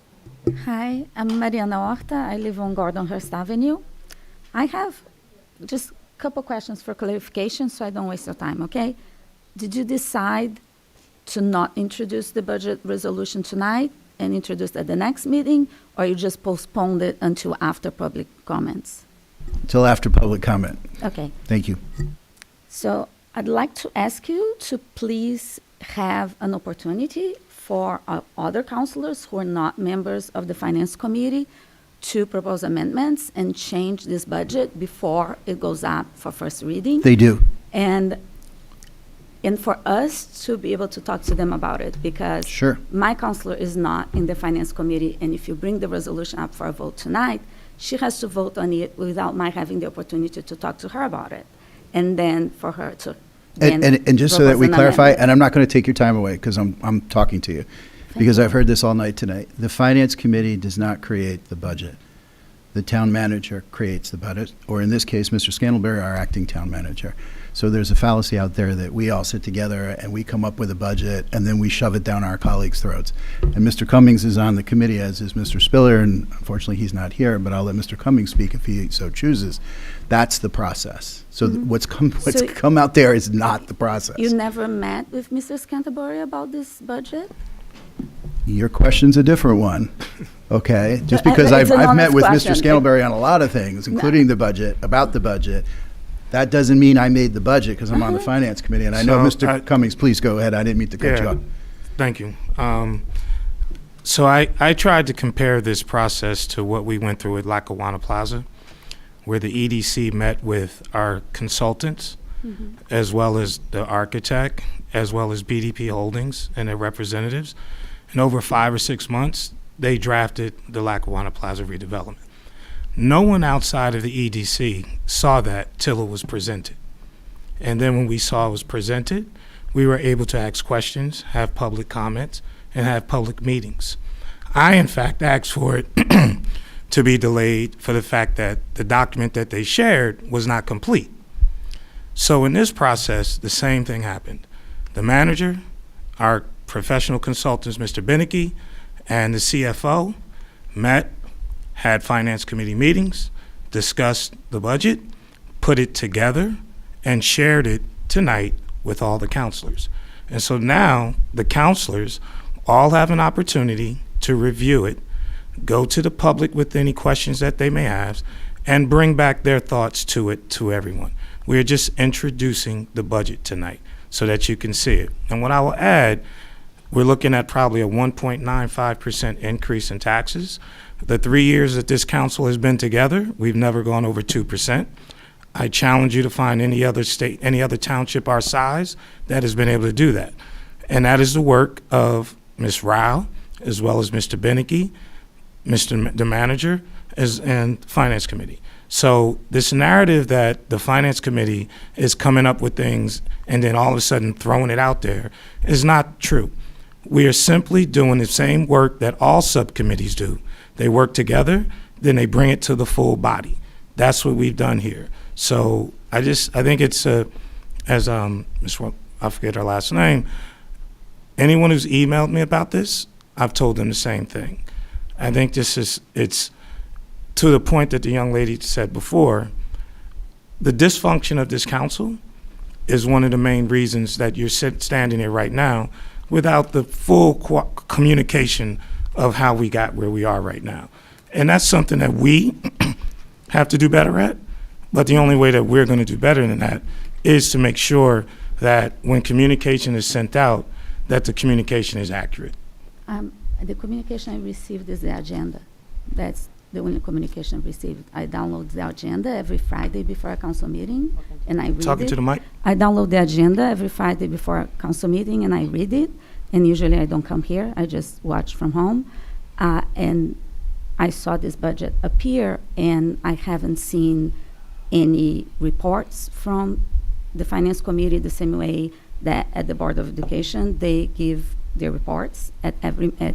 Hi, I'm Mariana Horta. I live on Gordonhurst Avenue. I have just a couple questions for clarification so I don't waste your time, okay? Did you decide to not introduce the budget resolution tonight and introduce at the next meeting, or you just postponed it until after public comments? Until after public comment. Okay. Thank you. So I'd like to ask you to please have an opportunity for other councilors who are not members of the Finance Committee to propose amendments and change this budget before it goes up for first reading. They do. And for us to be able to talk to them about it, because Sure. my counselor is not in the Finance Committee, and if you bring the resolution up for a vote tonight, she has to vote on it without my having the opportunity to talk to her about it. And then for her to And just so that we propose an clarify, amendment. and I'm not going to take your time away because I'm talking to you, because I've heard this all night tonight. The Finance Committee does not create the budget. The town manager creates the budget, or in this case, Mr. Scantlebury, our acting town manager. So there's a fallacy out there that we all sit together and we come up with a budget and then we shove it down our colleagues' throats. And Mr. Cummings is on the committee, as is Mr. Spiller, and unfortunately he's not here, but I'll let Mr. Cummings speak if he so chooses. That's the process. So what's So- come out there is not the process. You never met with Mr. Scantlebury about this budget? Your question's a different one, okay? Just because It's I've an met honest with question. Mr. Scantlebury on a lot of things, including the budget, about the budget. That doesn't mean I made the budget because I'm on the Finance Committee. And I know, So Mr. Cummings, please go ahead. I didn't mean to cut you off. Thank you. So I tried to compare this process to what we went through at Lackawanna Plaza, where the EDC met with our consultants, as well as the architect, as well as BDP Holdings and their representatives. And over 5 or 6 months, they drafted the Lackawanna Plaza redevelopment. No one outside of the EDC saw that till it was presented. And then when we saw it was presented, we were able to ask questions, have public comments, and have public meetings. I, in fact, asked for it to be delayed for the fact that the document that they shared was not complete. So in this process, the same thing happened. The manager, our professional consultants, Mr. Beneke, and the CFO met, had finance committee meetings, discussed the budget, put it together, and shared it tonight with all the counselors. And so now the counselors all have an opportunity to review it, go to the public with any questions that they may have, and bring back their thoughts to it to everyone. We're just introducing the budget tonight so that you can see it. And what I will add, we're looking at probably a 1.95% increase in taxes. The 3 years that this council has been together, we've never gone over 2%. I challenge you to find any other state, any other township our size that has been able to do that. And that is the work of Ms. Rao, as well as Mr. Beneke, the manager, and Finance Committee. So this narrative that the Finance Committee is coming up with things and then all of a sudden throwing it out there is not true. We are simply doing the same work that all subcommittees do. They work together, then they bring it to the full body. That's what we've done here. So I think it's, as I forget her last name, anyone who's emailed me about this, I've told them the same thing. I think it's to the point that the young lady said before, the dysfunction of this council is one of the main reasons that you're standing here right now without the full communication of how we got where we are right now. And that's something that we have to do better at. But the only way that we're going to do better than that is to make sure that when communication is sent out, that the communication is accurate. The communication I received is the agenda. That's the only communication I received. I download the agenda every Friday before a council meeting, and I read it. Talking to the mic? I download the agenda every Friday before a council meeting, and I read it. And usually I don't come here. I just watch from home. And I saw this budget appear, and I haven't seen any reports from the Finance Committee the same way that at the Board of Education, they give their reports at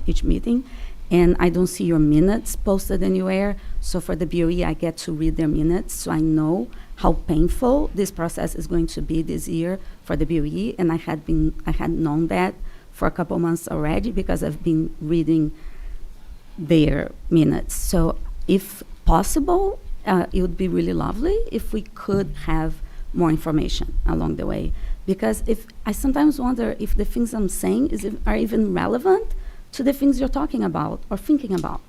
each meeting. And I don't see your minutes posted anywhere. So for the BOE, I get to read their minutes, so I know how painful this process is going to be this year for the BOE. And I had known that for a couple months already because I've been reading their minutes. So if possible, it would be really lovely if we could have more information along the way. Because I sometimes wonder if the things I'm saying are even relevant to the things you're talking about or thinking about,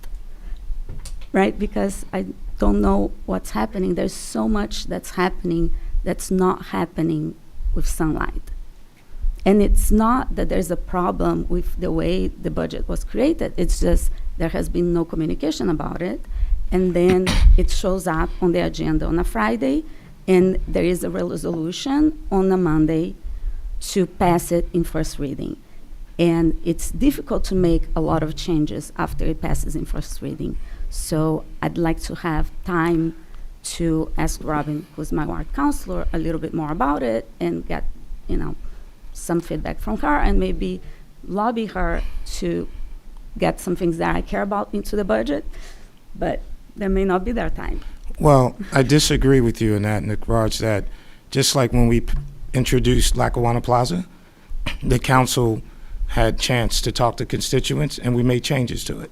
right? Because I don't know what's happening. There's so much that's happening that's not happening with sunlight. And it's not that there's a problem with the way the budget was created. It's just there has been no communication about it. And then it shows up on the agenda on a Friday, and there is a resolution on a Monday to pass it in first reading. And it's difficult to make a lot of changes after it passes in first reading. So I'd like to have time to ask Robin, who's my ward counselor, a little bit more about it and get, some feedback from her and maybe lobby her to get some things that I care about into the budget. But there may not be that time. Well, I disagree with you in that, in regards that just like when we introduced Lackawanna Plaza, the council had chance to talk to constituents and we made changes to it.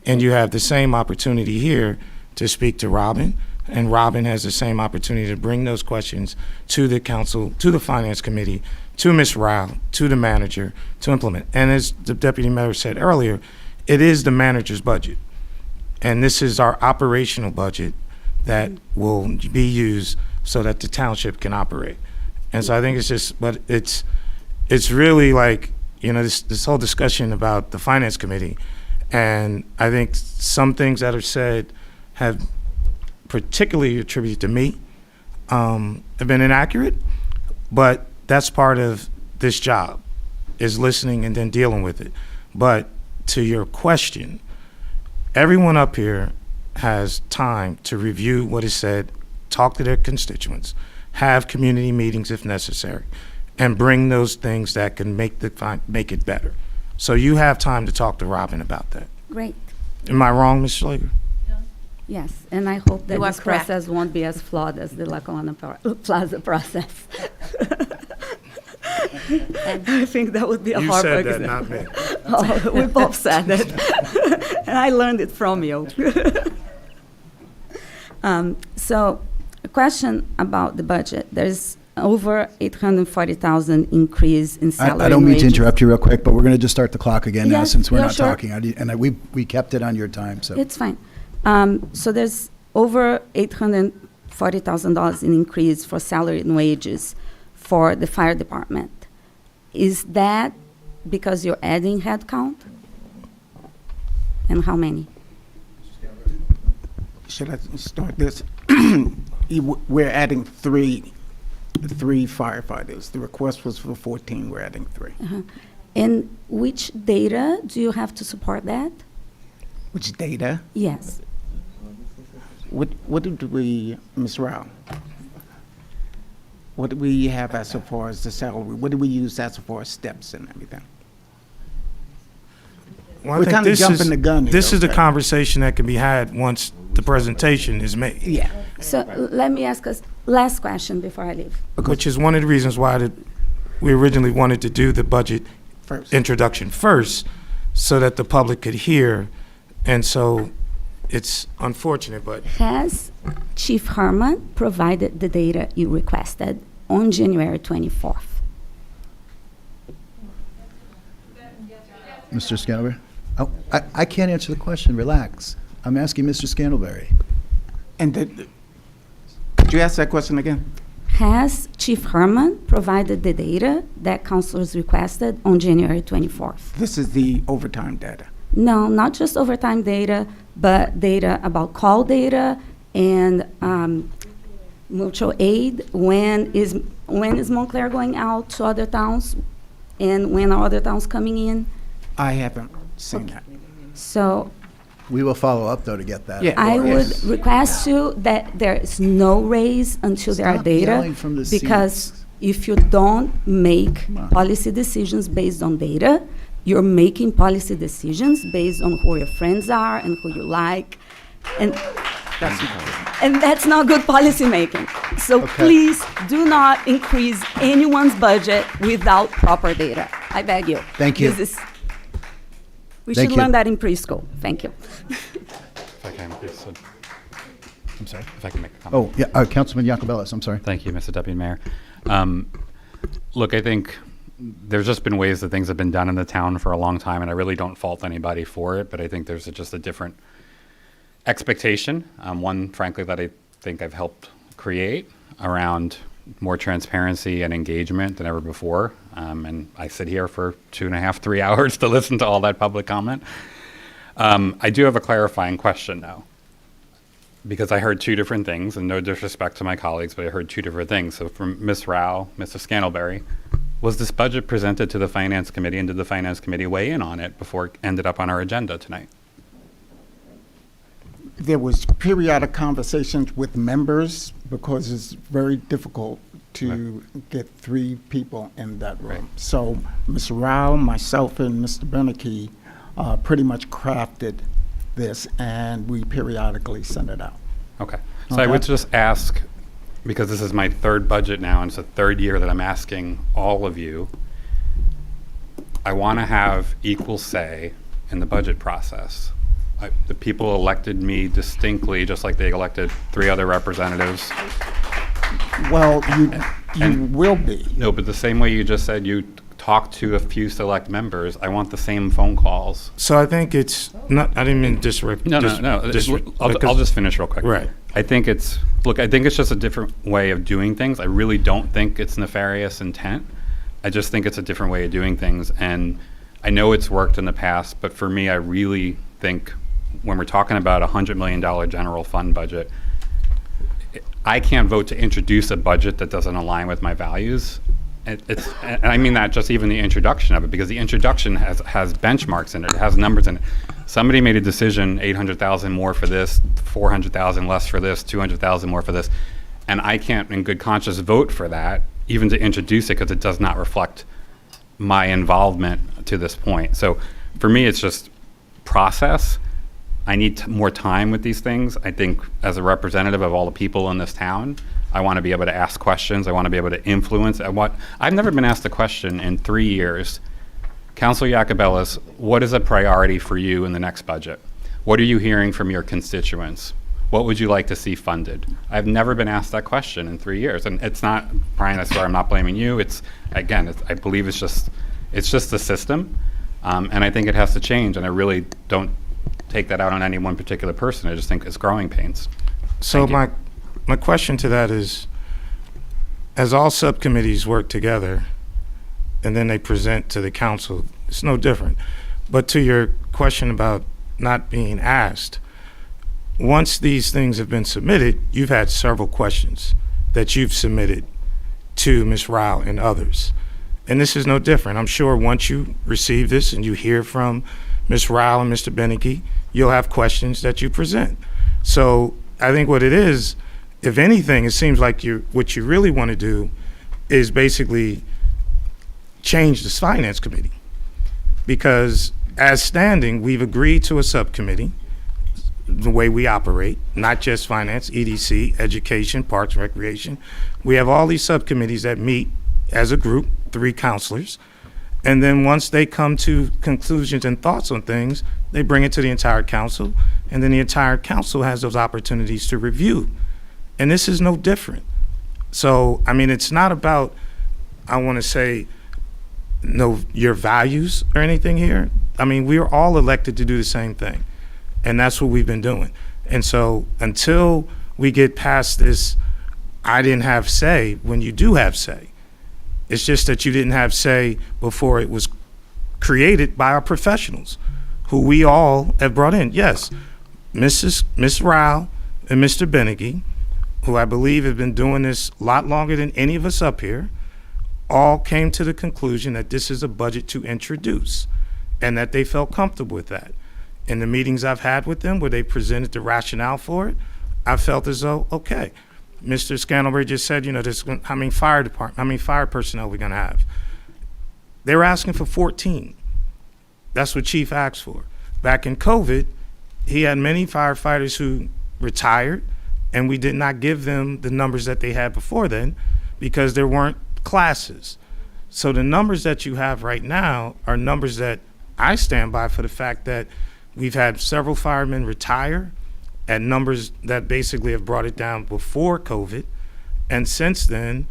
And you have the same opportunity here to speak to Robin, and Robin has the same opportunity to bring those questions to the council, to the Finance Committee, to Ms. Rao, to the manager, to implement. And as the Deputy Mayor said earlier, it is the manager's budget. And this is our operational budget that will be used so that the township can operate. And so I think it's really like, this whole discussion about the Finance Committee And I think some things that are said have particularly attributed to me have been inaccurate, but that's part of this job, is listening and then dealing with it. But to your question, everyone up here has time to review what is said, talk to their constituents, have community meetings if necessary, and bring those things that can make it better. So you have time to talk to Robin about that. Great. Am I wrong, Ms. Schlager? Yes, and I hope that You are this correct. process won't be as flawed as the Lackawanna Plaza process. And I think that would be a You horrible said that, example. not me. Oh, we both said it. And I learned it from you. So, a question about the budget. There's over 840,000 increase in salary I don't mean to wages. interrupt you real quick, but we're going to just start the clock again now Yes, since we're yeah, not sure. talking. We kept it on your time, so. It's fine. So there's over $840,000 in increase for salary and wages for the fire department. Is that because you're adding headcount? And how many? Should I start this? We're adding three firefighters. The request was for 14, we're adding 3. And which data do you have to support that? Which data? Yes. What did we, Ms. Rao? What do we have as far as the salary? What do we use as far as steps and everything? Well, I We're think kinda this jumping the gun here, This is the okay. conversation that can be had once the presentation is made. Yeah. So let me ask us last question before I leave. Which is one of the reasons why we originally wanted to do the budget First. introduction first, so that the public could hear. And so it's unfortunate, but Has Chief Herman provided the data you requested on January 24th? Mr. Scantlebury? Oh, I can't answer the question. Relax. I'm asking Mr. Scantlebury. And could you ask that question again? Has Chief Herman provided the data that councilors requested on January 24th? This is the overtime data. No, not just overtime data, but data about call data and mutual aid. When is Montclair going out to other towns, and when are other towns coming in? I haven't seen that. So We will follow up, though, to get that. Yeah. I would Yes. request you that there is no raise until there are Stop data. yelling from the Because seats. if you don't make Come on. policy decisions based on data, you're making policy decisions based on who your friends are and who you like. And that's not good policy making. So Okay. please do not increase anyone's budget without proper data. I beg you. Thank you. We Thank should you. learn that in preschool. Thank you. If I can, please, I'm sorry. if I can make a comment. Oh, yeah, Councilman Iacobellis, I'm sorry. Thank you, Mr. Deputy Mayor. Look, I think there's just been ways that things have been done in the town for a long time, and I really don't fault anybody for it, but I think there's just a different expectation, one, frankly, that I think I've helped create around more transparency and engagement than ever before. And I sit here for 2.5, 3 hours to listen to all that public comment. I do have a clarifying question, though, because I heard two different things, and no disrespect to my colleagues, but I heard two different things. So from Ms. Rao, Mr. Scantlebury, was this budget presented to the Finance Committee, and did the Finance Committee weigh in on it before it ended up on our agenda tonight? There was periodic conversations with members because it's very difficult to get 3 people in that room. Right. So Ms. Rao, myself, and Mr. Beneke pretty much crafted this, and we periodically send it out. Okay. So I would just ask, because this is my 3rd budget now, and it's the 3rd year that I'm asking all of you, I want to have equal say in the budget process. The people elected me distinctly, just like they elected 3 other representatives. Well, you will be. No, but the same way you just said you talk to a few select members, I want the same phone calls. so I think it's not, I didn't mean to disrupt. No. I'll just finish real quick. Right. I think it's just a different way of doing things. I really don't think it's nefarious intent. I just think it's a different way of doing things. And I know it's worked in the past, but for me, I really think when we're talking about a $100 million general fund budget, I can't vote to introduce a budget that doesn't align with my values. And I mean that just even the introduction of it, because the introduction has benchmarks in it, it has numbers in it. Somebody made a decision, 800,000 more for this, 400,000 less for this, 200,000 more for this, and I can't in good conscience vote for that, even to introduce it, because it does not reflect my involvement to this point. So for me, it's just process. I need more time with these things. I think as a representative of all the people in this town, I want to be able to ask questions. I want to be able to influence. I've never been asked a question in 3 years. Councilor Iacobellis, what is a priority for you in the next budget? What are you hearing from your constituents? What would you like to see funded? I've never been asked that question in 3 years. And it's not, Brian, I swear I'm not blaming you. It's, again, I believe it's just the system. And I think it has to change. And I really don't take that out on any one particular person. I just think it's growing pains. So my question to that is, as all subcommittees work together and then they present to the council, it's no different. But to your question about not being asked, once these things have been submitted, you've had several questions that you've submitted to Ms. Rao and others. And this is no different. I'm sure once you receive this and you hear from Ms. Rao and Mr. Beneke, you'll have questions that you present. So I think what it is, if anything, it seems like what you really want to do is basically change this finance committee. Because as standing, we've agreed to a subcommittee, the way we operate, not just finance, EDC, education, parks and recreation. We have all these subcommittees that meet as a group, 3 counselors. And then once they come to conclusions and thoughts on things, they bring it to the entire council, and then the entire council has those opportunities to review. And this is no different. So, I mean, it's not about, I want to say, your values or anything here. I mean, we are all elected to do the same thing, and that's what we've been doing. And so until we get past this, I didn't have say, when you do have say, it's just that you didn't have say before it was created by our professionals, who we all have brought in. Yes, Ms. Rao and Mr. Beneke, who I believe have been doing this a lot longer than any of us up here, all came to the conclusion that this is a budget to introduce, and that they felt comfortable with that. In the meetings I've had with them where they presented the rationale for it, I felt as though, okay, Mr. Scantlebury just said, how many fire personnel we're gonna have. They were asking for 14. That's what Chief asked for. Back in COVID, he had many firefighters who retired, and we did not give them the numbers that they had before then because there weren't classes. So the numbers that you have right now are numbers that I stand by, for the fact that we've had several firemen retire at numbers that basically have brought it down before COVID. And since then,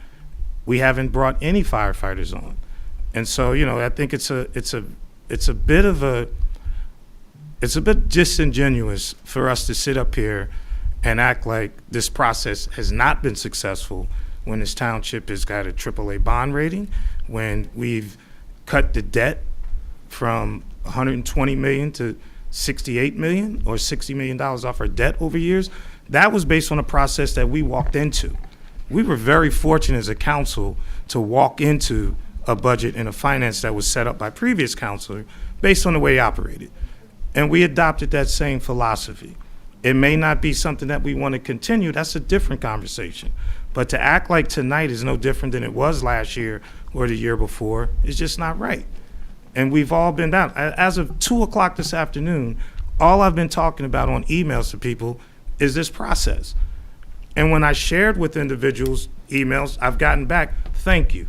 we haven't brought any firefighters on. And so, I think it's a bit disingenuous for us to sit up here and act like this process has not been successful when this township has got a AAA bond rating, when we've cut the debt from $120 million to $68 million, or $60 million off our debt over years. That was based on a process that we walked into. We were very fortunate as a council to walk into a budget and a finance that was set up by previous councilor based on the way he operated. And we adopted that same philosophy. It may not be something that we want to continue. That's a different conversation. But to act like tonight is no different than it was last year or the year before is just not right. And we've all been down. As of 2 o'clock this afternoon, all I've been talking about on emails to people is this process. And when I shared with individuals emails, I've gotten back, thank you.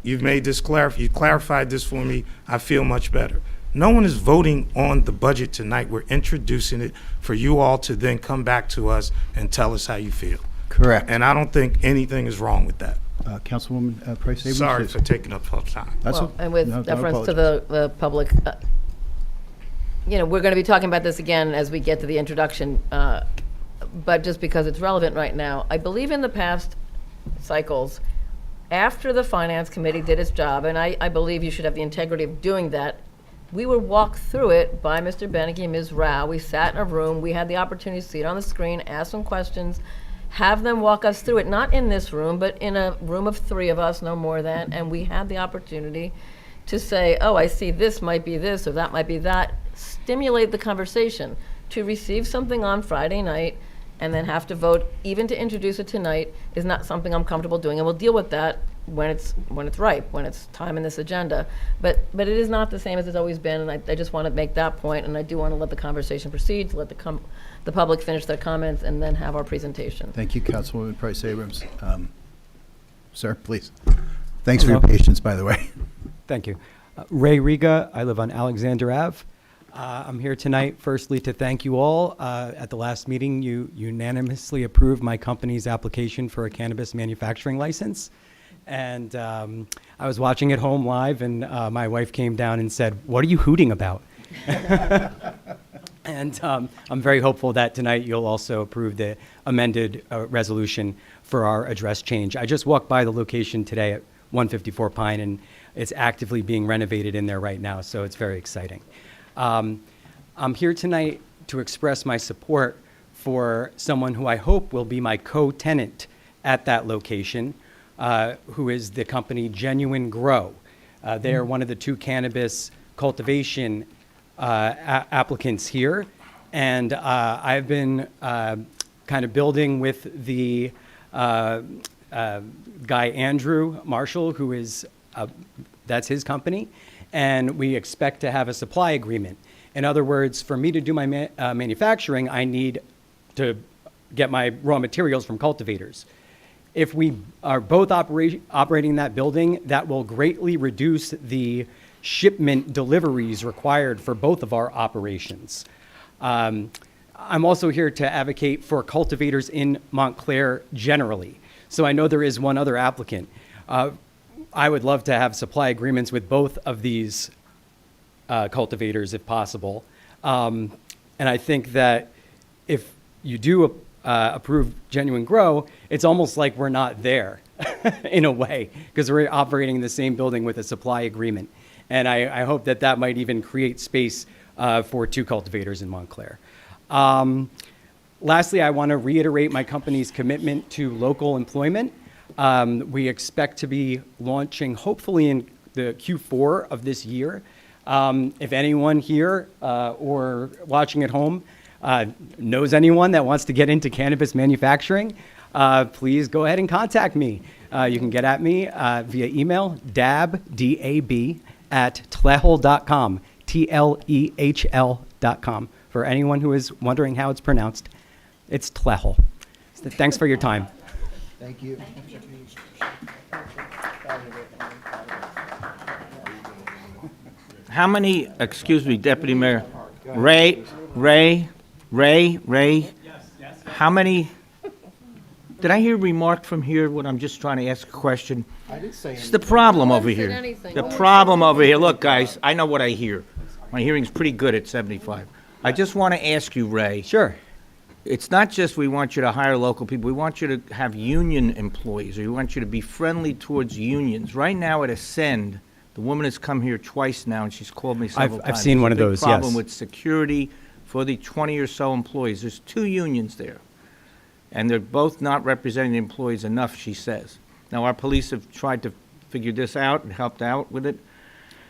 You've made this you clarified this for me. I feel much better. No one is voting on the budget tonight. We're introducing it for you all to then come back to us and tell us how you feel. Correct. And I don't think anything is wrong with that. Councilwoman Price Abrams. Sorry for taking up time. And with deference to the public, we're going to be talking about this again as we get to the introduction, but just because it's relevant right now, I believe in the past cycles, after the Finance Committee did its job, and I believe you should have the integrity of doing that, we were walked through it by Mr. Beneke and Ms. Rao. We sat in a room, we had the opportunity to see it on the screen, ask them questions, have them walk us through it, not in this room, but in a room of 3 of us, no more than, and we had the opportunity to say, oh, I see this might be this, or that might be that, stimulate the conversation. To receive something on Friday night and then have to vote, even to introduce it tonight, is not something I'm comfortable doing, and we'll deal with that when it's ripe, when it's time in this agenda. But it is not the same as it's always been, and I just want to make that point, and I do want to let the conversation proceed, to let the public finish their comments, and then have our presentation. Thank you, Councilwoman Price Abrams. Sir, please. Thanks for your patience, by the way. Thank you. Ray Riga, I live on Alexander Ave. I'm here tonight, firstly, to thank you all. At the last meeting, you unanimously approved my company's application for a cannabis manufacturing license. And I was watching at home live, and my wife came down and said, "What are you hooting about?" And I'm very hopeful that tonight you'll also approve the amended resolution for our address change. I just walked by the location today at 154 Pine, and it's actively being renovated in there right now, so it's very exciting. I'm here tonight to express my support for someone who I hope will be my co-tenant at that location, who is the company Genuine Grow. They are one of the 2 cannabis cultivation applicants here, and I've been kind of building with the guy Andrew Marshall, who is that's his company, and we expect to have a supply agreement. In other words, for me to do my manufacturing, I need to get my raw materials from cultivators. If we are both operating that building, that will greatly reduce the shipment deliveries required for both of our operations. I'm also here to advocate for cultivators in Montclair generally. So I know there is one other applicant. I would love to have supply agreements with both of these cultivators if possible. And I think that if you do approve Genuine Grow, it's almost like we're not there in a way, because we're operating in the same building with a supply agreement. And I hope that that might even create space for 2 cultivators in Montclair. Lastly, I want to reiterate my company's commitment to local employment. We expect to be launching hopefully in the Q4 of this year. If anyone here or watching at home knows anyone that wants to get into cannabis manufacturing, please go ahead and contact me. You can get at me via email, dab@TLEHL.com, TLEHL.com. For anyone who is wondering how it's pronounced, it's TLEHL. So thanks for your time. Thank you. How many, excuse me, Deputy Mayor, Ray, how many, did I hear a remark from here when I'm just trying to ask a question? I didn't say It's the problem over said here. anything. The problem over here, look, guys, I know what I hear. My hearing's pretty good at 75. I just want to ask you, Ray. Sure. It's not just we want you to hire local people, we want you to have union employees, or we want you to be friendly towards unions. Right now at Ascend, the woman has come here twice now, and she's called me several times. I've seen one of There's those, a big problem yes. with security for the 20 or so employees. There's 2 unions there, and they're both not representing the employees enough, she says. Now, our police have tried to figure this out and helped out with it.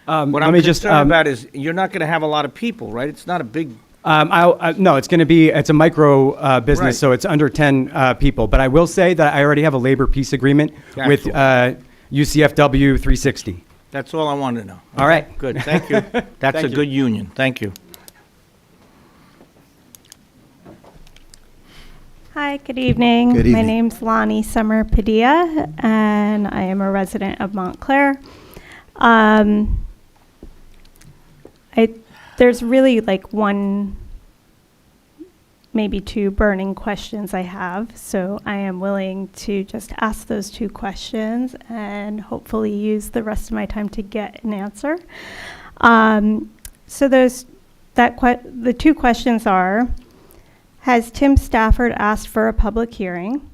What I'm concerned about is you're not going to have a lot of people, right? It's not a big... No, it's a micro business, Right. so it's under 10 people. But I will say that I already have a labor peace agreement with UCFW 360. That's all I wanted to know. All right. Good, thank you. That's Thank a you. good union, thank you. Hi, good evening. Good My evening. name's Lonnie Summer Padilla, and I am a resident of Montclair. There's really like one, maybe 2 burning questions I have, so I am willing to just ask those 2 questions and hopefully use the rest of my time to get an answer. So the 2 questions are, has Tim Stafford asked for a public hearing?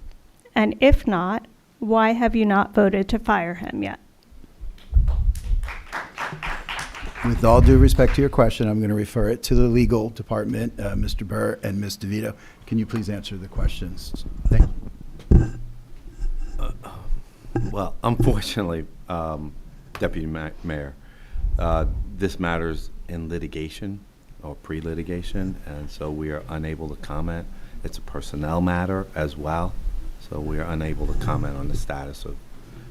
And if not, why have you not voted to fire him yet? With all due respect to your question, I'm going to refer it to the legal department, Mr. Burr and Ms. DeVito. Can you please answer the questions? Thank you. Well, unfortunately, Deputy Mayor, this matters in litigation or pre-litigation, and so we are unable to comment. It's a personnel matter as well, so we are unable to comment on the status of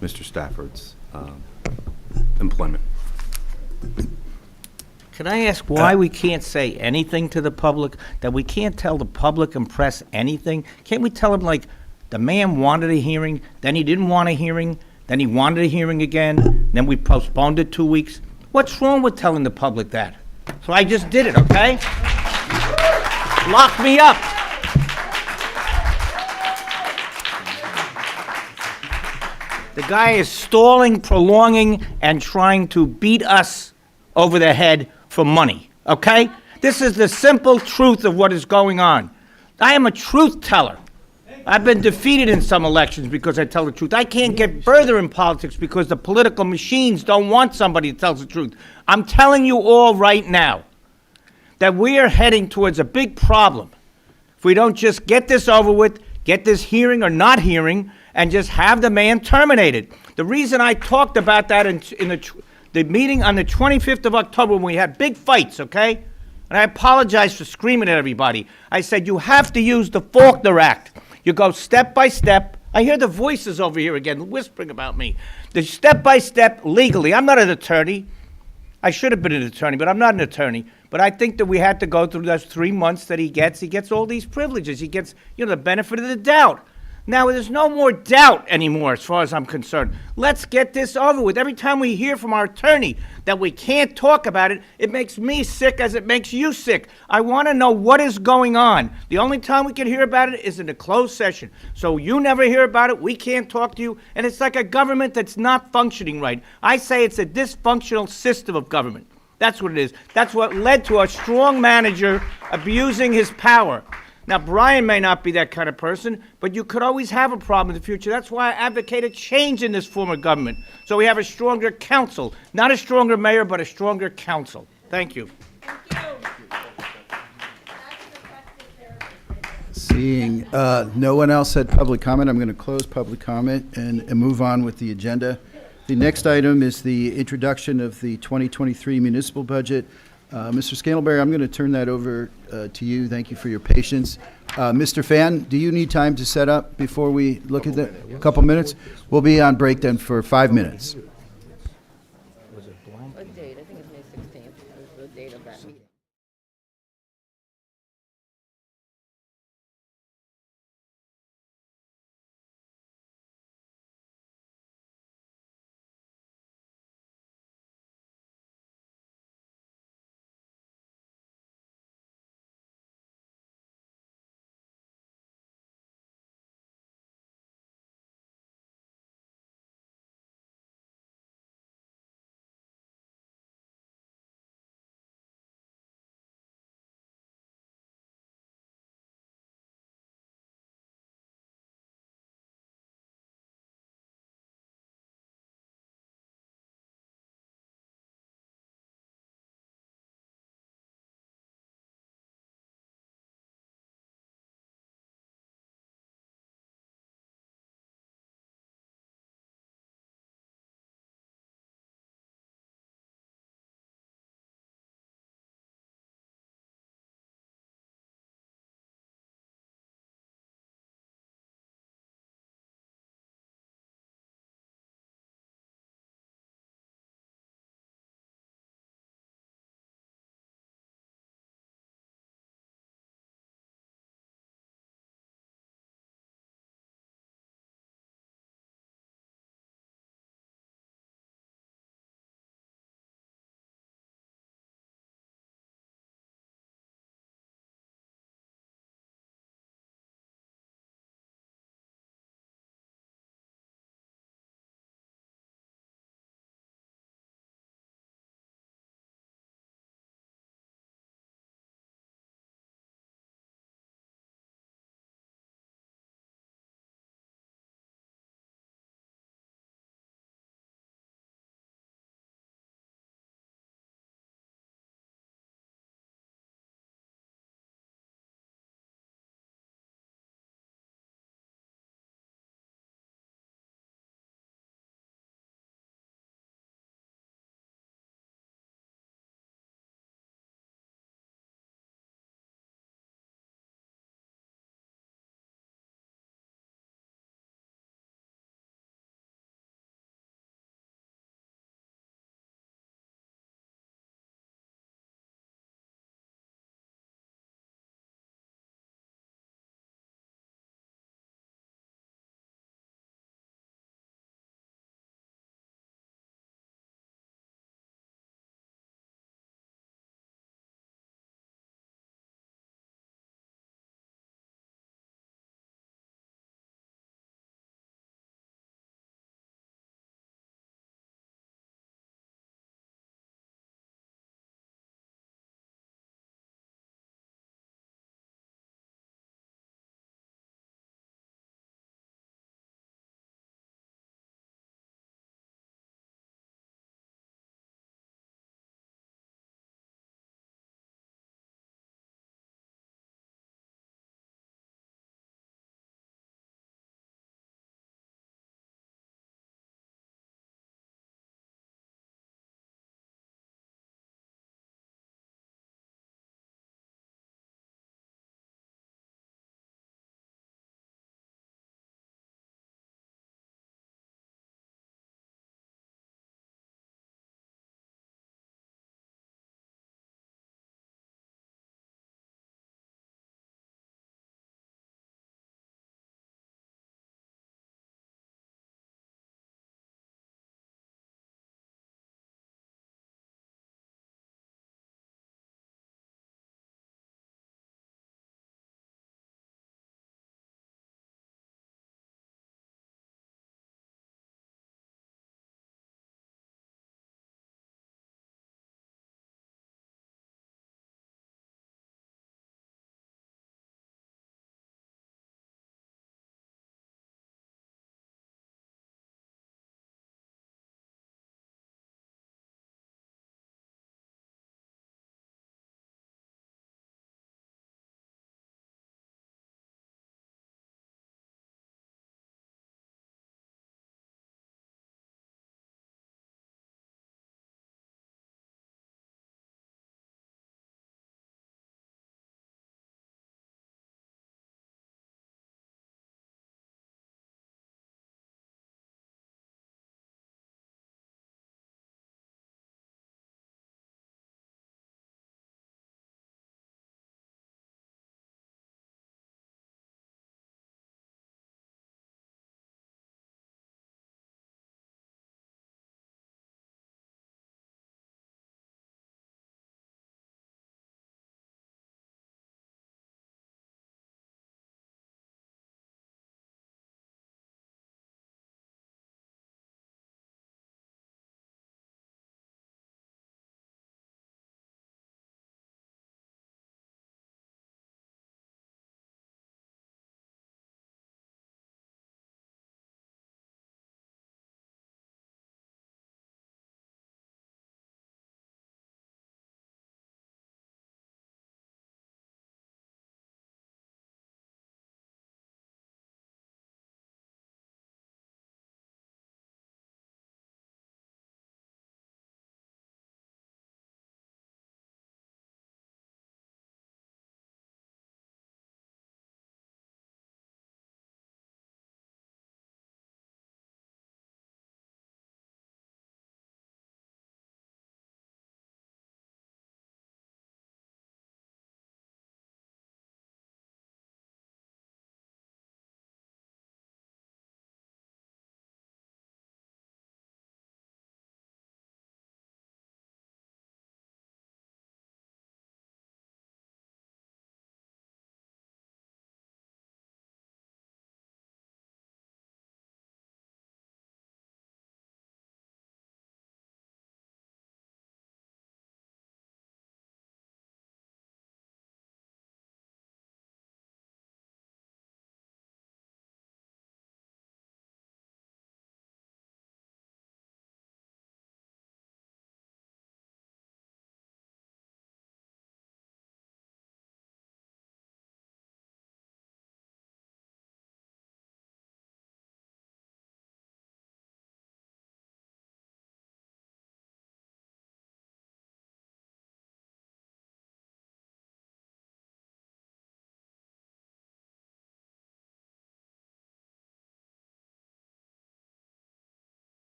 Mr. Stafford's employment. Can I ask why we can't say anything to the public, that we can't tell the public and press anything? Can't we tell them, like, the man wanted a hearing, then he didn't want a hearing, then he wanted a hearing again, then we postponed it 2 weeks? What's wrong with telling the public that? So I just did it, okay? Lock me up. The guy is stalling, prolonging, and trying to beat us over the head for money, okay? This is the simple truth of what is going on. I am a truth teller. I've been defeated in some elections because I tell the truth. I can't get further in politics because the political machines don't want somebody that tells the truth. I'm telling you all right now that we are heading towards a big problem if we don't just get this over with, get this hearing or not hearing, and just have the man terminated. The reason I talked about that in the meeting on the 25th of October when we had big fights, okay? And I apologize for screaming at everybody. I said, you have to use the Faulkner Act. You go step by step. I hear the voices over here again whispering about me. The step by step legally. I'm not an attorney. I should have been an attorney, but I'm not an attorney. But I think that we had to go through those 3 months that he gets all these privileges. He gets, the benefit of the doubt. Now, there's no more doubt anymore as far as I'm concerned. Let's get this over with. Every time we hear from our attorney that we can't talk about it, it makes me sick as it makes you sick. I want to know what is going on. The only time we can hear about it is in a closed session. So you never hear about it, we can't talk to you, and it's like a government that's not functioning right. I say it's a dysfunctional system of government. That's what it is. That's what led to a strong manager abusing his power. Now, Brian may not be that kind of person, but you could always have a problem in the future. That's why I advocated change in this form of government, so we have a stronger council. Not a stronger mayor, but a stronger council. Thank you. Seeing no one else had public comment, I'm going to close public comment and move on with the agenda. The next item is the introduction of the 2023 municipal budget. Mr. Scantlebury, I'm going to turn that over to you. Thank you for your patience. Mr. Fan, do you need time to set up before we look at that? A couple minutes? We'll be on break then for 5 minutes. What date? I think it's May 16th. Was the date of that meeting.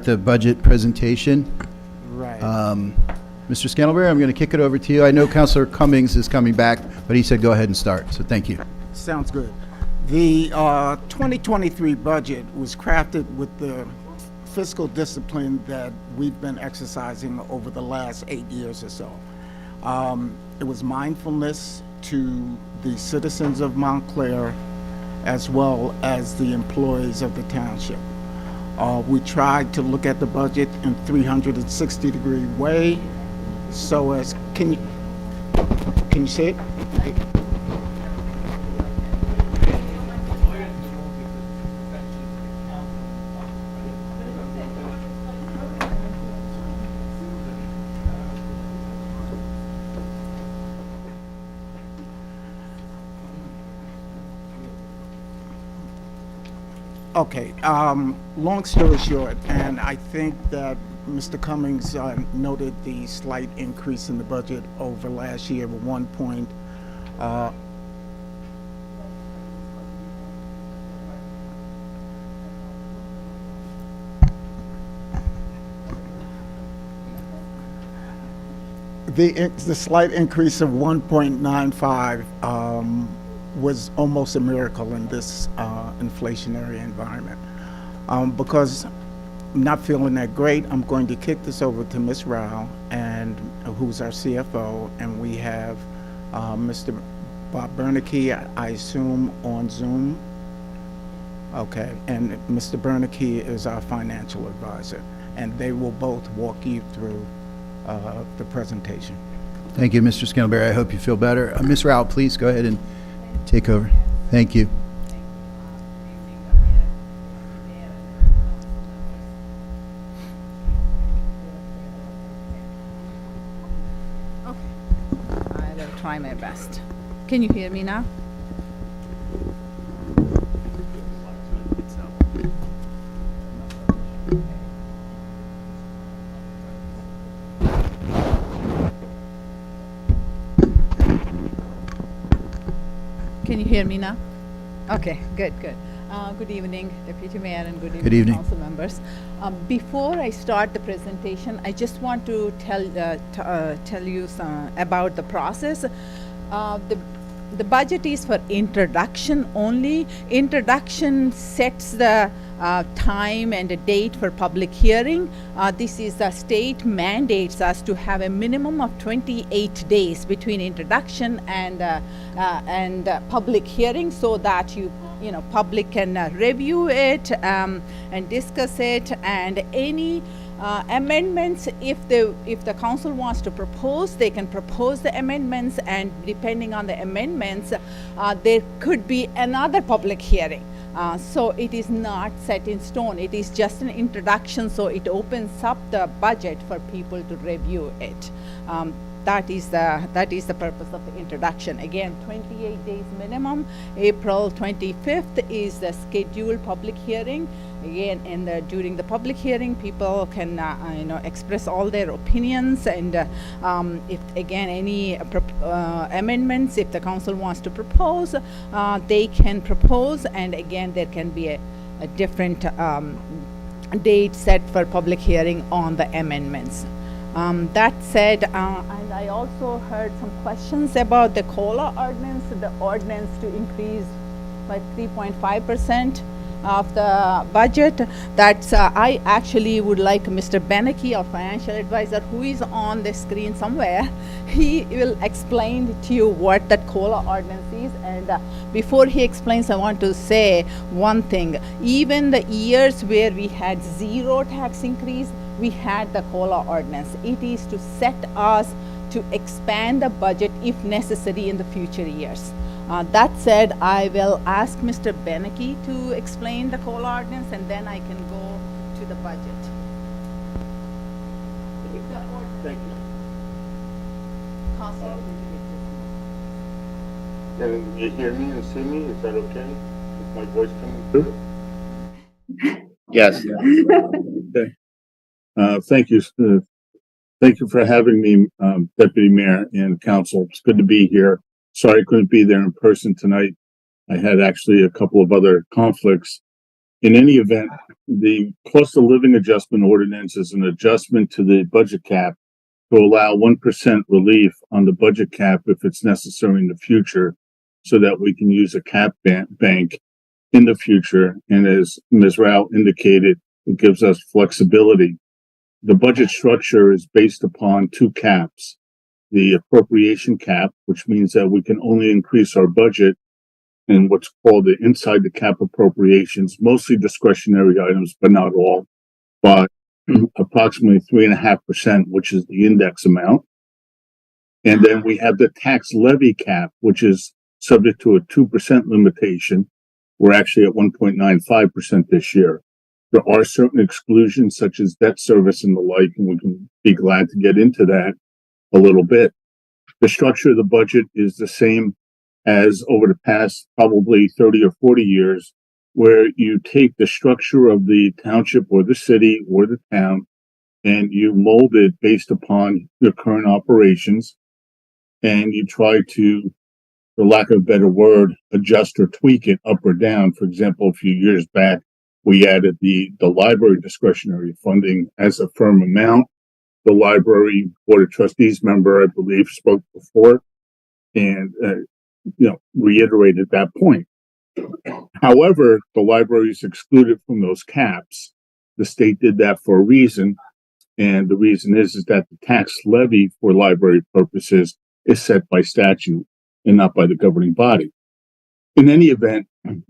The budget presentation. Right. Mr. Scantlebury, I'm going to kick it over to you. I know Councilor Cummings is coming back, but he said go ahead and start, so thank you. Sounds good. The 2023 budget was crafted with the fiscal discipline that we've been exercising over the last 8 years or so. It was mindfulness to the citizens of Montclair as well as the employees of the township. We tried to look at the budget in 360-degree way, so as, can you see it? Okay, long story short, and I think that Mr. Cummings noted the slight increase in the budget over last year of 1 point. The slight increase of 1.95 was almost a miracle in this inflationary environment. Because I'm not feeling that great, I'm going to kick this over to Ms. Rao, and who's our CFO, and we have Mr. Bob Bernstein, I assume, on Zoom. Okay, and Mr. Bernstein is our financial advisor, and they will both walk you through the presentation. Thank you, Mr. Scantlebury. I hope you feel better. Ms. Rao, please go ahead and take over. Thank you. I will try my best. Can you hear me now? Can you hear me now? Okay, good. Good evening, Deputy Mayor, and good evening, council members. Before I start the presentation, I just want to tell you about the process. The budget is for introduction only. Introduction sets the time and a date for public hearing. This is the state mandates us to have a minimum of 28 days between introduction and public hearing, so that public can review it and discuss it, and any amendments, if the council wants to propose, they can propose the amendments, and depending on the amendments, there could be another public hearing. So it is not set in stone. It is just an introduction, so it opens up the budget for people to review it. That is the purpose of the introduction. Again, 28 days minimum. April 25th is the scheduled public hearing. Again, during the public hearing, people can express all their opinions, and if again any amendments, if the council wants to propose, they can propose, and again there can be a different date set for public hearing on the amendments. That said, and I also heard some questions about the COLA ordinance, the ordinance to increase by 3.5% of the budget. That's I actually would like Mr. Bernstein, our financial advisor, who is on the screen somewhere. He will explain to you what that COLA ordinance is. And before he explains, I want to say one thing. Even the years where we had zero tax increase, we had the COLA ordinance. It is to set us to expand the budget if necessary in the future years. That said, I will ask Mr. Bernstein to explain the COLA ordinance, and then I can go to the budget. Thank you. Councilor. Can you hear me and see me? Is that okay? Is my voice coming through? Yes. Okay. Thank you. Thank you for having me, Deputy Mayor and Council. It's good to be here. Sorry I couldn't be there in person tonight. I had actually a couple of other conflicts In any event, the cost of living adjustment ordinance is an adjustment to the budget cap to allow 1% relief on the budget cap if it's necessary in the future, so that we can use a cap bank in the future. And as Ms. Rao indicated, it gives us flexibility. The budget structure is based upon two caps. The appropriation cap, which means that we can only increase our budget in what's called the inside the cap appropriations, mostly discretionary items, but not all, but approximately 3.5%, which is the index amount. And then we have the tax levy cap, which is subject to a 2% limitation. We're actually at 1.95% this year. There are certain exclusions such as debt service and the like, and we can be glad to get into that a little bit. The structure of the budget is the same as over the past probably 30 or 40 years, where you take the structure of the township or the city or the town and you mold it based upon your current operations, and you try to, for lack of a better word, adjust or tweak it up or down. For example, a few years back, we added the library discretionary funding as a firm amount. The library board of trustees member, I believe, spoke before and reiterated that point. However, the library is excluded from those caps. The state did that for a reason, and the reason is that the tax levy for library purposes is set by statute and not by the governing body. In any event,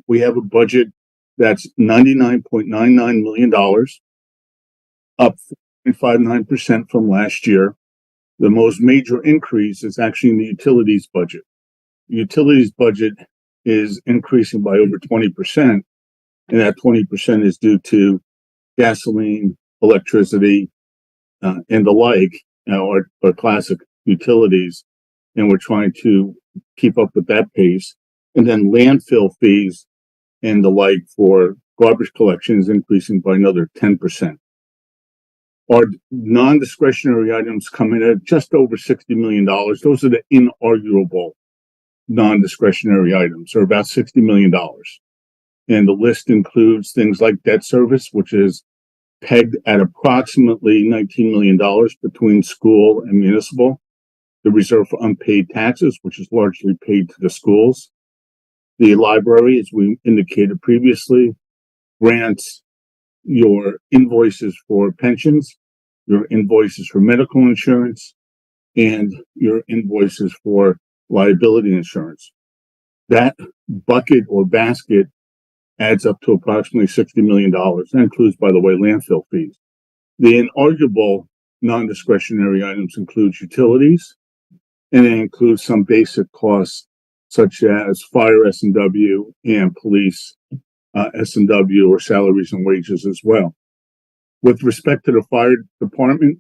we have a budget that's $99.99 million, up 4.59% from last year. The most major increase is actually in the utilities budget. The utilities budget is increasing by over 20%, and that 20% is due to gasoline, electricity, and the like, or classic utilities, and we're trying to keep up with that pace. And then landfill fees and the like for garbage collection is increasing by another 10%. Our non-discretionary items come in at just over $60 million. Those are the inarguable non-discretionary items, are about $60 million. And the list includes things like debt service, which is pegged at approximately $19 million between school and municipal. The reserve for unpaid taxes, which is largely paid to the schools. The library, as we indicated previously, grants your invoices for pensions, your invoices for medical insurance, and your invoices for liability insurance. That bucket or basket adds up to approximately $60 million. That includes, by the way, landfill fees. The inarguable non-discretionary items include utilities, and it includes some basic costs such as fire S&W and police S&W, or salaries and wages as well. With respect to the fire department,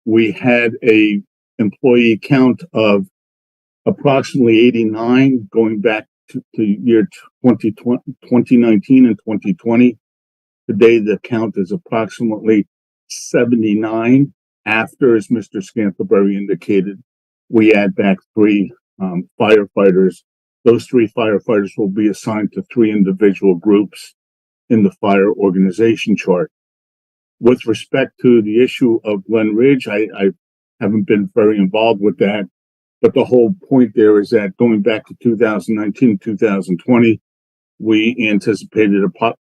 we had a employee count of approximately 89 going back to year 2019 and 2020. Today, the count is approximately 79 after, as Mr. Scantlebury indicated, we add back 3 firefighters. Those 3 firefighters will be assigned to 3 individual groups in the fire organization chart. With respect to the issue of Glen Ridge, I haven't been very involved with that, but the whole point there is that going back to 2019, 2020, we anticipated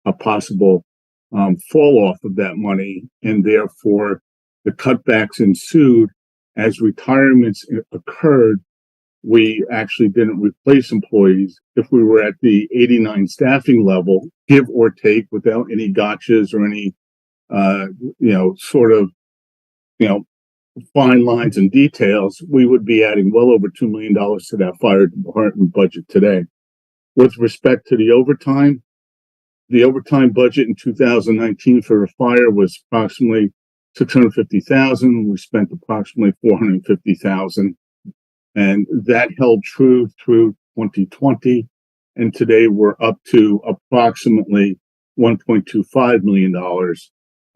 a possible fall off of that money, and therefore the cutbacks ensued. As retirements occurred, we actually didn't replace employees. If we were at the 89 staffing level, give or take, without any gotchas or any, fine lines and details, we would be adding well over $2 million to that fire department budget today. With respect to the overtime budget in 2019 for the fire was approximately $650,000. We spent approximately $450,000. And that held true through 2020. And today we're up to approximately $1.25 million.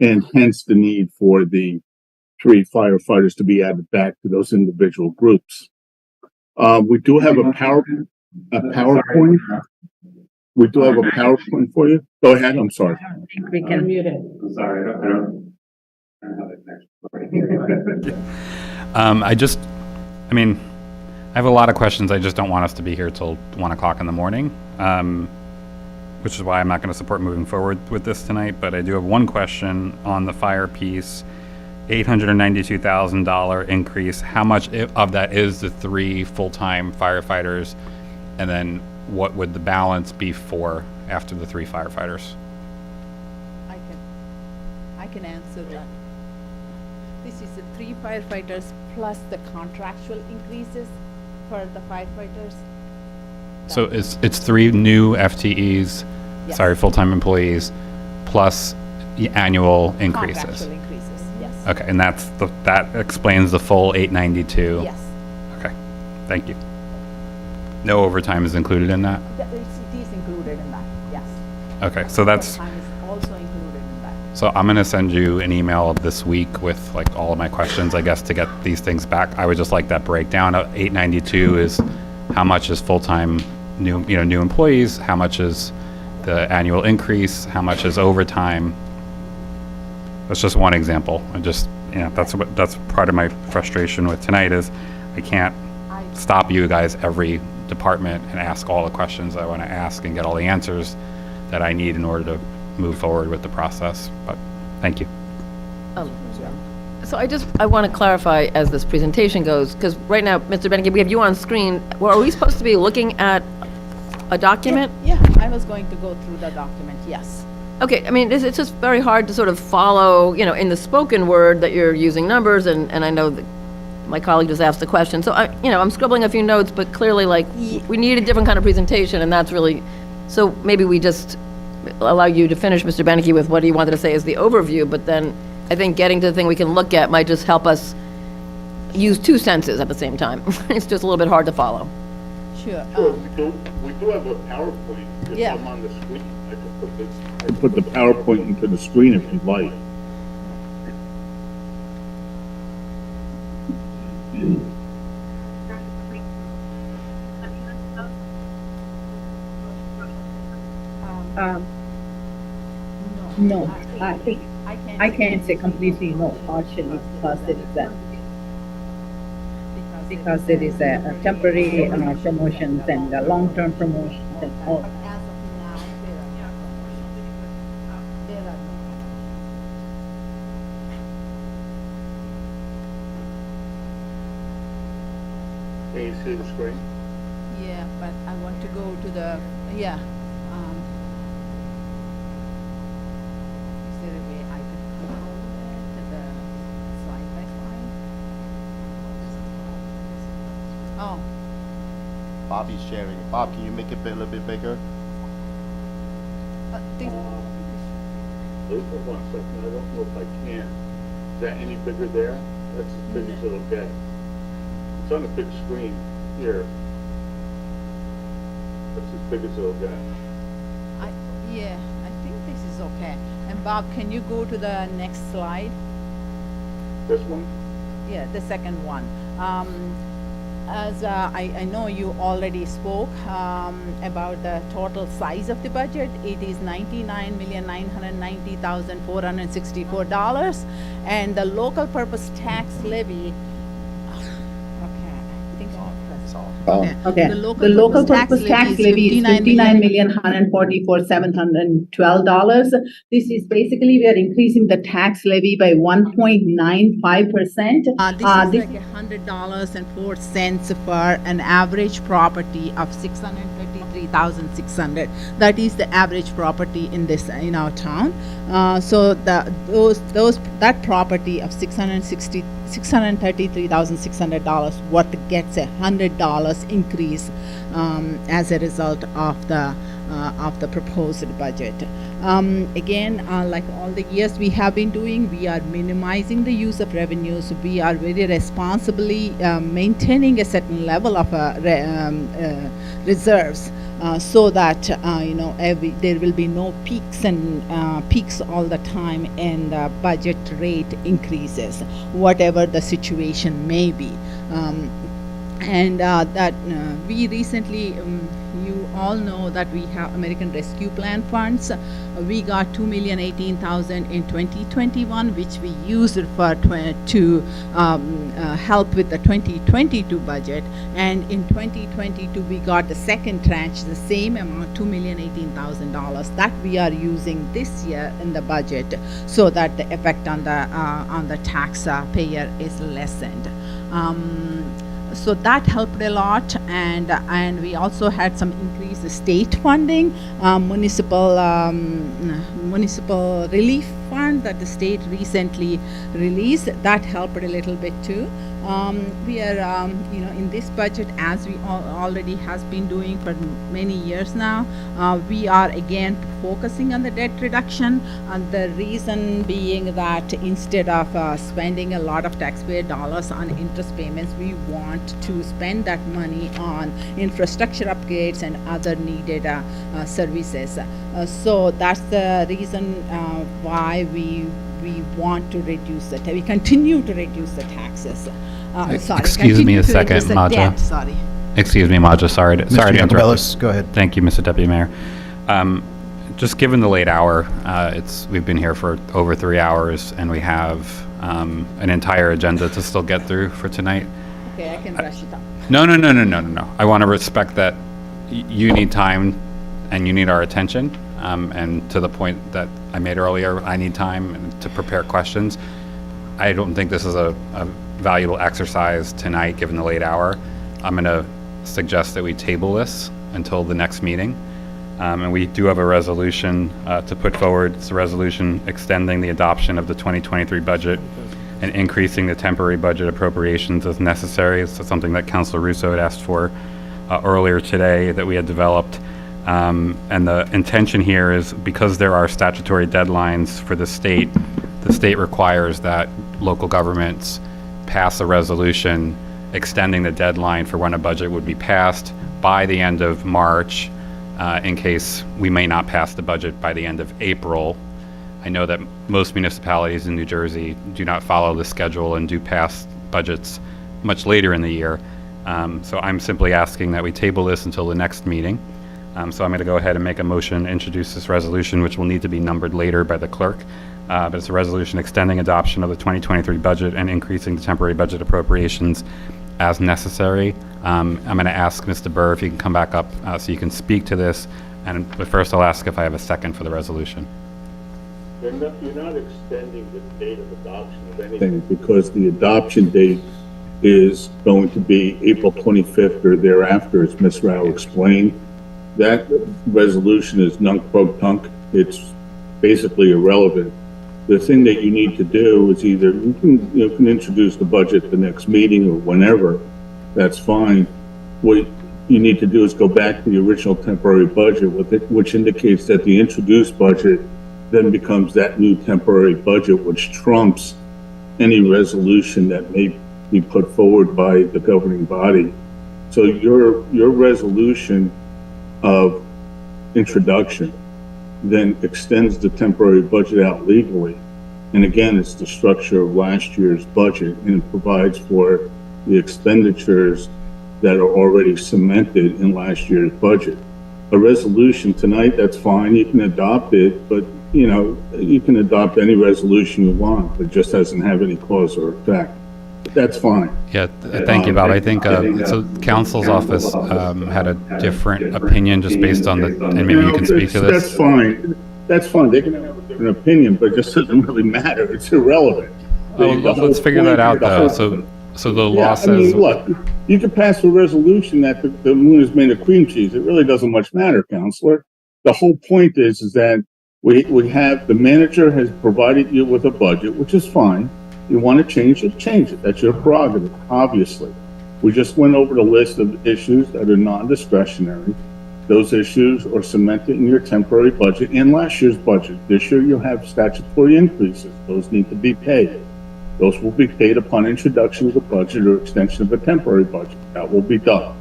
And hence the need for the 3 firefighters to be added back to those individual groups. We do have a PowerPoint. We do have a PowerPoint for you. Go ahead, I'm sorry. We can mute it. I'm sorry, I don't I have a lot of questions. I just don't want us to be here till 1 o'clock in the morning, which is why I'm not going to support moving forward with this tonight. But I do have one question on the fire piece. $892,000 increase. How much of that is the 3 full-time firefighters? And then what would the balance be for after the 3 firefighters? I can answer that. This is the 3 firefighters plus the contractual increases for the firefighters. So it's 3 new FTEs, Yes. sorry, full-time employees, plus the annual increases. Contractual increases, yes. Okay, and that explains the full 892. Yes. Okay, thank you. No overtime is included in that? It is included in that, yes. Okay, so that's, Overtime is also included in that. so I'm gonna send you an email this week with like all of my questions, I guess, to get these things back. I would just like that breakdown. 892 is how much is full-time new employees, how much is the annual increase, how much is overtime. That's just one example. That's part of my frustration with tonight is I can't stop you guys every department and ask all the questions I want to ask and get all the answers that I need in order to move forward with the process. But thank you. So I want to clarify as this presentation goes, because right now, Mr. Bennigan, we have you on screen. Well, are we supposed to be looking at a document? Yeah, I was going to go through the document, yes. Okay, I mean, it's just very hard to sort of follow, in the spoken word that you're using numbers, and I know that my colleague just asked the question. So I'm scribbling a few notes, but clearly, we need a different kind of presentation, and that's really, so maybe we just allow you to finish, Mr. Bennigan, with what he wanted to say as the overview, but then I think getting to the thing we can look at might just help us use 2 senses at the same time. It's just a little bit hard to follow. Sure. We do have a PowerPoint. If Yeah. I'm on the screen, I can put the PowerPoint into the screen if you'd like. No, I can't say completely no, partially, because it is a temporary promotions and long-term promotions and all. Can you see the screen? Yeah, but I want to go to the, yeah. Is there a way I can control it to the slide by slide? Oh, Bobby's sharing. Bob, can you make it a little bit bigger? Wait for 1 second, I don't know if I can. Is that any bigger there? That's as big as it'll get. It's on a big screen here. That's as big as it'll get. yeah, I think this is okay. And Bob, can you go to the next slide? This one? Yeah, the second one. As I know you already spoke about the total size of the budget. It is $99,990,464, and the local purpose tax levy. Okay. The local purpose tax levy is $59,144,712. This is basically we are increasing the tax levy by 1.95%. This is like $100.04 for an average property of $633,600. That is the average property in our town. So that property of $633,600 what gets $100 increase as a result of the proposed budget. Again, like all the years we have been doing, we are minimizing the use of revenues. We are very responsibly maintaining a certain level of reserves so that there will be no peaks all the time, and the budget rate increases, whatever the situation may be. And we recently, you all know that we have American Rescue Plan funds. We got $2,018,000 in 2021, which we used for to help with the 2022 budget. And in 2022, we got the second tranche, the same amount, $2,018,000 that we are using this year in the budget, so that the effect on the taxpayer is lessened. So that helped a lot, and we also had some increased state funding, municipal relief fund that the state recently released. That helped a little bit too. We are, in this budget, as we already has been doing for many years now, we are again focusing on the debt reduction, and the reason being that instead of spending a lot of taxpayer dollars on interest payments, we want to spend that money on infrastructure upgrades and other needed services. So that's the reason why we want to reduce it. We continue to reduce the taxes. Excuse me a second, Maja. Sorry. Excuse me, Maja. Sorry to interrupt. Jacobellis, go ahead. Thank you, Mr. Deputy Mayor. Just given the late hour, we've been here for over 3 hours, and we have an entire agenda to still get through for tonight. Okay, I can rush it up. No. I want to respect that you need time and you need our attention. And to the point that I made earlier, I need time to prepare questions. I don't think this is a valuable exercise tonight, given the late hour. I'm going to suggest that we table this until the next meeting. And we do have a resolution to put forward. It's a resolution extending the adoption of the 2023 budget and increasing the temporary budget appropriations as necessary. It's something that Councilor Russo had asked for earlier today that we had developed. And the intention here is, because there are statutory deadlines for the state requires that local governments pass a resolution extending the deadline for when a budget would be passed by the end of March, in case we may not pass the budget by the end of April. I know that most municipalities in New Jersey do not follow the schedule and do pass budgets much later in the year. So I'm simply asking that we table this until the next meeting. So I'm going to go ahead and make a motion, introduce this resolution, which will need to be numbered later by the clerk. But it's a resolution extending adoption of the 2023 budget and increasing the temporary budget appropriations as necessary. I'm going to ask Mr. Burr if he can come back up so you can speak to this. But first I'll ask if I have a second for the resolution. You're not extending the date of adoption of anything, because the adoption date is going to be April 25th or thereafter, as Ms. Rao explained. That resolution is nunc-pro-tunc. It's basically irrelevant. The thing that you need to do is either you can introduce the budget the next meeting or whenever. That's fine. What you need to do is go back to the original temporary budget, which indicates that the introduced budget then becomes that new temporary budget, which trumps any resolution that may be put forward by the governing body. So your resolution of introduction then extends the temporary budget out legally. And again, it's the structure of last year's budget, and it provides for the expenditures that are already cemented in last year's budget. A resolution tonight, that's fine, you can adopt it, but you can adopt any resolution you want, but it just doesn't have any cause or effect. That's fine. Yeah, thank you, Bob. I think so. Council's office had a different opinion just based on and maybe you can speak to this. That's fine. That's fine. They can have a different opinion, but it just doesn't really matter. It's irrelevant. Let's figure that out, though. So the law says. Look, you can pass a resolution that the moon is made of cream cheese. It really doesn't much matter, Counselor. The whole point is that we have the manager has provided you with a budget, which is fine. You want to change it, change it. That's your prerogative, obviously. We just went over the list of issues that are non-discretionary. Those issues are cemented in your temporary budget and last year's budget. This year you'll have statutory increases. Those need to be paid. Those will be paid upon introduction of the budget or extension of a temporary budget. That will be done.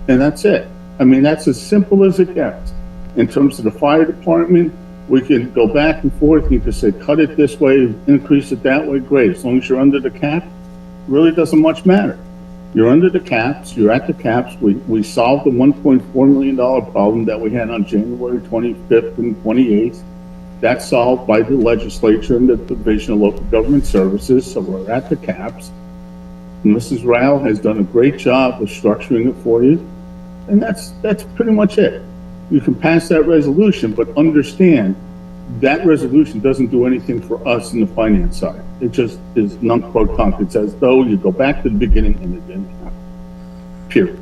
And that's it. I mean, that's as simple as it gets. In terms of the fire department, we can go back and forth. You can say, cut it this way, increase it that way, great. As long as you're under the cap, it really doesn't much matter. You're under the caps, you're at the caps. We solved the $1.4 million problem that we had on January 25th and 28th. That's solved by the legislature and the Division of Local Government Services, so we're at the caps. Mrs. Rao has done a great job of structuring it for you, and that's pretty much it. You can pass that resolution, but understand that resolution doesn't do anything for us in the finance side. It just is non-pro-tunc. It's as though you go back to the beginning and it didn't happen. Period.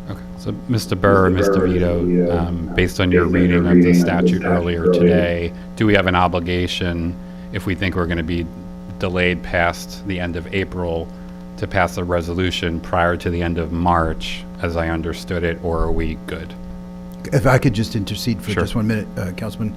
Okay, so Mr. Burr and Mr. Vito, based on your reading of the statute earlier today, do we have an obligation, if we think we're going to be delayed past the end of April, to pass a resolution prior to the end of March, as I understood it, or are we good? If I could just intercede for Sure. just 1 minute, Councilman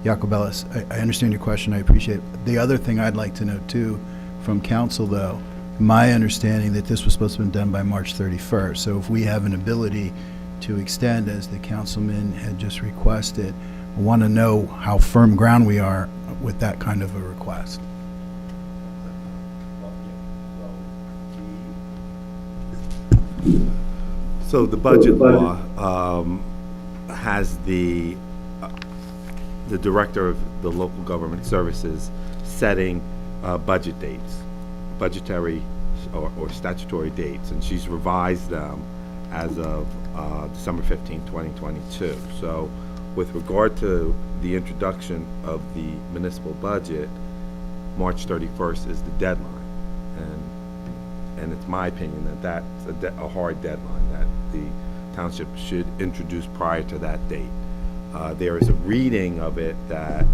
Jacobellis, I understand your question, I appreciate it. The other thing I'd like to know too, from council though, my understanding that this was supposed to have been done by March 31st. So if we have an ability to extend, as the councilman had just requested, I want to know how firm ground we are with that kind of a request. So the budget law has the director of the local government services setting budget dates, budgetary or statutory dates, and she's revised them as of December 15, 2022. So with regard to the introduction of the municipal budget, March 31st is the deadline. And it's my opinion that that's a hard deadline, that the township should introduce prior to that date. There is a reading of it that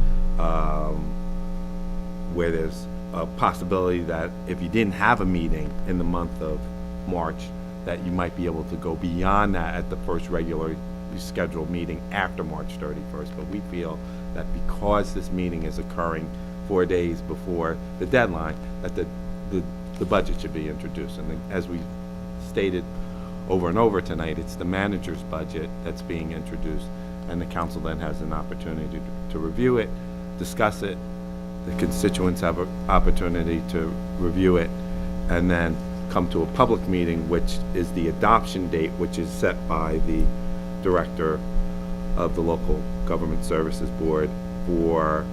where there's a possibility that if you didn't have a meeting in the month of March, that you might be able to go beyond that at the first regularly scheduled meeting after March 31st. But we feel that because this meeting is occurring 4 days before the deadline, that the budget should be introduced. And as we stated over and over tonight, it's the manager's budget that's being introduced, and the council then has an opportunity to review it, discuss it. The constituents have an opportunity to review it, and then come to a public meeting, which is the adoption date, which is set by the director of the Local Government Services Board for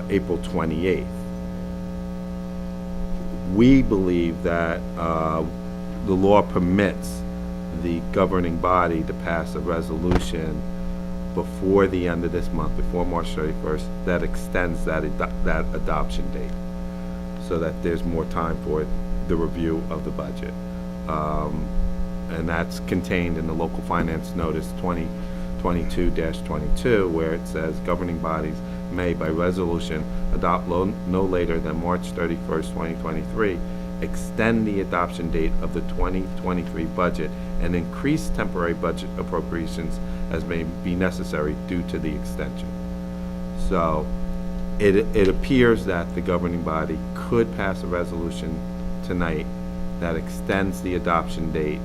April 28th. We believe that the law permits the governing body to pass a resolution before the end of this month, before March 31st, that extends that adoption date, so that there's more time for the review of the budget. And that's contained in the local finance notice 2022-22, where it says governing bodies may, by resolution, adopt no later than March 31st, 2023, extend the adoption date of the 2023 budget and increase temporary budget appropriations as may be necessary due to the extension. So it appears that the governing body could pass a resolution tonight that extends the adoption date,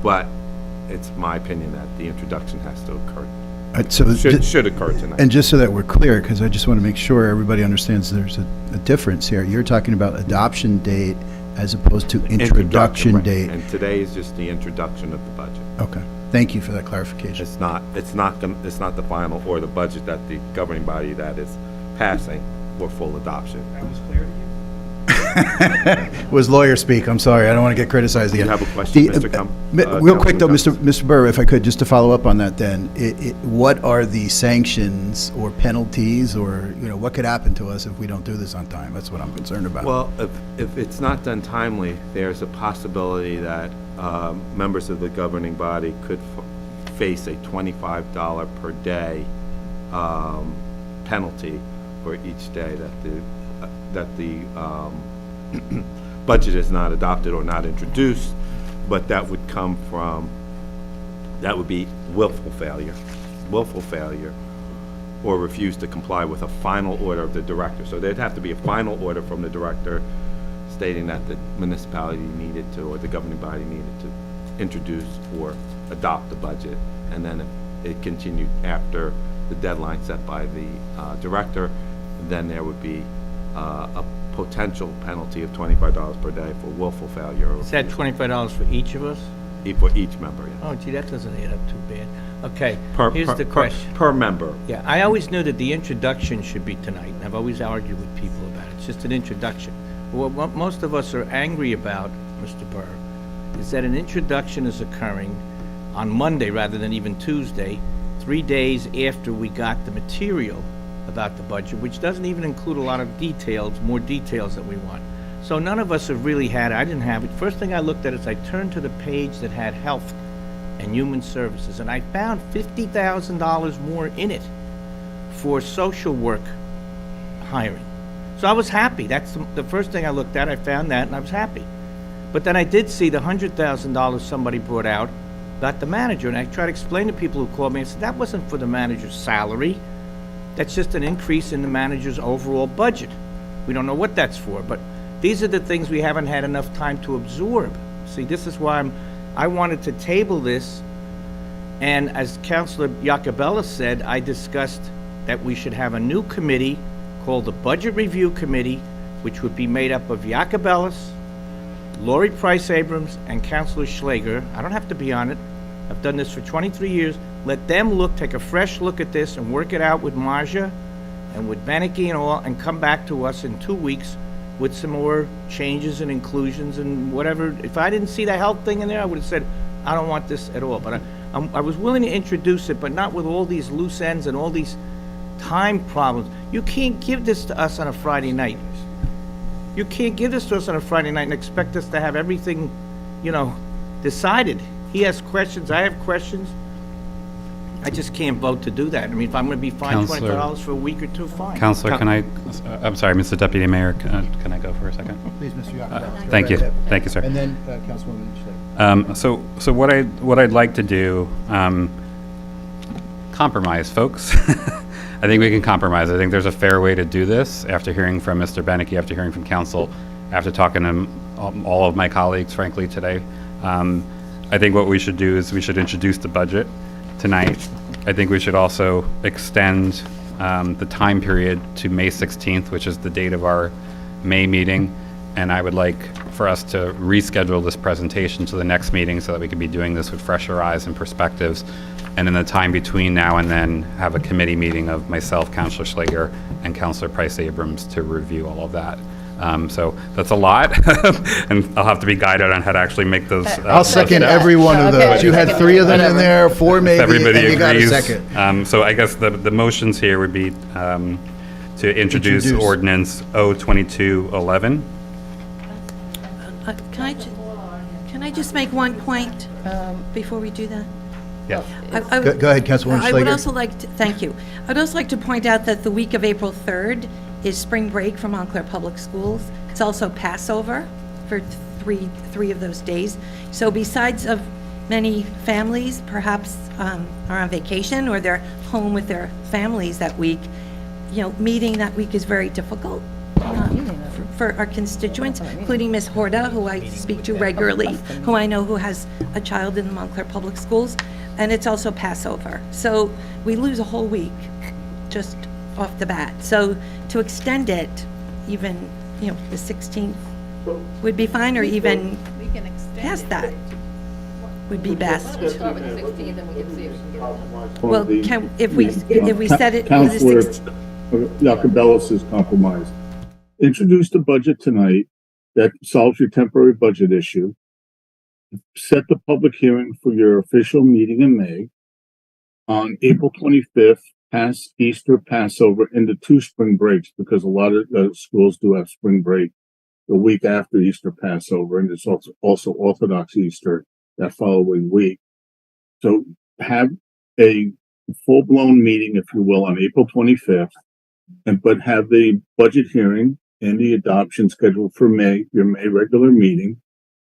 but it's my opinion that the introduction has to occur. So Should occur tonight. And just so that we're clear, because I just want to make sure everybody understands there's a difference here. You're talking about adoption date as opposed to introduction right. date. And today is just the introduction of the budget. Okay, thank you for that clarification. It's not the final or the budget that the governing body that is passing for full adoption. That was clear to you? Was lawyer speak, I'm sorry, I don't want to get criticized again. You have a question, Mr. Real quick though, Councilman Mr. Burr, if I could, just to follow up on that then, what are the sanctions or penalties, or, what could happen to us if we don't do this on time? That's what I'm concerned about. Well, if it's not done timely, there's a possibility that members of the governing body could face a $25 per day penalty for each day that the budget is not adopted or not introduced, but that would be willful failure, or refuse to comply with a final order of the director. So there'd have to be a final order from the director stating that the municipality needed to, or the governing body needed to introduce or adopt the budget, and then if it continued after the deadline set by the director, then there would be a potential penalty of $25 per day for willful failure. Is that $25 for each of us? For each member, yeah. Oh, gee, that doesn't add up too bad. Okay, Per- here's per- the per- question. Per member. Yeah, I always knew that the introduction should be tonight, and I've always argued with people about it. It's just an introduction. What most of us are angry about, Mr. Burr, is that an introduction is occurring on Monday rather than even Tuesday, 3 days after we got the material about the budget, which doesn't even include a lot of details, more details that we want. So none of us have really had it. I didn't have it. First thing I looked at is I turned to the page that had health and human services, and I found $50,000 more in it for social work hiring. So I was happy. That's the first thing I looked at. I found that, and I was happy. But then I did see the $100,000 somebody brought out about the manager, and I tried to explain to people who called me and said, that wasn't for the manager's salary. That's just an increase in the manager's overall budget. We don't know what that's for, but these are the things we haven't had enough time to absorb. See, this is why I wanted to table this, and as Councilor Iacobello said, I discussed that we should have a new committee called the Budget Review Committee, which would be made up of Iacobellis, Lori Price Abrams, and Councilor Schlager. I don't have to be on it. I've done this for 23 years. Let them take a fresh look at this and work it out with Marja and with Beneke and all, and come back to us in 2 weeks with some more changes and inclusions and whatever. If I didn't see the health thing in there, I would have said, I don't want this at all. But I was willing to introduce it, but not with all these loose ends and all these time problems. You can't give this to us on a Friday night. You can't give this to us on a Friday night and expect us to have everything, decided. He has questions, I have questions. I just can't vote to do that. I mean, if I'm going to be fined Counselor- $25 for a week or two, fine. Counselor, I'm sorry, Mr. Deputy Mayor, can I go for a second? Please, Mr. Iacobello. Thank you. Go right ahead. Thank you, sir. And then Councilwoman Schlager. So what I'd like to do, compromise, folks. I think we can compromise. I think there's a fair way to do this after hearing from Mr. Beneke, after hearing from council, after talking to all of my colleagues, frankly, today. I think what we should do is we should introduce the budget tonight. I think we should also extend the time period to May 16th, which is the date of our May meeting. And I would like for us to reschedule this presentation to the next meeting so that we can be doing this with fresher eyes and perspectives. And in the time between now and then, have a committee meeting of myself, Councilor Schlager, and Councilor Price Abrams to review all of that. So that's a lot, and I'll have to be guided on how to actually make those. I'll second every one of Okay. those. You had 3 of them in there, 4 maybe, Everybody and you got a agrees. second. So I guess the motions here would be to introduce Ordinance O-23-11. Can I just make one point before we do that? Yes. Go ahead, Councilwoman I would Schlager. also like to, thank you. I'd also like to point out that the week of April 3rd is spring break for Montclair Public Schools. It's also Passover for three of those days. So besides of many families perhaps are on vacation or they're home with their families that week, meeting that week is very difficult for our constituents, including Ms. Horda, who I speak to regularly, who I know who has a child in the Montclair Public Schools, and it's also Passover. So we lose a whole week just off the bat. So to extend it, even, the 16th would be fine, or even past that would be best. We'll start with the 16th and we can see if we can get it done. Well, if we set it for the Councilor 16th. Iacobello is compromised. Introduce the budget tonight. That solves your temporary budget issue. Set the public hearing for your official meeting in May. On April 25th, pass Easter, Passover, into 2 spring breaks, because a lot of schools do have spring break the week after Easter, Passover, and it's also Orthodox Easter that following week. So have a full-blown meeting, if you will, on April 25th, but have the budget hearing and the adoption scheduled for May, your May regular meeting.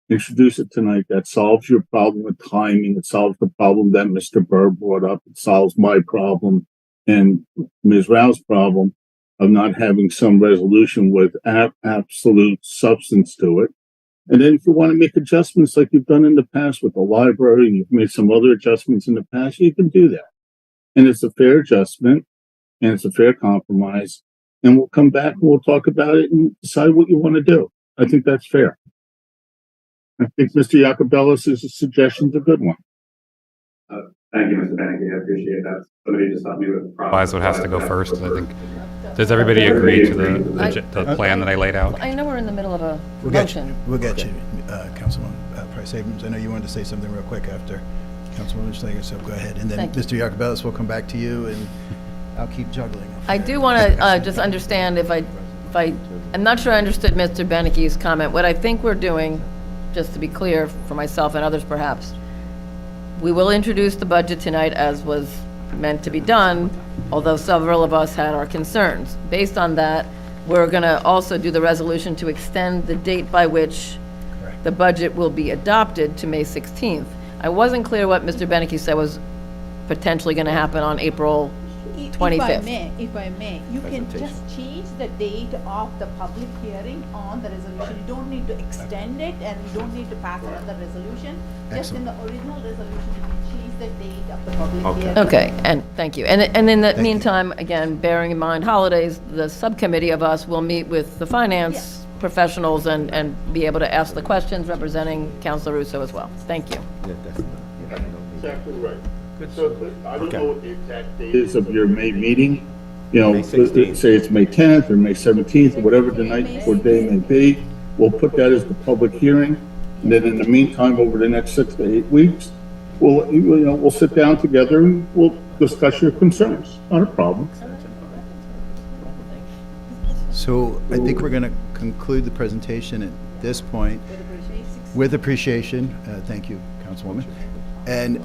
Introduce it tonight. That solves your problem with timing. It solves the problem that Mr. Burr brought up. It solves my problem and Ms. Rao's problem of not having some resolution with absolute substance to it. And then if you want to make adjustments like you've done in the past with the library, and you've made some other adjustments in the past, you can do that. And it's a fair adjustment, and it's a fair compromise. and we'll come back and we'll talk about it and decide what you want to do. I think that's fair. I think Mr. Iacobellis' suggestion's a good one. Thank you, Mr. Beneke. I appreciate that. Somebody just helped me with the process. Wise would have to go first, I think. Does everybody agree to the plan that I laid out? I know we're in the middle of a We'll get you, motion. Councilwoman Price Abrams. I know you wanted to say something real quick after Councilwoman Schlager, so go ahead. And then Thank you. Mr. Iacobellis will come back to you, and I'll keep juggling. I do want to just understand I'm not sure I understood Mr. Beneke's comment. What I think we're doing, just to be clear for myself and others perhaps, we will introduce the budget tonight as was meant to be done, although several of us had our concerns. Based on that, we're going to also do the resolution to extend the date by which the budget will be adopted to May 16th. I wasn't clear what Mr. Beneke said was potentially going to happen on April 25th. If I may, you can just change the date of the public hearing on the resolution. You don't need to extend it, and you don't need to pass another resolution. Just in the original resolution, you can change the date of the public hearing. Okay, and thank you. And in the meantime, again, bearing in mind holidays, the subcommittee of us will meet with the finance professionals and be able to ask the questions representing Councilor Russo as well. Thank you. Exactly right. So I don't know what the exact date is of your May meeting. You know, say it's May 10th or May 17th, or whatever the night or day may be. We'll put that as the public hearing. And then in the meantime, over the next 6 to 8 weeks, we'll sit down together and we'll discuss your concerns. Not a problem. So I think we're going to conclude the presentation at this point with appreciation. Thank you, Councilwoman. And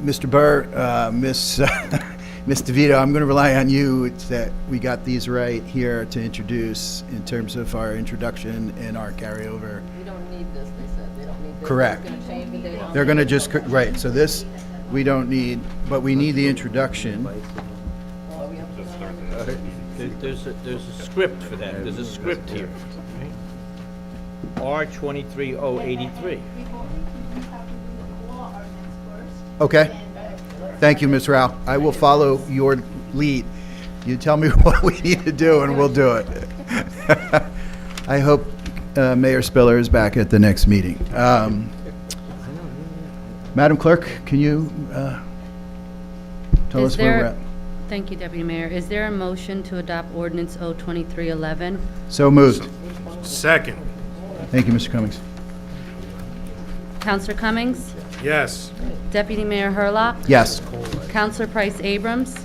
Mr. Burr, Miss DeVito, I'm going to rely on you. It's that we got these right here to introduce in terms of our introduction and our carryover. We don't need this, they said. They don't need this. Correct. They're going to change the date on They're going to just, right, so this we don't need, but we need the introduction. There's a script for that. There's a script here. R-23-083. Okay. Thank you, Ms. Rao. I will follow your lead. You tell me what we need to do, and we'll do it. I hope Mayor Spiller is back at the next meeting. Madam Clerk, can you tell us where we're at? Thank you, Deputy Mayor. Is there a motion to adopt Ordinance O-23-11? So moved. Second. Thank you, Mr. Cummings. Counselor Cummings? Yes. Deputy Mayor Hurlock? Yes. Counselor Price Abrams?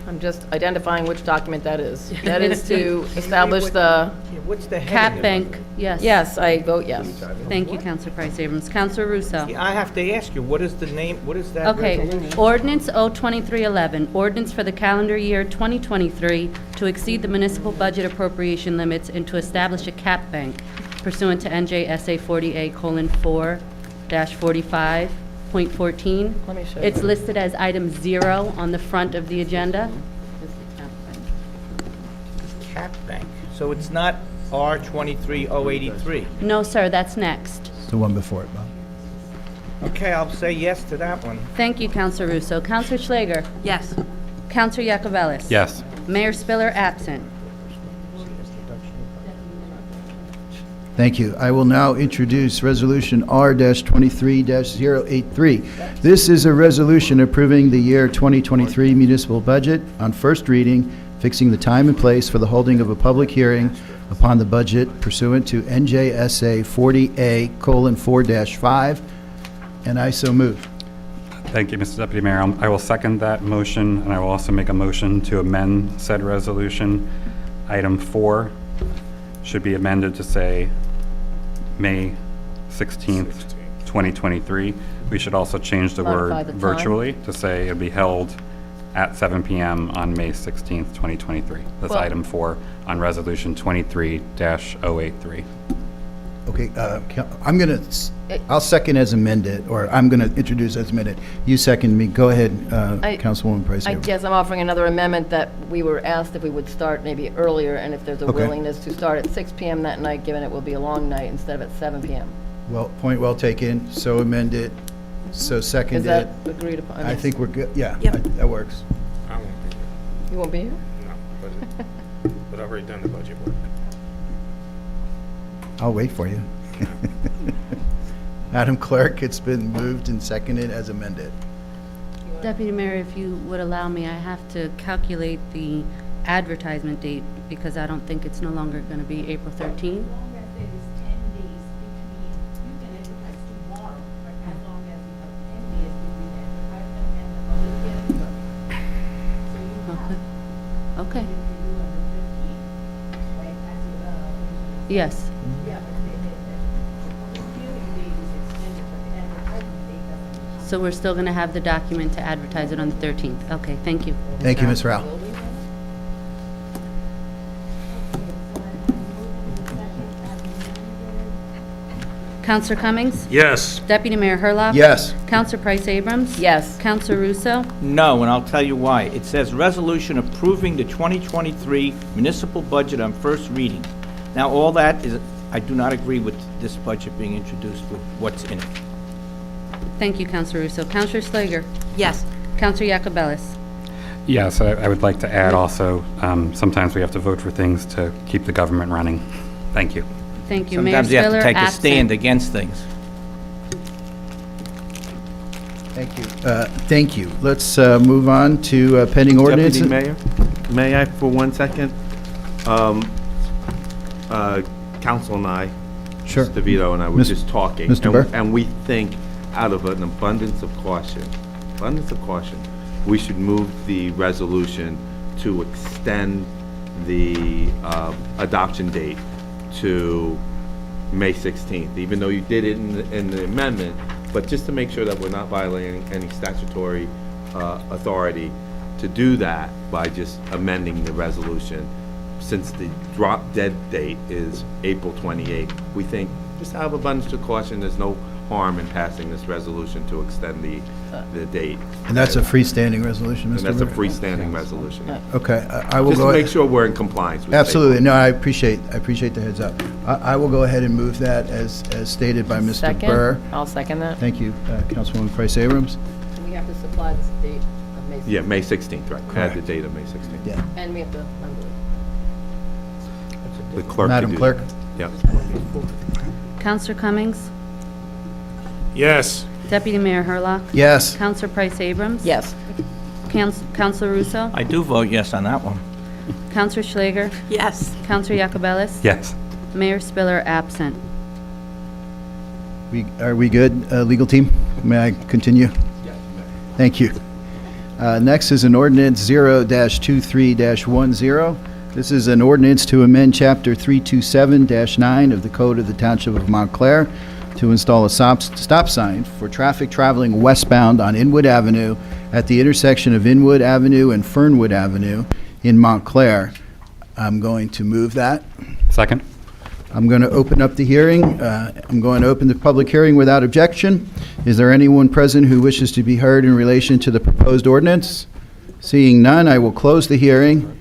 I'm just identifying which document that is. That is to establish the, What's the Cap heading? Bank, yes. yes, I vote yes. Thank you, Counselor Price Abrams. Counselor Russo? I have to ask you, what is the name, what is that Okay, resolution? Ordinance O-23-11, ordinance for the calendar year 2023 to exceed the municipal budget appropriation limits and to establish a cap bank pursuant to N.J.S.A 40A:45.14. Let me show you. It's listed as item 0 on the front of the agenda. Cap Bank. So it's not R-23-083. No, sir, that's next. The one before it, Bob. Okay, I'll say yes to that one. Thank you, Counselor Russo. Counselor Schlager? Yes. Counselor Iacobellis? Yes. Mayor Spiller absent. Thank you. I will now introduce Resolution R-23-083. This is a resolution approving the year 2023 municipal budget on first reading, fixing the time and place for the holding of a public hearing upon the budget pursuant to N.J.S.A 40A:4-5, and I so move. Thank you, Mr. Deputy Mayor. I will second that motion, and I will also make a motion to amend said resolution. Item 4 should be amended to say May 16th, 2023. We should also change the Modify word the time. virtually to say it'll be held at 7 p.m. on May 16th, 2023. That's Well- item 4 on Resolution 23-083. Okay, I'll second as amended, or I'm going to introduce as amended. You second me. Go ahead, Councilwoman Price. I guess I'm offering another amendment that we were asked if we would start maybe earlier, and if there's a Okay. willingness to start at 6 p.m. that night, given it will be a long night, instead of at 7 p.m. Well, point well taken. So amended. So Is seconded. that agreed upon? I think we're good. Yeah, Yep. that works. You won't be here? No, but I've already done the budget work. I'll wait for you. Madam Clerk, it's been moved and seconded as amended. Deputy Mayor, if you would allow me, I have to calculate the advertisement date because I don't think it's no longer going to be April 13. Okay. Yes. So we're still going to have the document to advertise it on the 13th. Okay, thank you. Thank you, Ms. Rao. Counselor Cummings? Yes. Deputy Mayor Herlock? Yes. Counselor Price Abrams? Yes. Counselor Russo? No, and I'll tell you why. It says resolution approving the 2023 municipal budget on first reading. Now, all that is, I do not agree with this budget being introduced with what's in it. Thank you, Counselor Russo. Counselor Schlager? Yes. Counselor Yacobelis? Yes, I would like to add also, sometimes we have to vote for things to keep the government running. Thank you. Thank you. Mayor Sometimes you have Spiller, to take a absent. stand against things. Thank you. Thank you. Let's move on to pending ordinance. Deputy Mayor, may I for 1 second? Council and I, Sure. Mr. Vito and I were Mis- just talking. Mr. and- Burr? And we think out of an abundance of caution, we should move the resolution to extend the adoption date to May 16th, even though you did it in the amendment, but just to make sure that we're not violating any statutory authority to do that by just amending the resolution. Since the drop dead date is April 28th, we think, just out of abundance of caution, there's no harm in passing this resolution to extend the date. And that's a freestanding resolution, And Mr. that's a Burr? freestanding resolution. Okay, I will Just go. to make sure we're in compliance with. Absolutely. No, I appreciate the heads up. I will go ahead and move that as stated by Mr. Second? Burr. I'll second that. Thank you, Councilwoman Price Abrams. We have to supply this date of May 16th. Yeah, May 16th, right. Add the Correct. date of May 16th. Yeah. And we have to number it. The clerk can Madam do Clerk? that. Yeah. Counselor Cummings? Yes. Deputy Mayor Herlock? Yes. Counselor Price Abrams? Yes. Counselor Russo? I do vote yes on that one. Counselor Schlager? Yes. Counselor Yacobelis? Yes. Mayor Spiller, absent. Are we good, legal team? May I continue? Thank you. Next is an ordinance 0-23-10. This is an ordinance to amend Chapter 327-9 of the Code of the Township of Montclair to install a stop sign for traffic traveling westbound on Inwood Avenue at the intersection of Inwood Avenue and Fernwood Avenue in Montclair. I'm going to move that. Second? I'm going to open up the hearing. I'm going to open the public hearing without objection. Is there anyone present who wishes to be heard in relation to the proposed ordinance? Seeing none, I will close the hearing,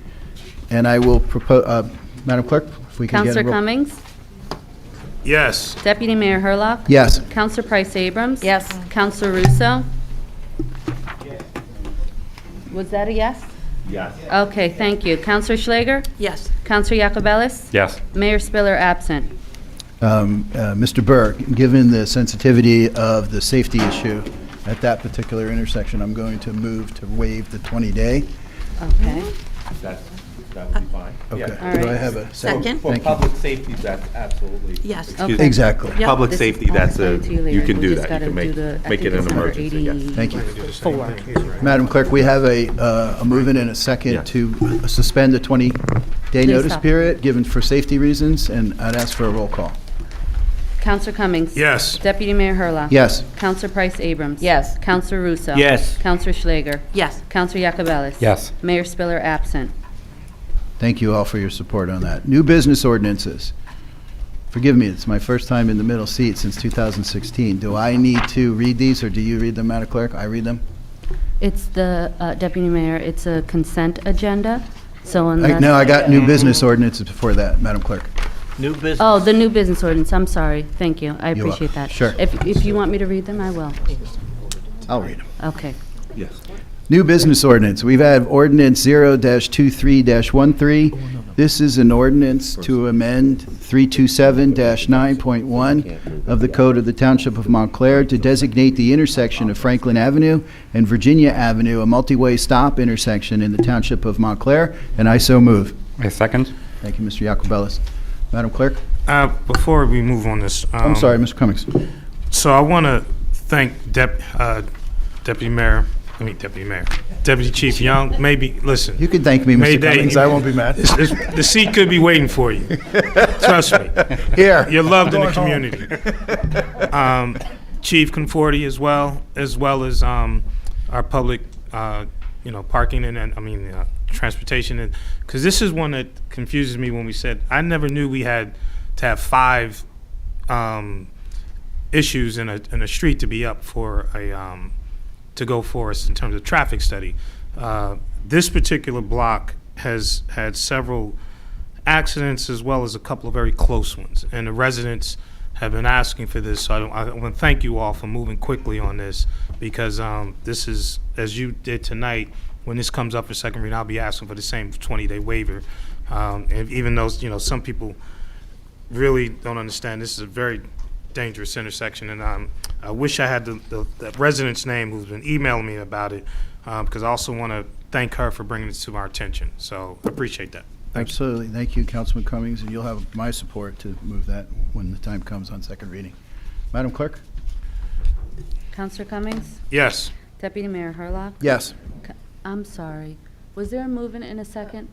and I will propose, Madam Clerk, if we can get a Counselor roll. Cummings? Yes. Deputy Mayor Herlock? Yes. Counselor Price Abrams? Yes. Counselor Russo? Was that a yes? Yes. Okay, thank you. Counselor Schlager? Yes. Counselor Yacobelis? Yes. Mayor Spiller, absent. Mr. Burr, given the sensitivity of the safety issue at that particular intersection, I'm going to move to waive the 20-day. Okay. That would be fine. Okay. Yeah. All Do I right. have a second? Second. For Thank you. public safety, that's absolutely. Yes. Excuse Okay. me. Exactly. Yep. Public This- safety, I'll that's explain to you later. you can We do just that. You gotta can do the- I make think it an it's number emergency, yes. Thank you. 84. Madam Clerk, we have a move-in and a second Yes. to suspend the 20-day Please notice stop. period, given for safety reasons, and I'd ask for a roll call. Counselor Cummings? Yes. Deputy Mayor Herlock? Yes. Counselor Price Abrams? Yes. Counselor Russo? Yes. Counselor Schlager? Yes. Counselor Yacobelis? Yes. Mayor Spiller, absent. Thank you all for your support on that. New business ordinances. Forgive me, it's my first time in the middle seat since 2016. Do I need to read these, or do you read them, Madam Clerk? I read them? It's the, Deputy Mayor, it's a consent agenda, so unless... No, I got new business ordinances before that, Madam Clerk. New business. Oh, the new business ordinance, I'm sorry. Thank you. I You're appreciate welcome. that. Sure. If you want me to read them, I will. I'll read them. Okay. Yes. New business ordinance. We've had ordinance 0-23-13. This is an ordinance to amend 327-9.1 of the Code of the Township of Montclair to designate the intersection of Franklin Avenue and Virginia Avenue a multi-way stop intersection in the Township of Montclair, and I so move. A second? Thank you, Mr. Jacobellis. Madam Clerk? Before we move on this. I'm sorry, Mr. Cummings. So I want to thank Deputy Chief Young. Maybe, listen. You can thank me, Mr. Cummings. I won't be mad. The seat could be waiting for you. Trust me. Here. You're loved in the community. Chief Conforti as well as our public, parking and transportation. And because this is one that confuses me when we said, I never knew we had to have 5 issues in a street to be up for to go for us in terms of traffic study. This particular block has had several accidents as well as a couple of very close ones, and the residents have been asking for this. So I want to thank you all for moving quickly on this, because this is, as you did tonight, when this comes up for second reading, I'll be asking for the same 20-day waiver. And even though some people really don't understand, this is a very dangerous intersection, and I wish I had the resident's name who's been emailing me about it, because I also want to thank her for bringing it to our attention. So I appreciate that. Absolutely. Thank you, Councilman Cummings, and you'll have my support to move that when the time comes on second reading. Madam Clerk? Counselor Cummings? Yes. Deputy Mayor Herlock? Yes. I'm sorry. Was there a movement in a second?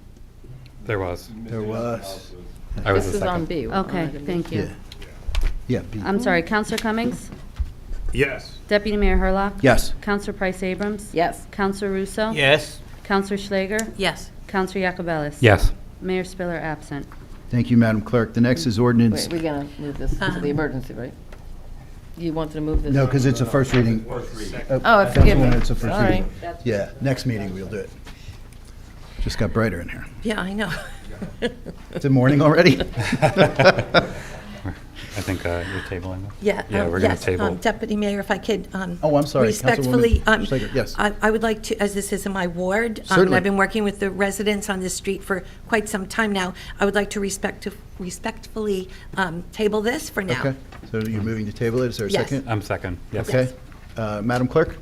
There was. There was. I was This a is on second. B. Okay, thank you. Yeah. B. I'm sorry, Counselor Cummings? Yes. Deputy Mayor Herlock? Yes. Counselor Price Abrams? Yes. Counselor Russo? Yes. Counselor Schlager? Yes. Counselor Jacobellis? Yes. Mayor Spiller absent. Thank you, Madam Clerk. The next is ordinance. Wait, we're gonna move this to the emergency, right? You wanted to move this? No, because it's a first reading. Oh, forgive me. Councilwoman, it's a first All reading. right. Yeah, next meeting we'll do it. Just got brighter in here. Yeah, I know. It's in morning already? I think you're tabling this? Yeah. Yeah, we're going yes, to table. Deputy Mayor, if I could. Oh, I'm sorry, Respectfully, Councilwoman Schlager, yes. I would like to, as this is in my ward, Certainly. I've been working with the residents on this street for quite some time now. I would like to respectfully table this for now. Okay, so you're moving to table it. Is there a Yes. second? I'm second. Yes. Okay. Madam Clerk?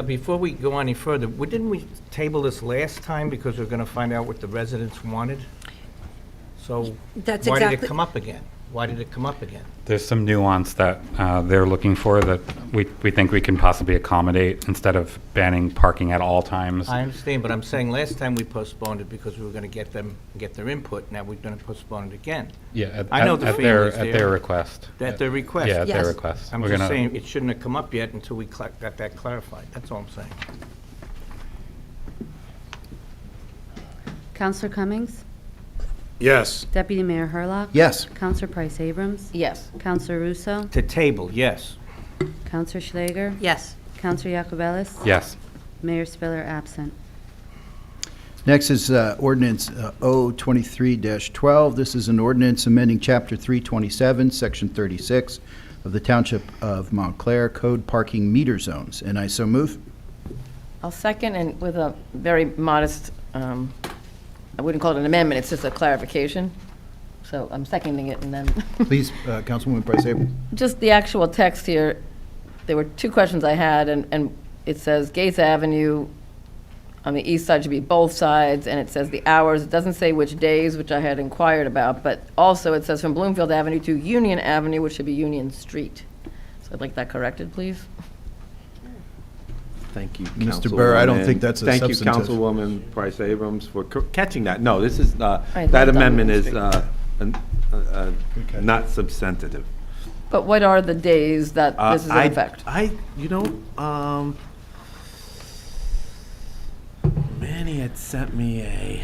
Before we go any further, didn't we table this last time because we're going to find out what the residents wanted? So That's why did it exactly- come up again? Why did it come up again? There's some nuance that they're looking for that we think we can possibly accommodate instead of banning parking at all times. I understand, but I'm saying last time we postponed it because we were going to get their input. Now we're going to postpone it again. Yeah, I know the at families their there. request. At their request. Yeah, at Yes. their request. I'm We're just gonna- saying, it shouldn't have come up yet until we got that clarified. That's all I'm saying. Counselor Cummings? Yes. Deputy Mayor Herlock? Yes. Counselor Price Abrams? Yes. Counselor Russo? To table, yes. Counselor Schlager? Yes. Counselor Jacobellis? Yes. Mayor Spiller absent. Next is ordinance O-23-12. This is an ordinance amending Chapter 327, Section 36 of the Township of Montclair Code Parking Meter Zones, and I so move. I'll second, and with a very modest, I wouldn't call it an amendment, it's just a clarification. So I'm seconding it, and then, Please, Councilwoman Price Abrams. just the actual text here, there were 2 questions I had, and it says Gates Avenue on the east side should be both sides, and it says the hours. It doesn't say which days, which I had inquired about, but also it says from Bloomfield Avenue to Union Avenue, which should be Union Street. So I'd like that corrected, please. Thank you, Mr. Burr, I don't Councilwoman. think that's a Thank you, substantive. Councilwoman Price Abrams, for catching that. No, this is, thought that amendment is Dominic not substantive. But what are the days that this is in effect? Manny had sent me a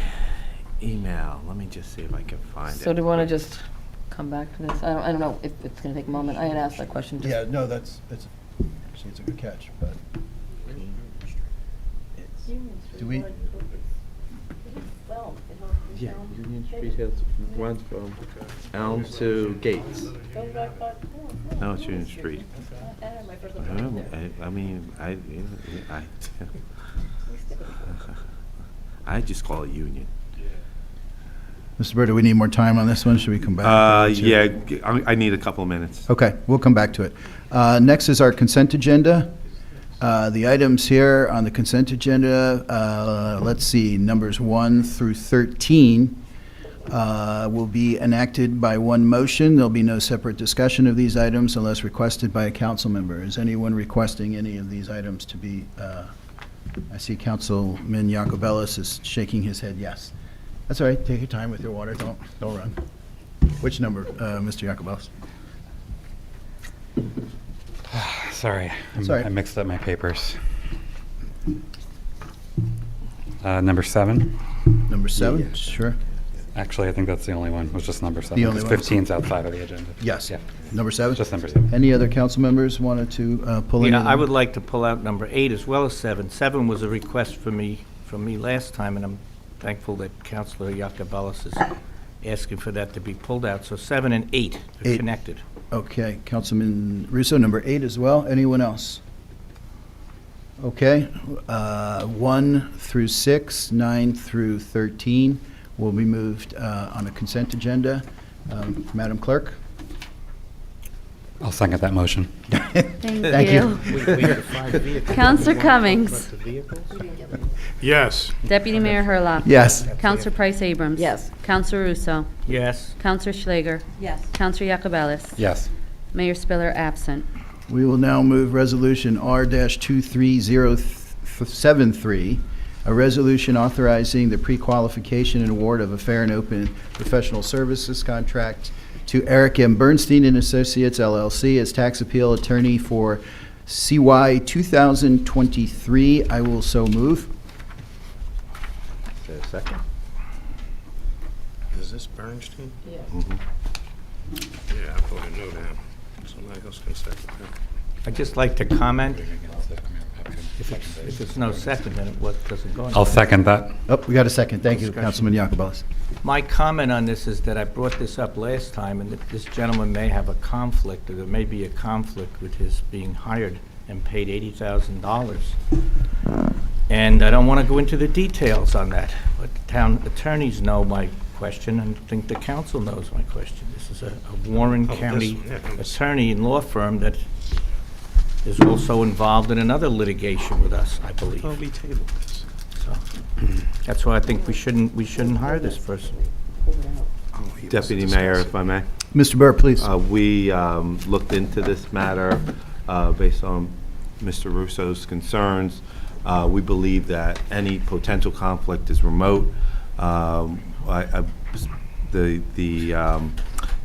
email. Let me just see if I can find it. So do you want to just come back to this? I don't know if it's going to take a moment. I had asked that question. Yeah, no, that's actually, it's a good catch, but. Do we? Yeah, Union Street runs from Elm to Gates. No, it's Union Street. I just call it Union. Mr. Burr, do we need more time on this one? Should we come back? Yeah, I need a couple of minutes. Okay, we'll come back to it. Next is our consent agenda. The items here on the consent agenda, let's see, numbers 1 through 13 will be enacted by one motion. There'll be no separate discussion of these items unless requested by a council member. Is anyone requesting any of these items to be, I see Councilman Yakubellis is shaking his head yes. That's all right, take your time with your water, don't run. Which number, Mr. Yakubellis? Sorry, Sorry. I mixed up my papers. Number 7. Number 7, sure. Actually, I think that's the only one. It was just number 7. The only because one? 15's outside of the agenda. Yes. Yeah. Number 7? Just number 7. Any other council members wanted to pull in? Yeah, I would like to pull out number 8 as well as 7. 7 was a request from me last time, and I'm thankful that Councilor Yakubellis is asking for that to be pulled out. So 7 and 8 are 8. connected. Okay, Councilman Russo, number 8 as well. Anyone else? Okay, 1 through 6, 9 through 13 will be moved on a consent agenda. Madam Clerk? I'll second that motion. Thank you. Counselor Cummings. Yes. Deputy Mayor Herlock. Yes. Counselor Price Abrams. Yes. Counselor Russo. Yes. Counselor Schlager. Yes. Counselor Yakubellis. Yes. Mayor Spiller absent. We will now move Resolution R-23073, a resolution authorizing the pre-qualification and award of a fair and open professional services contract to Eric M. Bernstein and Associates, LLC, as tax appeal attorney for CY 2023. I will so move. Is there a second? Is this Bernstein? Yes. Yeah, I thought I knew that. Somebody else can second that. I'd just like to comment, if it's no second, then it doesn't go. I'll second that. Oh, we got a second. Thank you, Discussion. Councilman Yakubellis. My comment on this is that I brought this up last time, and that this gentleman may have a conflict, or there may be a conflict with his being hired and paid $80,000. And I don't want to go into the details on that, but the town attorneys know my question, and I think the council knows my question. This is a Warren this County one, yeah. attorney and law firm that is also involved in another litigation with us, I believe. Oh, we tabled this. So that's why I think we shouldn't hire this person. Deputy Mayor, if I may. Mr. Burr, please. We looked into this matter based on Mr. Russo's concerns. We believe that any potential conflict is remote. The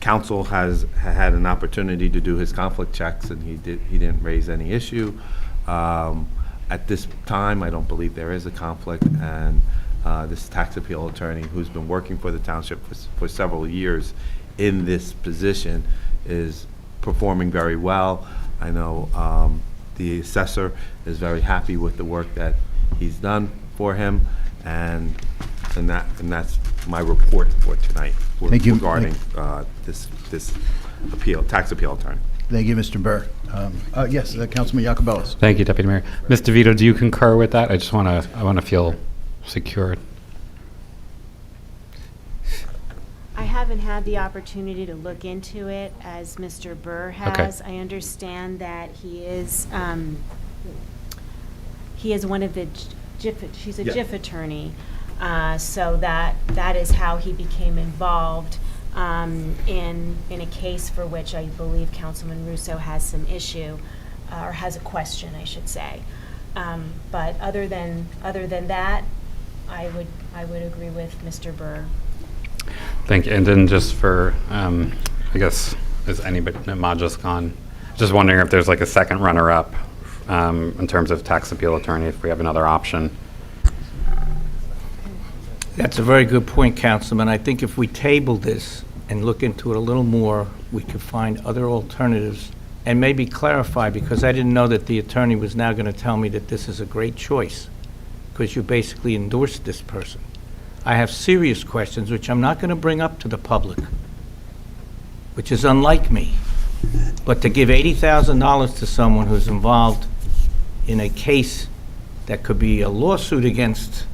council has had an opportunity to do his conflict checks, and he didn't raise any issue. At this time, I don't believe there is a conflict, and this tax appeal attorney, who's been working for the township for several years in this position, is performing very well. I know the assessor is very happy with the work that he's done for him, and that's my report for tonight Thank you. regarding this appeal, tax appeal attorney. Thank you, Mr. Burr. Yes, Councilman Yakubellis. Thank you, Deputy Mayor. Ms. DeVito, do you concur with that? I want to feel secured. I haven't had the opportunity to look into it as Mr. Burr has. I understand that he is one of the she's a JIF attorney, so that is how he became involved in a case for which I believe Councilman Russo has some issue, or has a question, I should say. But other than that, I would agree with Mr. Burr. Thank you. And then just for, I guess, is anybody, Maja's gone? Just wondering if there's like a second runner-up in terms of tax appeal attorney, if we have another option. That's a very good point, Councilman. I think if we table this and look into it a little more, we could find other alternatives and maybe clarify, because I didn't know that the attorney was now going to tell me that this is a great choice, because you basically endorsed this person. I have serious questions, which I'm not going to bring up to the public, which is unlike me. But to give $80,000 to someone who's involved in a case that could be a lawsuit against,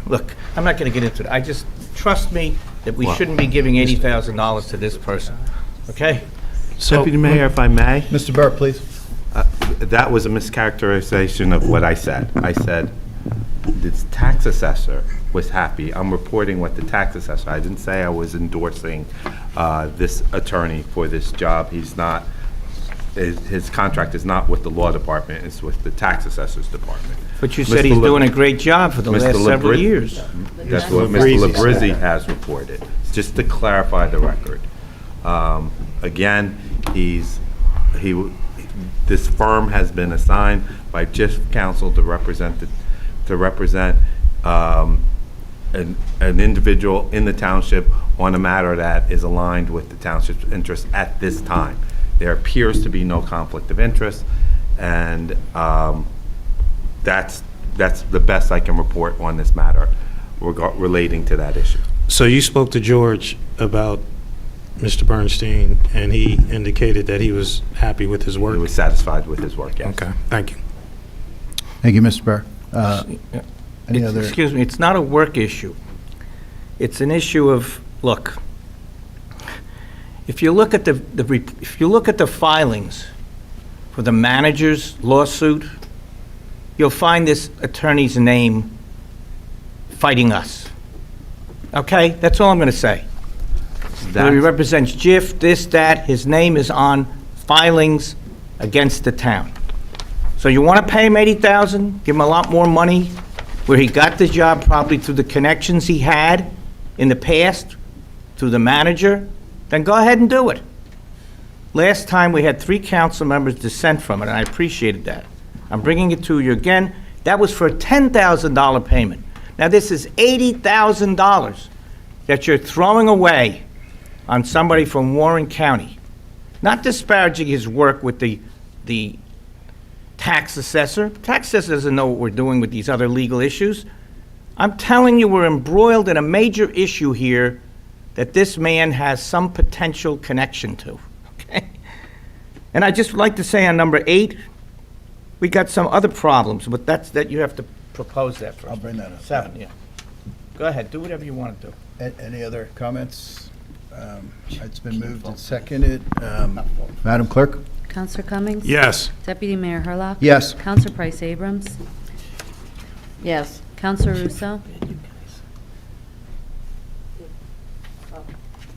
look, I'm not going to get into it. I just, trust me, that we shouldn't be giving $80,000 to this person, okay? Deputy Mayor, if I may, Mr. Burke, please. that was a mischaracterization of what I said. I said this tax assessor was happy. I'm reporting what the tax assessor, I didn't say I was endorsing this attorney for this job. He's not, his contract is not with the law department, it's with the tax assessor's department. But you said he's doing a great job for the Mr. several Labrizzi- years. That's what Mr. Labrizzi has reported, just to clarify the record. Again, this firm has been assigned by JIF counsel to represent an individual in the township on a matter that is aligned with the township's interests at this time. There appears to be no conflict of interest, and that's the best I can report on this matter relating to that issue. So you spoke to George about Mr. Bernstein, and he indicated that he was happy with his work? He was satisfied with his work, yes. Okay, thank you. Thank you, Mr. Burke. Any other? Excuse me, it's not a work issue. It's an issue of, look, if you look at the filings for the manager's lawsuit, you'll find this attorney's name fighting us. Okay? That's all I'm going to say. He represents JIF, this, that. His name is on filings against the town. So you want to pay him $80,000, give him a lot more money, where he got the job probably through the connections he had in the past, through the manager, then go ahead and do it. Last time, we had 3 council members dissent from it, and I appreciated that. I'm bringing it to you again. That was for a $10,000 payment. Now, this is $80,000 that you're throwing away on somebody from Warren County. Not disparaging his work with the tax assessor. Tax assessor doesn't know what we're doing with these other legal issues. I'm telling you, we're embroiled in a major issue here that this man has some potential connection to, okay? And I'd just like to say on number 8, we got some other problems, but that you have to propose that first. I'll bring that up. 7, yeah. Go ahead, do whatever you want to do. Any other comments? It's been moved and seconded. Madam Clerk? Counselor Cummings? Yes. Deputy Mayor Herlock? Yes. Counselor Price Abrams? Yes. Counselor Russo?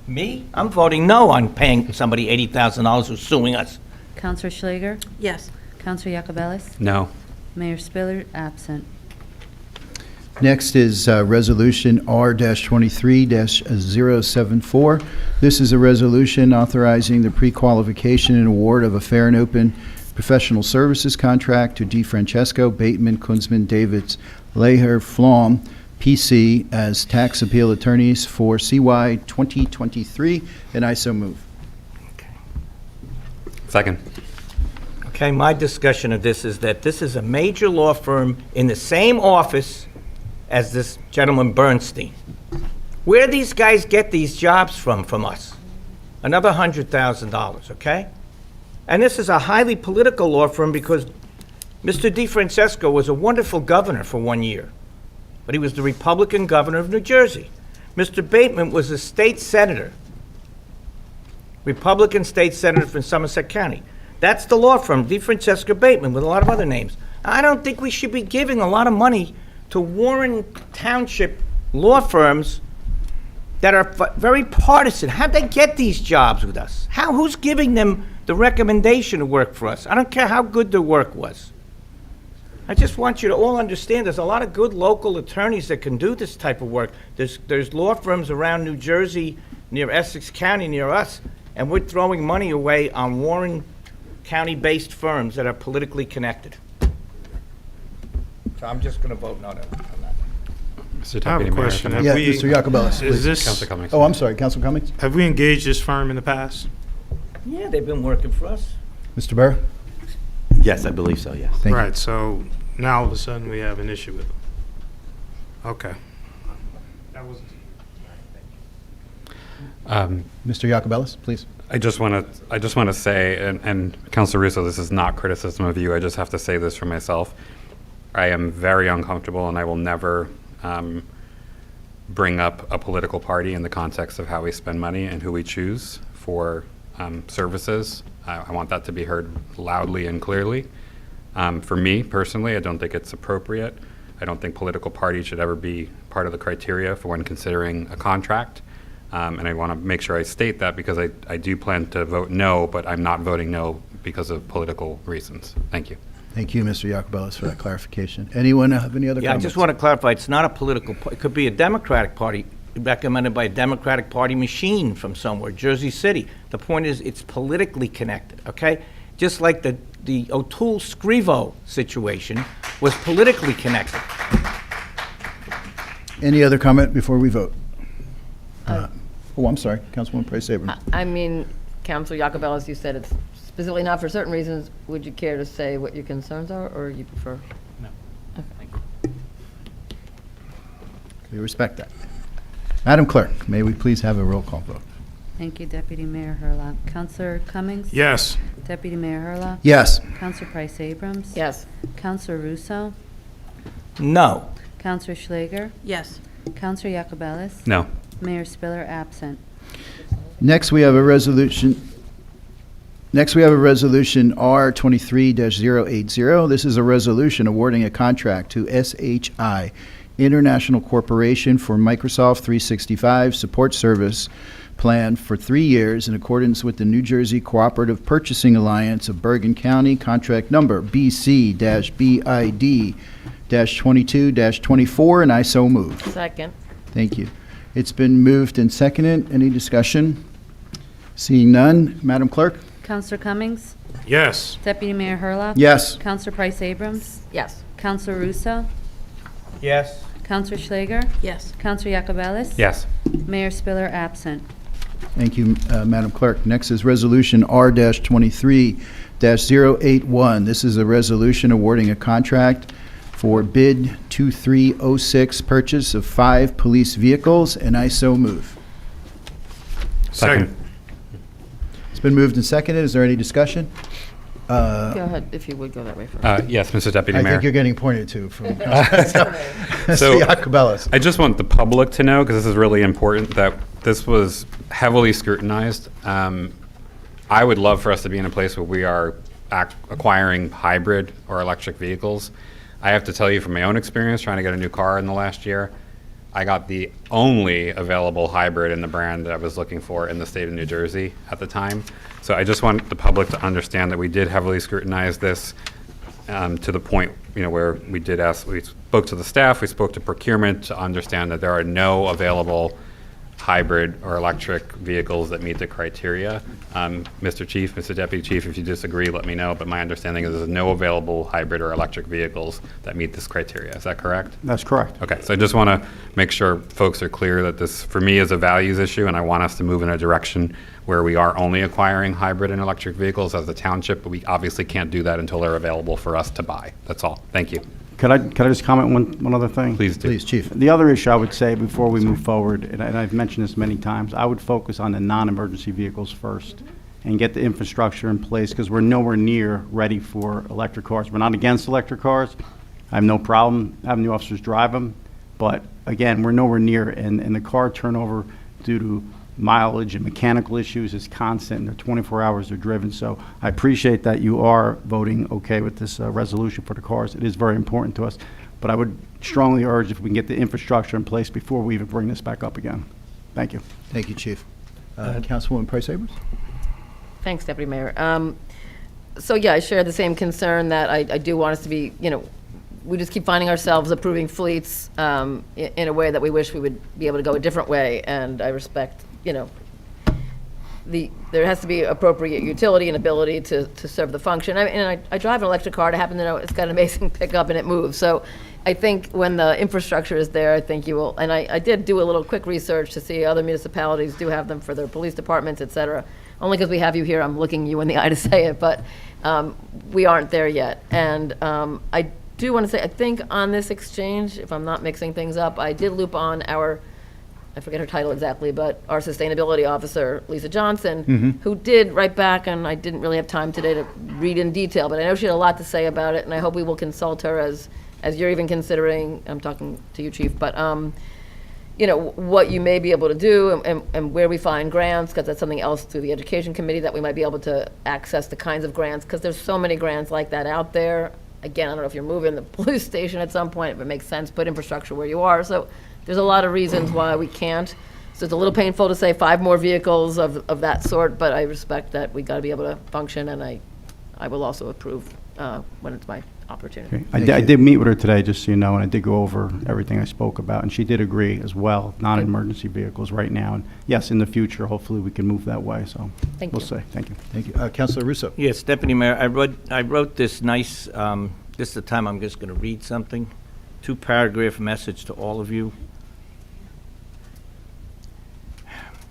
Me? I'm voting no on paying somebody $80,000 who's suing us. Counselor Schlager? Yes. Counselor Yacobelis? No. Mayor Spiller, absent. Next is Resolution R-23-074. This is a resolution authorizing the pre-qualification and award of a fair and open professional services contract to DiFrancesco, Bateman, Kunzman, Davids, Lahrer Flaum, PC, as tax appeal attorneys for CY 2023, and I so move. Second. Okay, my discussion of this is that this is a major law firm in the same office as this gentleman Bernstein. Where do these guys get these jobs from us? Another $100,000, okay? And this is a highly political law firm because Mr. DiFrancesco was a wonderful governor for 1 year, but he was the Republican governor of New Jersey. Mr. Bateman was a state senator, Republican state senator from Somerset County. That's the law firm, DiFrancesco Bateman, with a lot of other names. I don't think we should be giving a lot of money to Warren Township law firms that are very partisan. How'd they get these jobs with us? Who's giving them the recommendation to work for us? I don't care how good their work was. I just want you to all understand there's a lot of good local attorneys that can do this type of work. There's law firms around New Jersey, near Essex County, near us, and we're throwing money away on Warren County-based firms that are politically connected. So I'm just going to vote no on that. Mr. I have a Deputy Mayor, question. can I- Yeah, Mr. Yacobelis, please. Is this, Counselor Cummings. Oh, I'm sorry, Council Cummings? have we engaged this firm in the past? Yeah, they've been working for us. Mr. Burr? Yes, I believe so, yes. Thank you. Right, so now all of a sudden we have an issue with them. Okay. Mr. Yacobelis, please. I just want to say, and Councilor Russo, this is not criticism of you. I just have to say this for myself. I am very uncomfortable, and I will never bring up a political party in the context of how we spend money and who we choose for services. I want that to be heard loudly and clearly. For me personally, I don't think it's appropriate. I don't think political parties should ever be part of the criteria for when considering a contract. And I want to make sure I state that because I do plan to vote no, but I'm not voting no because of political reasons. Thank you. Thank you, Mr. Yacobelis, for that clarification. Anyone have any other Yeah, I comments? just want to clarify, it's not a political, it could be a Democratic Party, recommended by a Democratic Party machine from somewhere, Jersey City. The point is, it's politically connected, okay? Just like the O'Toole-Scrivo situation was politically connected. Any other comment before we vote? Oh, I'm sorry, Councilwoman Price Abrams. I mean, Councilor Yacobelis, you said it's specifically not for certain reasons. Would you care to say what your concerns are, or you prefer? No. We respect that. Madam Clerk, may we please have a roll call vote? Thank you, Deputy Mayor Hurlock. Counselor Cummings? Yes. Deputy Mayor Hurlock? Yes. Counselor Price Abrams? Yes. Counselor Russo? No. Counselor Schlager? Yes. Counselor Yacobelis? No. Mayor Spiller absent. Next, we have a resolution R-23-080. This is a resolution awarding a contract to SHI International Corporation for Microsoft 365 Support Service Plan for 3 years in accordance with the New Jersey Cooperative Purchasing Alliance of Bergen County, contract number BC-BID-22-24, and I so move. Second. Thank you. It's been moved and seconded. Any discussion? Seeing none, Madam Clerk? Counselor Cummings? Yes. Deputy Mayor Hurlock? Yes. Counselor Price Abrams? Yes. Counselor Russo? Yes. Counselor Schlager? Yes. Counselor Yacobelis? Yes. Mayor Spiller absent. Thank you, Madam Clerk. Next is Resolution R-23-081. This is a resolution awarding a contract for bid 2306 purchase of 5 police vehicles, and I so move. Second. It's been moved and seconded. Is there any discussion? Go ahead, if you would go that way first. Yes, Mr. Deputy I Mayor. think you're getting pointed to from Mr. Yacobelis. I just want the public to know, because this is really important, that this was heavily scrutinized. I would love for us to be in a place where we are acquiring hybrid or electric vehicles. I have to tell you from my own experience trying to get a new car in the last year, I got the only available hybrid in the brand that I was looking for in the state of New Jersey at the time. So I just want the public to understand that we did heavily scrutinize this to the point, where we spoke to the staff, we spoke to procurement to understand that there are no available hybrid or electric vehicles that meet the criteria. Mr. Chief, Mr. Deputy Chief, if you disagree, let me know, but my understanding is there's no available hybrid or electric vehicles that meet this criteria. Is that correct? That's correct. Okay, so I just want to make sure folks are clear that this, for me, is a values issue, and I want us to move in a direction where we are only acquiring hybrid and electric vehicles as a township, but we obviously can't do that until they're available for us to buy. That's all. Thank you. Could I just comment one other thing? Please do. Please, Chief. The other issue I would say before we move forward, and I've mentioned this many times, I would focus on the non-emergency vehicles first and get the infrastructure in place, because we're nowhere near ready for electric cars. We're not against electric cars. I have no problem having the officers drive them. But again, we're nowhere near, and the car turnover due to mileage and mechanical issues is constant. They're 24 hours they're driven. So I appreciate that you are voting okay with this resolution for the cars. It is very important to us. But I would strongly urge if we can get the infrastructure in place before we even bring this back up again. Thank you. Thank you, Chief. Councilwoman Price Abrams? Thanks, Deputy Mayor. So yeah, I share the same concern that I do want us to be, we just keep finding ourselves approving fleets in a way that we wish we would be able to go a different way, and I respect, there has to be appropriate utility and ability to serve the function. I drive an electric car. I happen to know it's got an amazing pickup and it moves. So I think when the infrastructure is there, I think you will, and I did do a little quick research to see other municipalities do have them for their police departments, et cetera. Only because we have you here, I'm looking you in the eye to say it, but we aren't there yet. And I do want to say, I think on this exchange, if I'm not mixing things up, I did loop on our I forget her title exactly, but our sustainability officer, Lisa Johnson, who did write back, and I didn't really have time today to read in detail, but I know she had a lot to say about it, and I hope we will consult her as you're even considering, I'm talking to you, Chief, but, you know, what you may be able to do and where we find grants, because that's something else through the Education Committee that we might be able to access the kinds of grants, because there's so many grants like that out there. Again, I don't know if you're moving the police station at some point, if it makes sense, put infrastructure where you are. So there's a lot of reasons why we can't. So it's a little painful to say 5 more vehicles of that sort, but I respect that we got to be able to function, and I will also approve when it's my opportunity. Okay. I did meet with her today, just so you know, and I did go over everything I spoke about, and she did agree as well, non-emergency vehicles right now. And yes, in the future, hopefully we can move that way, so Thank we'll you. see. Thank you. Thank you. Councilor Russo. Yes, Deputy Mayor, I wrote this nice, this is the time I'm just going to read something, 2-paragraph message to all of you.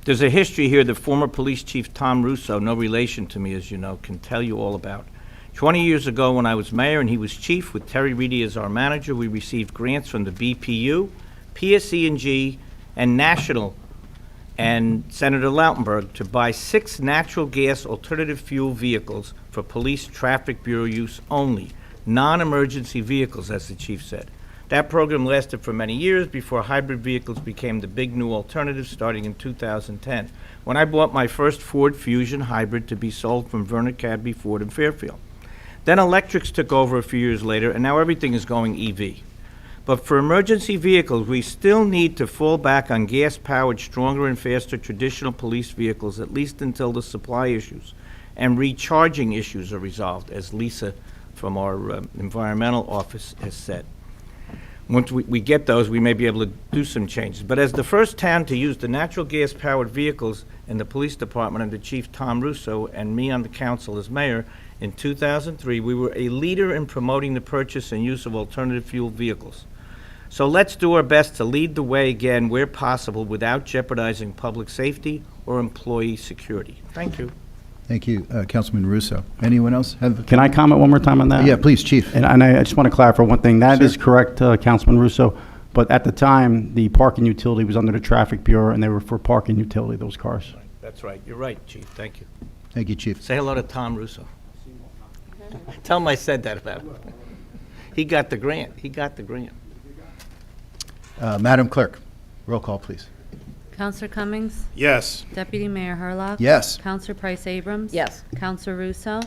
There's a history here that former Police Chief Tom Russo, no relation to me as you know, can tell you all about. 20 years ago when I was mayor and he was chief with Terry Reedy as our manager, we received grants from the BPU, PSE&G, and National and Senator Lautenberg to buy 6 natural gas alternative fuel vehicles for police traffic bureau use only, non-emergency vehicles, as the chief said. That program lasted for many years before hybrid vehicles became the big new alternative starting in 2010, when I bought my first Ford Fusion hybrid to be sold from Vernon Cadby Ford in Fairfield. Then electrics took over a few years later, and now everything is going EV. But for emergency vehicles, we still need to fall back on gas-powered, stronger and faster traditional police vehicles, at least until the supply issues and recharging issues are resolved, as Lisa from our environmental office has said. Once we get those, we may be able to do some changes. But as the first town to use the natural gas-powered vehicles in the police department under Chief Tom Russo and me on the council as mayor, in 2003, we were a leader in promoting the purchase and use of alternative fuel vehicles. So let's do our best to lead the way again where possible without jeopardizing public safety or employee security. Thank you. Thank you, Councilman Russo. Anyone else have? Can I comment one more time on that? Yeah, please, Chief. And I just want to clarify one thing. That Sure. is correct, Councilman Russo. But at the time, the parking utility was under the Traffic Bureau, and they were for parking utility, those cars. That's right. You're right, Chief. Thank you. Thank you, Chief. Say hello to Tom Russo. Tell him I said that about him. He got the grant. He got the grant. Madam Clerk, roll call, please. Counselor Cummings? Yes. Deputy Mayor Hurlock? Yes. Counselor Price Abrams? Yes. Counselor Russo?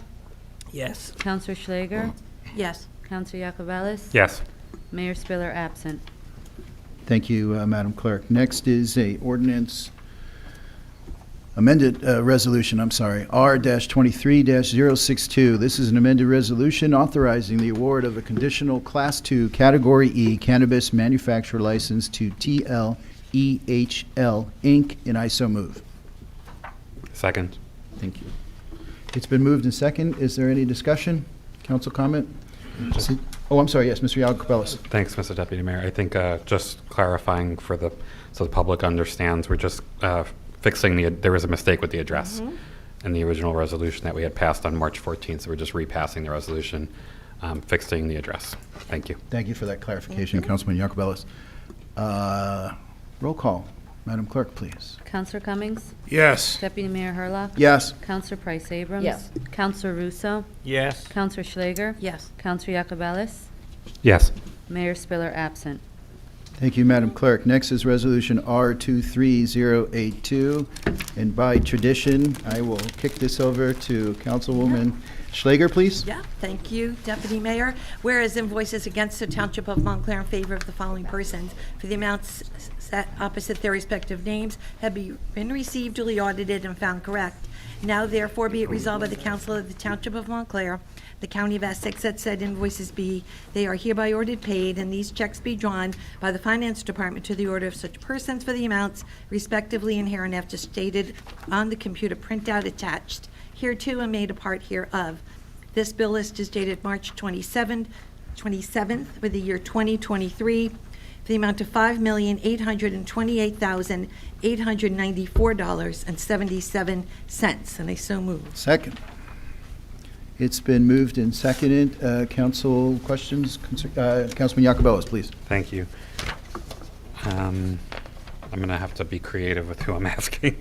Yes. Counselor Schlager? Yes. Counselor Yacobelis? Yes. Mayor Spiller absent. Thank you, Madam Clerk. Next is a ordinance, amended resolution, R-23-062. This is an amended resolution authorizing the award of a conditional Class 2 Category E cannabis manufacturer license to TLEHL, Inc., and I so move. Second. Thank you. It's been moved and second. Is there any discussion? Council comment? Oh, I'm sorry, yes, Mr. Yacobelis. Thanks, Mr. Deputy Mayor. I think just clarifying so the public understands, we're just fixing there was a mistake with the address in the original resolution that we had passed on March 14th, so we're just repassing the resolution, fixing the address. Thank you. Thank you for that clarification, Councilman Yacobelis. Roll call. Madam Clerk, please. Counselor Cummings? Yes. Deputy Mayor Hurlock? Yes. Counselor Price Abrams? Yes. Counselor Russo? Yes. Counselor Schlager? Yes. Counselor Yacobelis? Yes. Mayor Spiller absent. Thank you, Madam Clerk. Next is Resolution R-23082, and by tradition, I will kick this over to Councilwoman Schlager, please. Yeah, thank you, Deputy Mayor. Whereas invoices against the Township of Montclair in favor of the following persons for the amounts set opposite their respective names have been received, duly audited, and found correct. Now therefore be it resolved by the Council of the Township of Montclair, the County of Essex, that said invoices be, they are hereby ordered paid, and these checks be drawn by the Finance Department to the order of such persons for the amounts respectively and hereinafter stated on the computer printout attached hereto and made a part hereof. This bill list is dated March 27th for the year 2023 for the amount of $5,828,894.77, and I so move. Second. It's been moved and seconded. Council questions? Councilman Yacobelis, please. Thank you. I'm going to have to be creative with who I'm asking.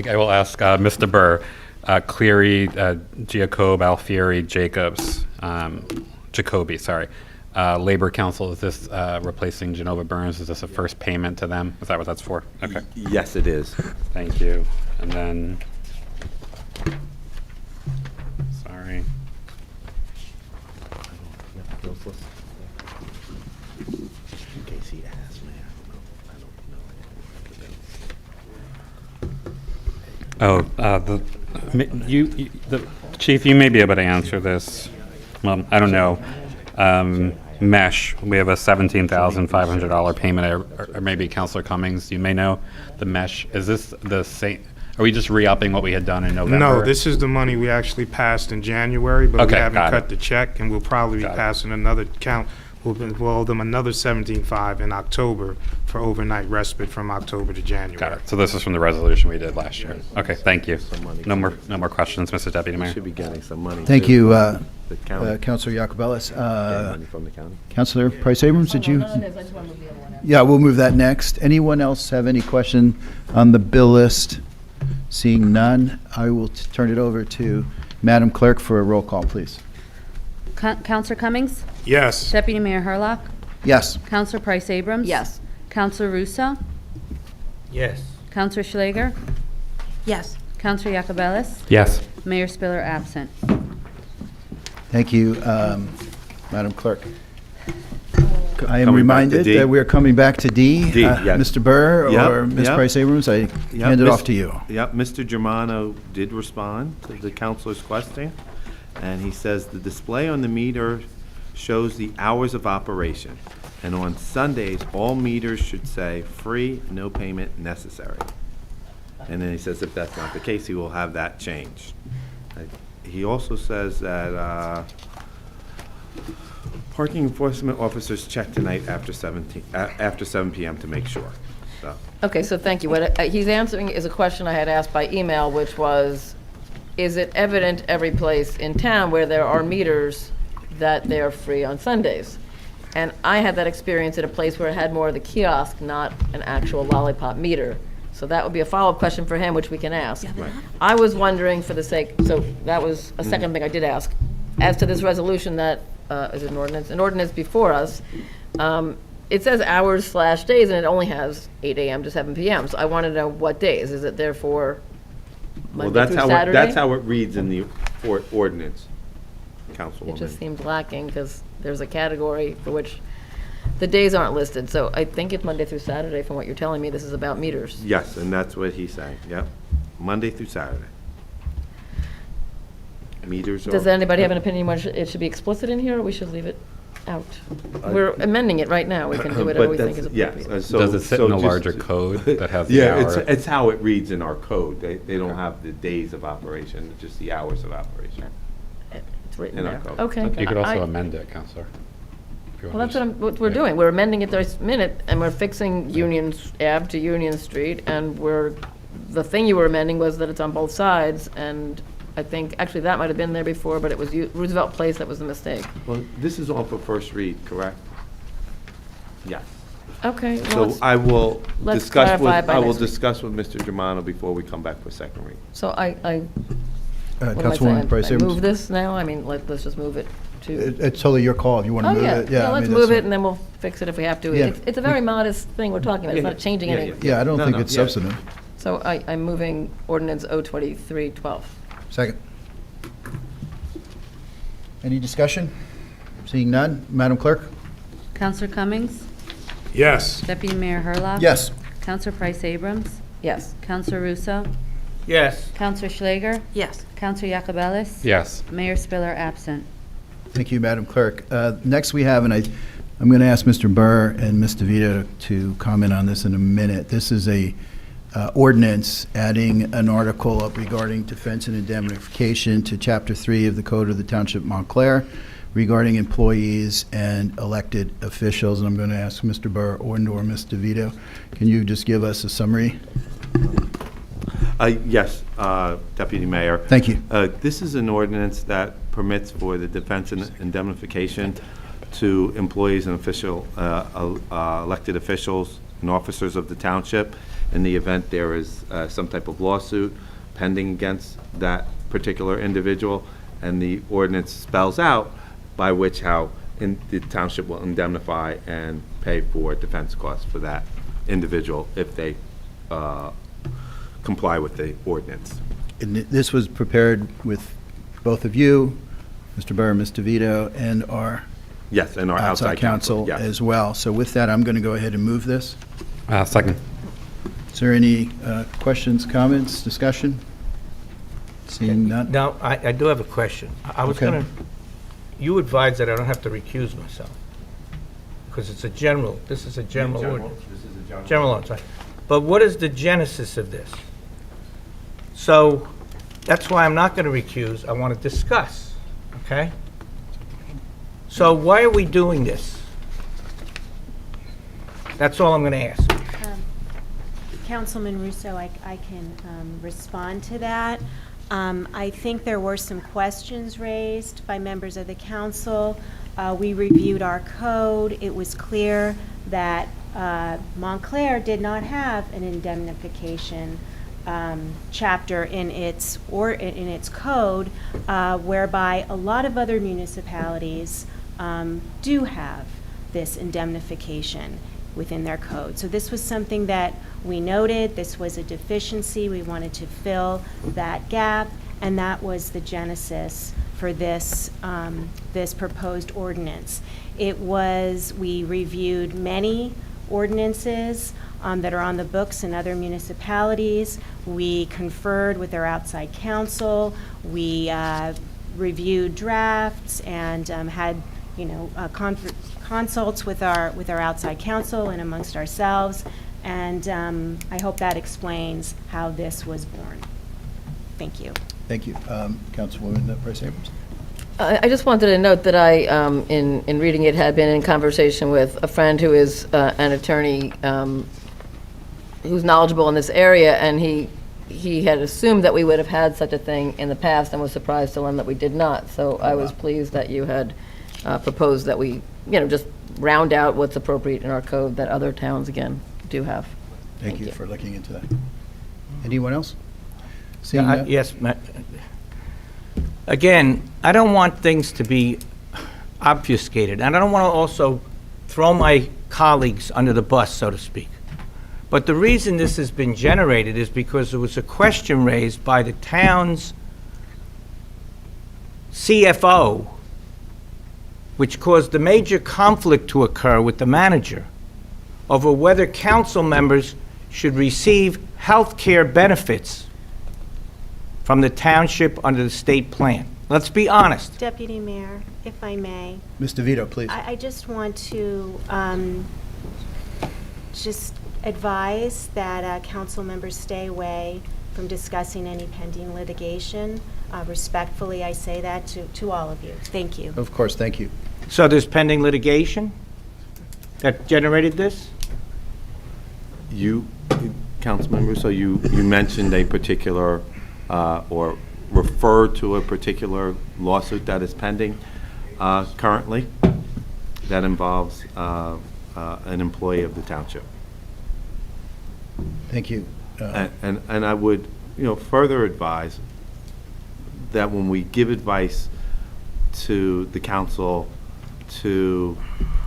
I will ask Mr. Burr, Cleary, Giacob, Alfieri, Jacobs, Jacoby, sorry. Labor Council, is this replacing Genova Burns? Is this a first payment to them? Is that what that's for? Okay. Yes, it is. Thank you. And then, sorry. In case he asks me, I don't know. The Chief, you may be able to answer this. Well, I don't know. Mesh, we have a $17,500 payment, or maybe Councilor Cummings, you may know. The Mesh, is this the same? Are we just re-upping what we had done in November? No, this is the money we actually passed in January, but we Okay, haven't got cut it. the check, and we'll probably be Got it. passing another count. We'll owe them another 17.5 in October for overnight respite from October to January. Got it. So this is from the resolution we did last year. Okay, thank you. Some money. No more questions, Mr. Deputy We Mayor. should be getting some money. Thank too, you, from the county. Councilor Yacobelis. Getting money from the county. Councilor Price Abrams, did you? No, no, no, I just want to move the other one out. Yeah, we'll move that next. Anyone else have any question on the bill list? Seeing none, I will turn it over to Madam Clerk for a roll call, please. Counselor Cummings? Yes. Deputy Mayor Hurlock? Yes. Counselor Price Abrams? Yes. Counselor Russo? Yes. Counselor Schlager? Yes. Counselor Yacobelis? Yes. Mayor Spiller absent. Thank you, Madam Clerk. I am Coming back to reminded D. that we are coming back to D. D, yes. Mr. Burr Yep, or Ms. yep. Price Abrams, I hand it off to you. Yep, Mr. Germano did respond to the councilor's question, and he says the display on the meter shows the hours of operation, and on Sundays, all meters should say free, no payment necessary. And then he says if that's not the case, he will have that changed. He also says that parking enforcement officers check tonight after 7 p.m. to make sure. So, Okay, so thank you. What he's answering is a question I had asked by email, which was, is it evident every place in town where there are meters that they are free on Sundays? And I had that experience at a place where it had more of the kiosk, not an actual lollipop meter. So that would be a follow-up question for him, which we can ask. I was wondering for the sake, so that was a second thing I did ask. As to this resolution that, is it an ordinance before us, it says hours/days, and it only has 8 a.m. to 7 p.m. So I want to know what days. Is it therefore well, Monday through that's Saturday? how it reads in the ordinance, It Councilwoman. just seems lacking, because there's a category for which the days aren't listed. So I think it's Monday through Saturday, from what you're telling me. This is about meters. Yes, and that's what he's saying, yep. Monday through Saturday. Meters are. Does anybody have an opinion whether it should be explicit in here, or we should leave it out? We're amending it right now. We can do whatever But we think that's- is yes, appropriate. so- Does it sit so in a just- larger code that has the Yeah, hour? it's how it reads in our code. They don't have the days of operation, just the hours of operation. It's written in our there. code. Okay. You could I- also amend it, Counselor. if you Well, want that's to what we're Yeah. doing. We're amending it this minute, and we're fixing Union Ave to Union Street, and the thing you were amending was that it's on both sides, and I think, actually, that might have been there before, but it was Roosevelt Place that was the mistake. Well, this is all for first read, correct? Yes. Okay, well, So I will let's discuss with, clarify by I will next week. discuss with Mr. Germano before we come back for second read. so what am I Councilwoman saying? Price I Abrams? move this now? I mean, let's just move it to, It's totally your call if you want to oh, move yeah, it. yeah, I let's mean, move that's- it, and then we'll fix it if we have to. Yeah. It's a very modest thing we're talking about. It's not changing Yeah, anything. Yeah, I don't No, think no, it's yeah. substantive. So I'm moving ordinance O-23-12. Second. Any discussion? Seeing none, Madam Clerk? Counselor Cummings? Yes. Deputy Mayor Hurlock? Yes. Counselor Price Abrams? Yes. Counselor Russo? Yes. Counselor Schlager? Yes. Counselor Yacobelis? Yes. Mayor Spiller absent. Thank you, Madam Clerk. Next we have, and I'm going to ask Mr. Burr and Ms. DeVito to comment on this in a minute. This is a ordinance adding an article up regarding defense and indemnification to Chapter 3 of the Code of the Township of Montclair regarding employees and elected officials. And I'm going to ask Mr. Burr or Ms. DeVito, can you just give us a summary? Yes, Deputy Mayor. Thank you. This is an ordinance that permits for the defense and indemnification to employees and elected officials and officers of the township in the event there is some type of lawsuit pending against that particular individual. And the ordinance spells out by which how the township will indemnify and pay for defense costs for that individual if they comply with the ordinance. And this was prepared with both of you, Mr. Burr, Ms. DeVito, and our Yes, and our outside counsel. Yes. as well. So with that, I'm going to go ahead and move this. Second. Is there any questions, comments, discussion? Seeing none? Now, I do have a question. I was Okay. going to, you advised that I don't have to recuse myself, because it's a general, this is a general ordinance. This is a General ordinance, right. But what is the genesis of this? So, that's why I'm not going to recuse. I want to discuss, okay? So why are we doing this? That's all I'm going to ask. Councilman Russo, I can respond to that. I think there were some questions raised by members of the council. We reviewed our code. It was clear that Montclair did not have an indemnification chapter in its code, whereby a lot of other municipalities do have this indemnification within their code. So this was something that we noted. This was a deficiency. We wanted to fill that gap, and that was the genesis for this this proposed ordinance. We reviewed many ordinances that are on the books in other municipalities. We conferred with our outside counsel. We reviewed drafts and had consults with our outside counsel and amongst ourselves, and I hope that explains how this was born. Thank you. Thank you. Councilwoman Bryce Abrams. I just wanted to note that I, in reading it, had been in conversation with a friend who is an attorney who's knowledgeable in this area, and he had assumed that we would have had such a thing in the past and was surprised to learn that we did not. So I was pleased that you had proposed that we, just round out what's appropriate in our code that other towns, again, do have. Thank you for looking into that. Anyone else? Seeing none? Yes, again, I don't want things to be obfuscated, and I don't want to also throw my colleagues under the bus, so to speak. But the reason this has been generated is because there was a question raised by the town's CFO, which caused a major conflict to occur with the manager over whether council members should receive health care benefits from the township under the state plan. Let's be honest. Deputy Mayor, if I may. Ms. DeVito, please. I just want to just advise that council members stay away from discussing any pending litigation. Respectfully, I say that to all of you. Thank you. Of course, thank you. So there's pending litigation that generated this? You, Councilman Russo, you mentioned a particular or referred to a particular lawsuit that is pending currently that involves an employee of the township. Thank you. And I would, further advise that when we give advice to the council to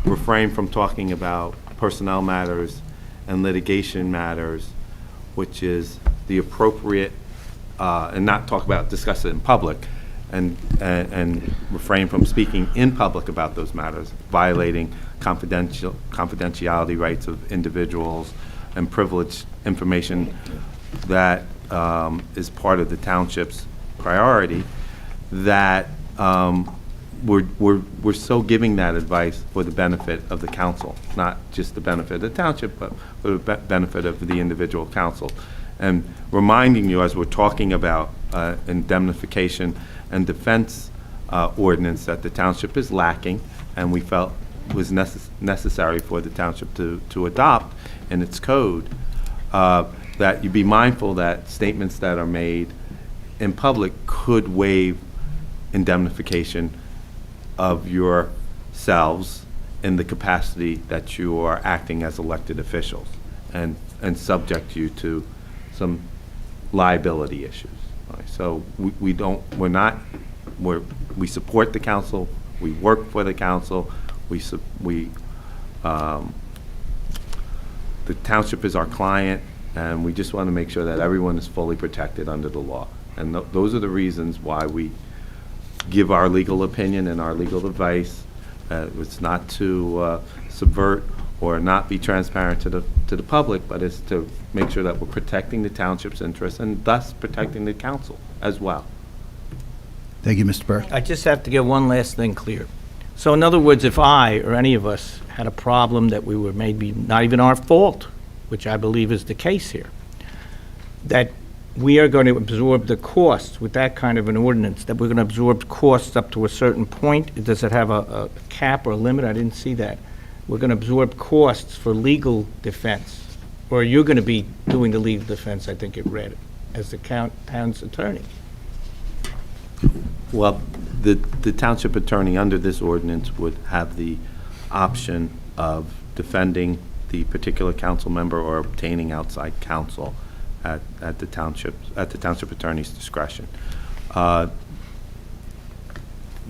refrain from talking about personnel matters and litigation matters, which is the appropriate, and not discuss it in public, and refrain from speaking in public about those matters, violating confidentiality rights of individuals and privileged information that is part of the township's priority, that we're so giving that advice for the benefit of the council, not just the benefit of the township, but for the benefit of the individual council. And reminding you, as we're talking about indemnification and defense ordinance, that the township is lacking, and we felt was necessary for the township to adopt in its code, that you be mindful that statements that are made in public could waive indemnification of your selves in the capacity that you are acting as elected officials and subject you to some liability issues. All right, so we support the council, we work for the council, the township is our client, and we just want to make sure that everyone is fully protected under the law. And those are the reasons why we give our legal opinion and our legal advice. It's not to subvert or not be transparent to the public, but it's to make sure that we're protecting the township's interests and thus protecting the council as well. Thank you, Mr. Burke. I just have to get one last thing clear. So in other words, if I or any of us had a problem that we were maybe not even our fault, which I believe is the case here, that we are going to absorb the costs with that kind of an ordinance, that we're going to absorb costs up to a certain point? Does it have a cap or a limit? I didn't see that. We're going to absorb costs for legal defense, or you're going to be doing the legal defense, I think it read, as the town's attorney. Well, the township attorney under this ordinance would have the option of defending the particular council member or obtaining outside counsel at the township attorney's discretion.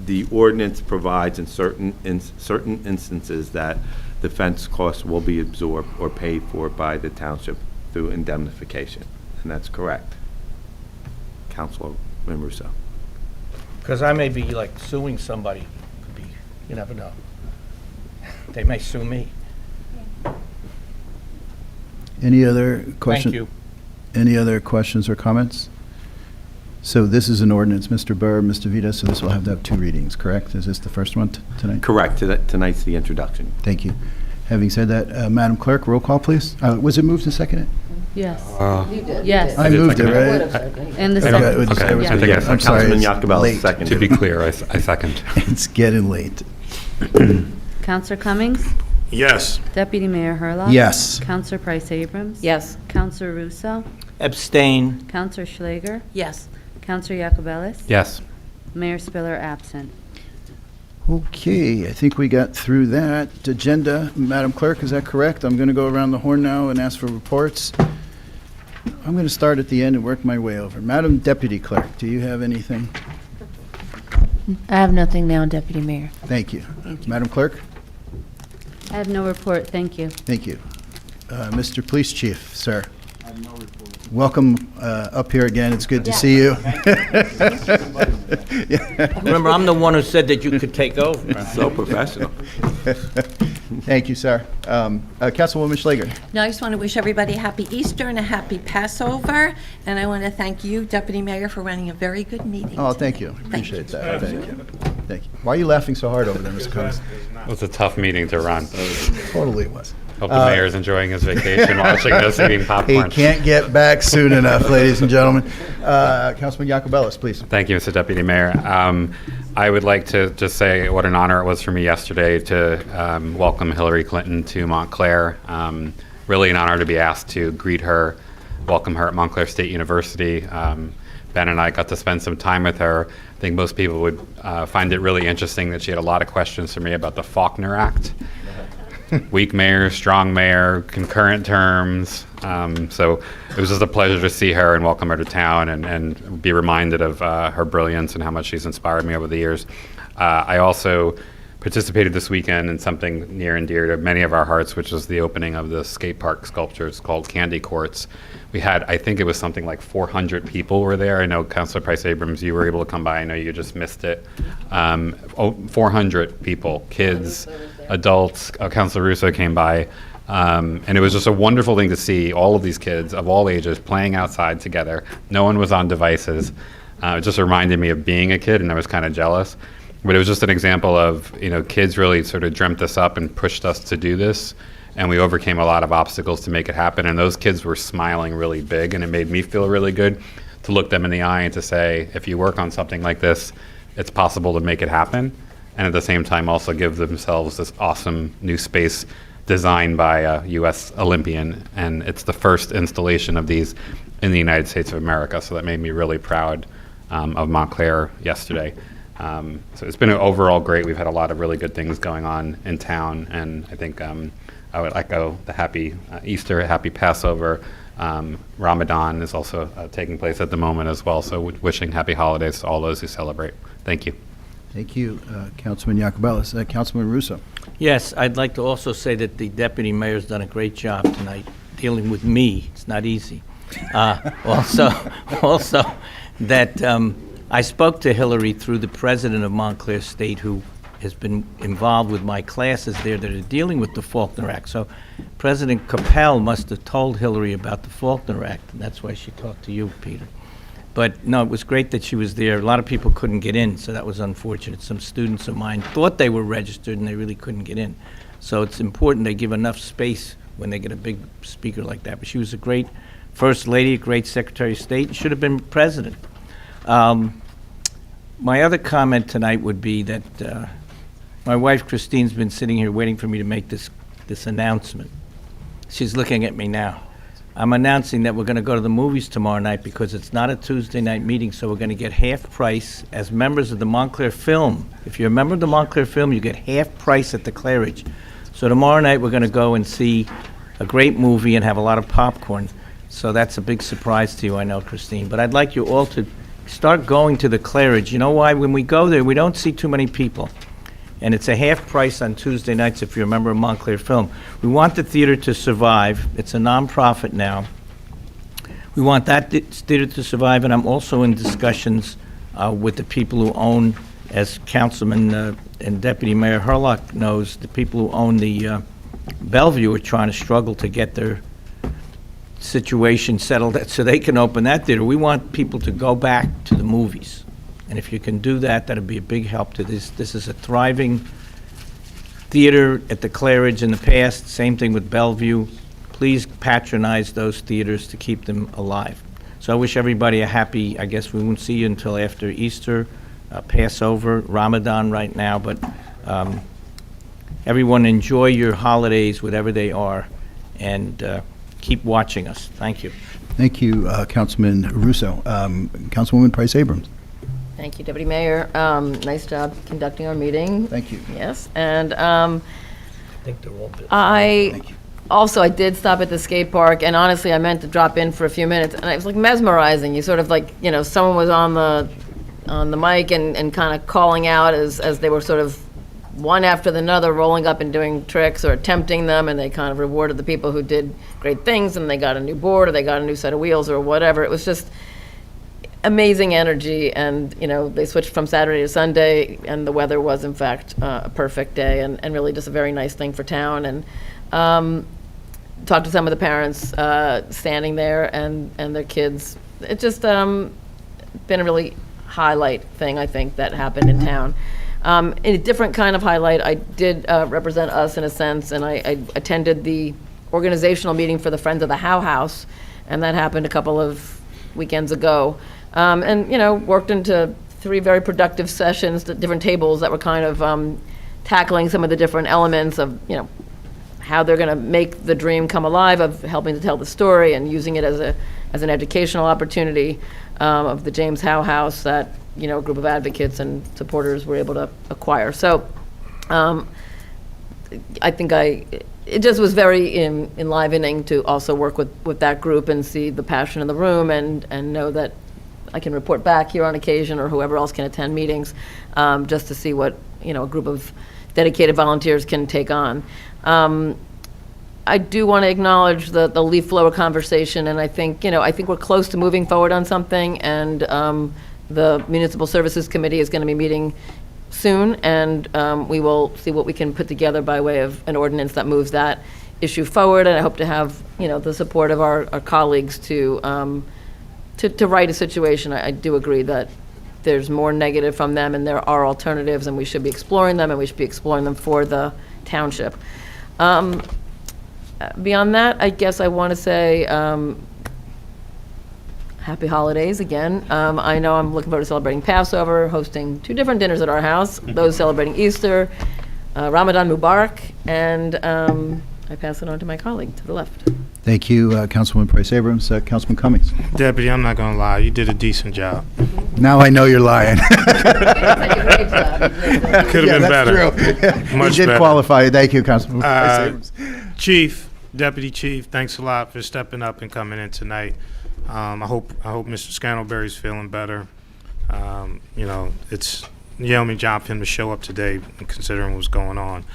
The ordinance provides in certain instances that defense costs will be absorbed or paid for by the township through indemnification, and that's correct. Councilman Russo. Because I may be like suing somebody. Could be, you never know. They may sue me. Any other questions? Thank you. Any other questions or comments? So this is an ordinance, Mr. Burr, Mr. Vita, so this will have to have 2 readings, correct? Is this the first one tonight? Correct. Tonight's the introduction. Thank you. Having said that, Madam Clerk, roll call, please. Was it moved and seconded? Yes. You did. Yes. I moved it, right? And the Okay, second. it was- Okay. it was- I think I'm sorry, Councilman it's Iacobello late. seconded. To be clear, I second. It's getting late. Counselor Cummings? Yes. Deputy Mayor Herlock? Yes. Counselor Price Abrams? Yes. Counselor Russo? Abstain. Counselor Schlager? Yes. Counselor Iacobellis? Yes. Mayor Spiller absent. Okay, I think we got through that agenda. Madam Clerk, is that correct? I'm going to go around the horn now and ask for reports. I'm going to start at the end and work my way over. Madam Deputy Clerk, do you have anything? I have nothing now, Deputy Mayor. Thank you. Madam Clerk? I have no report, thank you. Thank you. Mr. Police Chief, sir. Welcome up here again. It's good to see you. Remember, I'm the one who said that you could take over. So professional. Thank you, sir. Councilwoman Schlager. Now, I just want to wish everybody a happy Easter and a happy Passover, and I want to thank you, Deputy Mayor, for running a very good meeting. Oh, thank you. Appreciate that. Thank you. Thank you. Why are you laughing so hard over there, Mr. Cummings? It was a tough meeting to run. Totally it was. Hope the mayor's enjoying his vacation, watching this, eating He popcorn. can't get back soon enough, ladies and gentlemen. Councilman Iacobellis, please. Thank you, Mr. Deputy Mayor. I would like to just say what an honor it was for me yesterday to welcome Hillary Clinton to Montclair. Really an honor to be asked to greet her, welcome her at Montclair State University. Ben and I got to spend some time with her. I think most people would find it really interesting that she had a lot of questions for me about the Faulkner Act. Weak mayor, strong mayor, concurrent terms. So it was just a pleasure to see her and welcome her to town and be reminded of her brilliance and how much she's inspired me over the years. I also participated this weekend in something near and dear to many of our hearts, which was the opening of the skate park sculptures called Candy Courts. We had, I think it was something like 400 people were there. I know Councilor Price Abrams, you were able to come by. I know you just missed it. 400 people, kids, adults. Councilor Russo came by. And it was just a wonderful thing to see all of these kids of all ages playing outside together. No one was on devices. It just reminded me of being a kid, and I was kind of jealous. But it was just an example of, kids really sort of dreamt this up and pushed us to do this. And we overcame a lot of obstacles to make it happen. And those kids were smiling really big, and it made me feel really good to look them in the eye and to say, if you work on something like this, it's possible to make it happen. And at the same time also give themselves this awesome new space designed by a U.S. Olympian. And it's the first installation of these in the United States of America. So that made me really proud of Montclair yesterday. So it's been overall great. We've had a lot of really good things going on in town, and I think I would echo the happy Easter, happy Passover. Ramadan is also taking place at the moment as well, so wishing happy holidays to all those who celebrate. Thank you. Thank you, Councilman Yacobelis. Councilman Russo. Yes, I'd like to also say that the deputy mayor's done a great job tonight dealing with me. It's not easy. Also that I spoke to Hillary through the president of Montclair State, who has been involved with my classes there that are dealing with the Faulkner Act. So President Capel must have told Hillary about the Faulkner Act, and that's why she talked to you, Peter. But no, it was great that she was there. A lot of people couldn't get in, so that was unfortunate. Some students of mine thought they were registered and they really couldn't get in. So it's important they give enough space when they get a big speaker like that. But she was a great First Lady, a great Secretary of State, and should have been President. My other comment tonight would be that my wife Christine's been sitting here waiting for me to make this announcement. She's looking at me now. I'm announcing that we're going to go to the movies tomorrow night because it's not a Tuesday night meeting, so we're going to get half price as members of the Montclair Film. If you're a member of the Montclair Film, you get half price at the Claridge. So tomorrow night we're going to go and see a great movie and have a lot of popcorn. So that's a big surprise to you, I know, Christine. But I'd like you all to start going to the Claridge. You know why? When we go there, we don't see too many people. And it's a half price on Tuesday nights if you're a member of Montclair Film. We want the theater to survive. It's a nonprofit now. We want that theater to survive, and I'm also in discussions with the people who own, as Councilman and Deputy Mayor Herlock knows, the people who own the Bellevue are trying to struggle to get their situation settled so they can open that theater. We want people to go back to the movies. And if you can do that, that'd be a big help to this. This is a thriving theater at the Claridge in the past, same thing with Bellevue. Please patronize those theaters to keep them alive. So I wish everybody a happy, I guess we won't see you until after Easter, Passover, Ramadan right now, but everyone enjoy your holidays, whatever they are, and keep watching us. Thank you. Thank you, Councilman Russo. Councilwoman Price Abrams. Thank you, Deputy Mayor. Nice job conducting our meeting. Thank you. Yes, and I think they're all busy. I did stop at the skate park, and honestly, I meant to drop in for a few minutes, and it was like mesmerizing. You sort of like, you know, someone was on the mic and kind of calling out as they were sort of one after another rolling up and doing tricks or attempting them, and they kind of rewarded the people who did great things, and they got a new board or they got a new set of wheels or whatever. It was just amazing energy, and you know, they switched from Saturday to Sunday, and the weather was in fact a perfect day, and really just a very nice thing for town. And talked to some of the parents standing there and their kids. It just been a really highlight thing, I think, that happened in town. In a different kind of highlight, I did represent us in a sense, and I attended the organizational meeting for the Friends of the Howe House, and that happened a couple of weekends ago. And, you know, worked into 3 very productive sessions at different tables that were kind of tackling some of the different elements of, you know, how they're going to make the dream come alive, of helping to tell the story and using it as an educational opportunity of the James Howe House that, you know, a group of advocates and supporters were able to acquire. So I think it just was very enlivening to also work with that group and see the passion in the room and know that I can report back here on occasion, or whoever else can attend meetings, just to see what, you know, a group of dedicated volunteers can take on. I do want to acknowledge the leaf blower conversation, and I think we're close to moving forward on something, and the Municipal Services Committee is going to be meeting soon, and we will see what we can put together by way of an ordinance that moves that issue forward, and I hope to have, you know, the support of our colleagues to right a situation. I do agree that there's more negative from them, and there are alternatives, and we should be exploring them, and we should be exploring them for the township. Beyond that, I guess I want to say happy holidays again. I know I'm looking forward to celebrating Passover, hosting 2 different dinners at our house, those celebrating Easter, Ramadan Mubarak, and I pass it on to my colleague to the left. Thank you, Councilwoman Price Abrams. Councilman Cummings. Deputy, I'm not gonna lie, you did a decent job. Now I know you're lying. Could have been better. True. Much You did better. qualify. Thank you, Councilman Price Abrams. Chief, Deputy Chief, thanks a lot for stepping up and coming in tonight. I hope Mr. Scantlebury's feeling better. You know, it's a yeoman job for him to show up today, considering what's going on.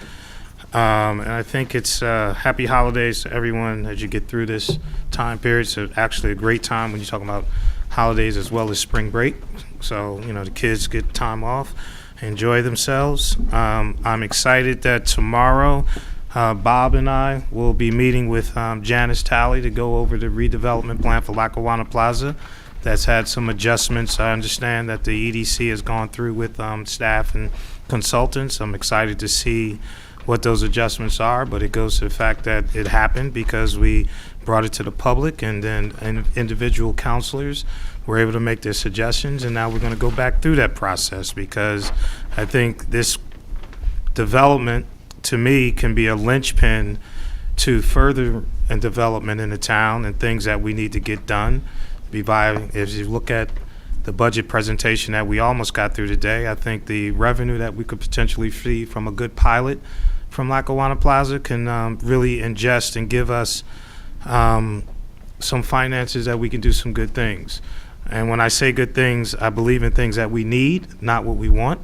And I think it's happy holidays to everyone as you get through this time period. It's actually a great time when you're talking about holidays as well as spring break. So, you know, the kids get time off, enjoy themselves. I'm excited that tomorrow Bob and I will be meeting with N.J.S.A to go over the redevelopment plan for Lackawanna Plaza. That's had some adjustments. I understand that the EDC has gone through with staff and consultants. I'm excited to see what those adjustments are, but it goes to the fact that it happened because we brought it to the public, and then individual counselors were able to make their suggestions, and now we're going to go back through that process, because I think this development, to me, can be a linchpin to further development in the town and things that we need to get done. If you look at the budget presentation that we almost got through today, I think the revenue that we could potentially see from a good pilot from Lackawanna Plaza can really ingest and give us some finances that we can do some good things. And when I say good things, I believe in things that we need, not what we want.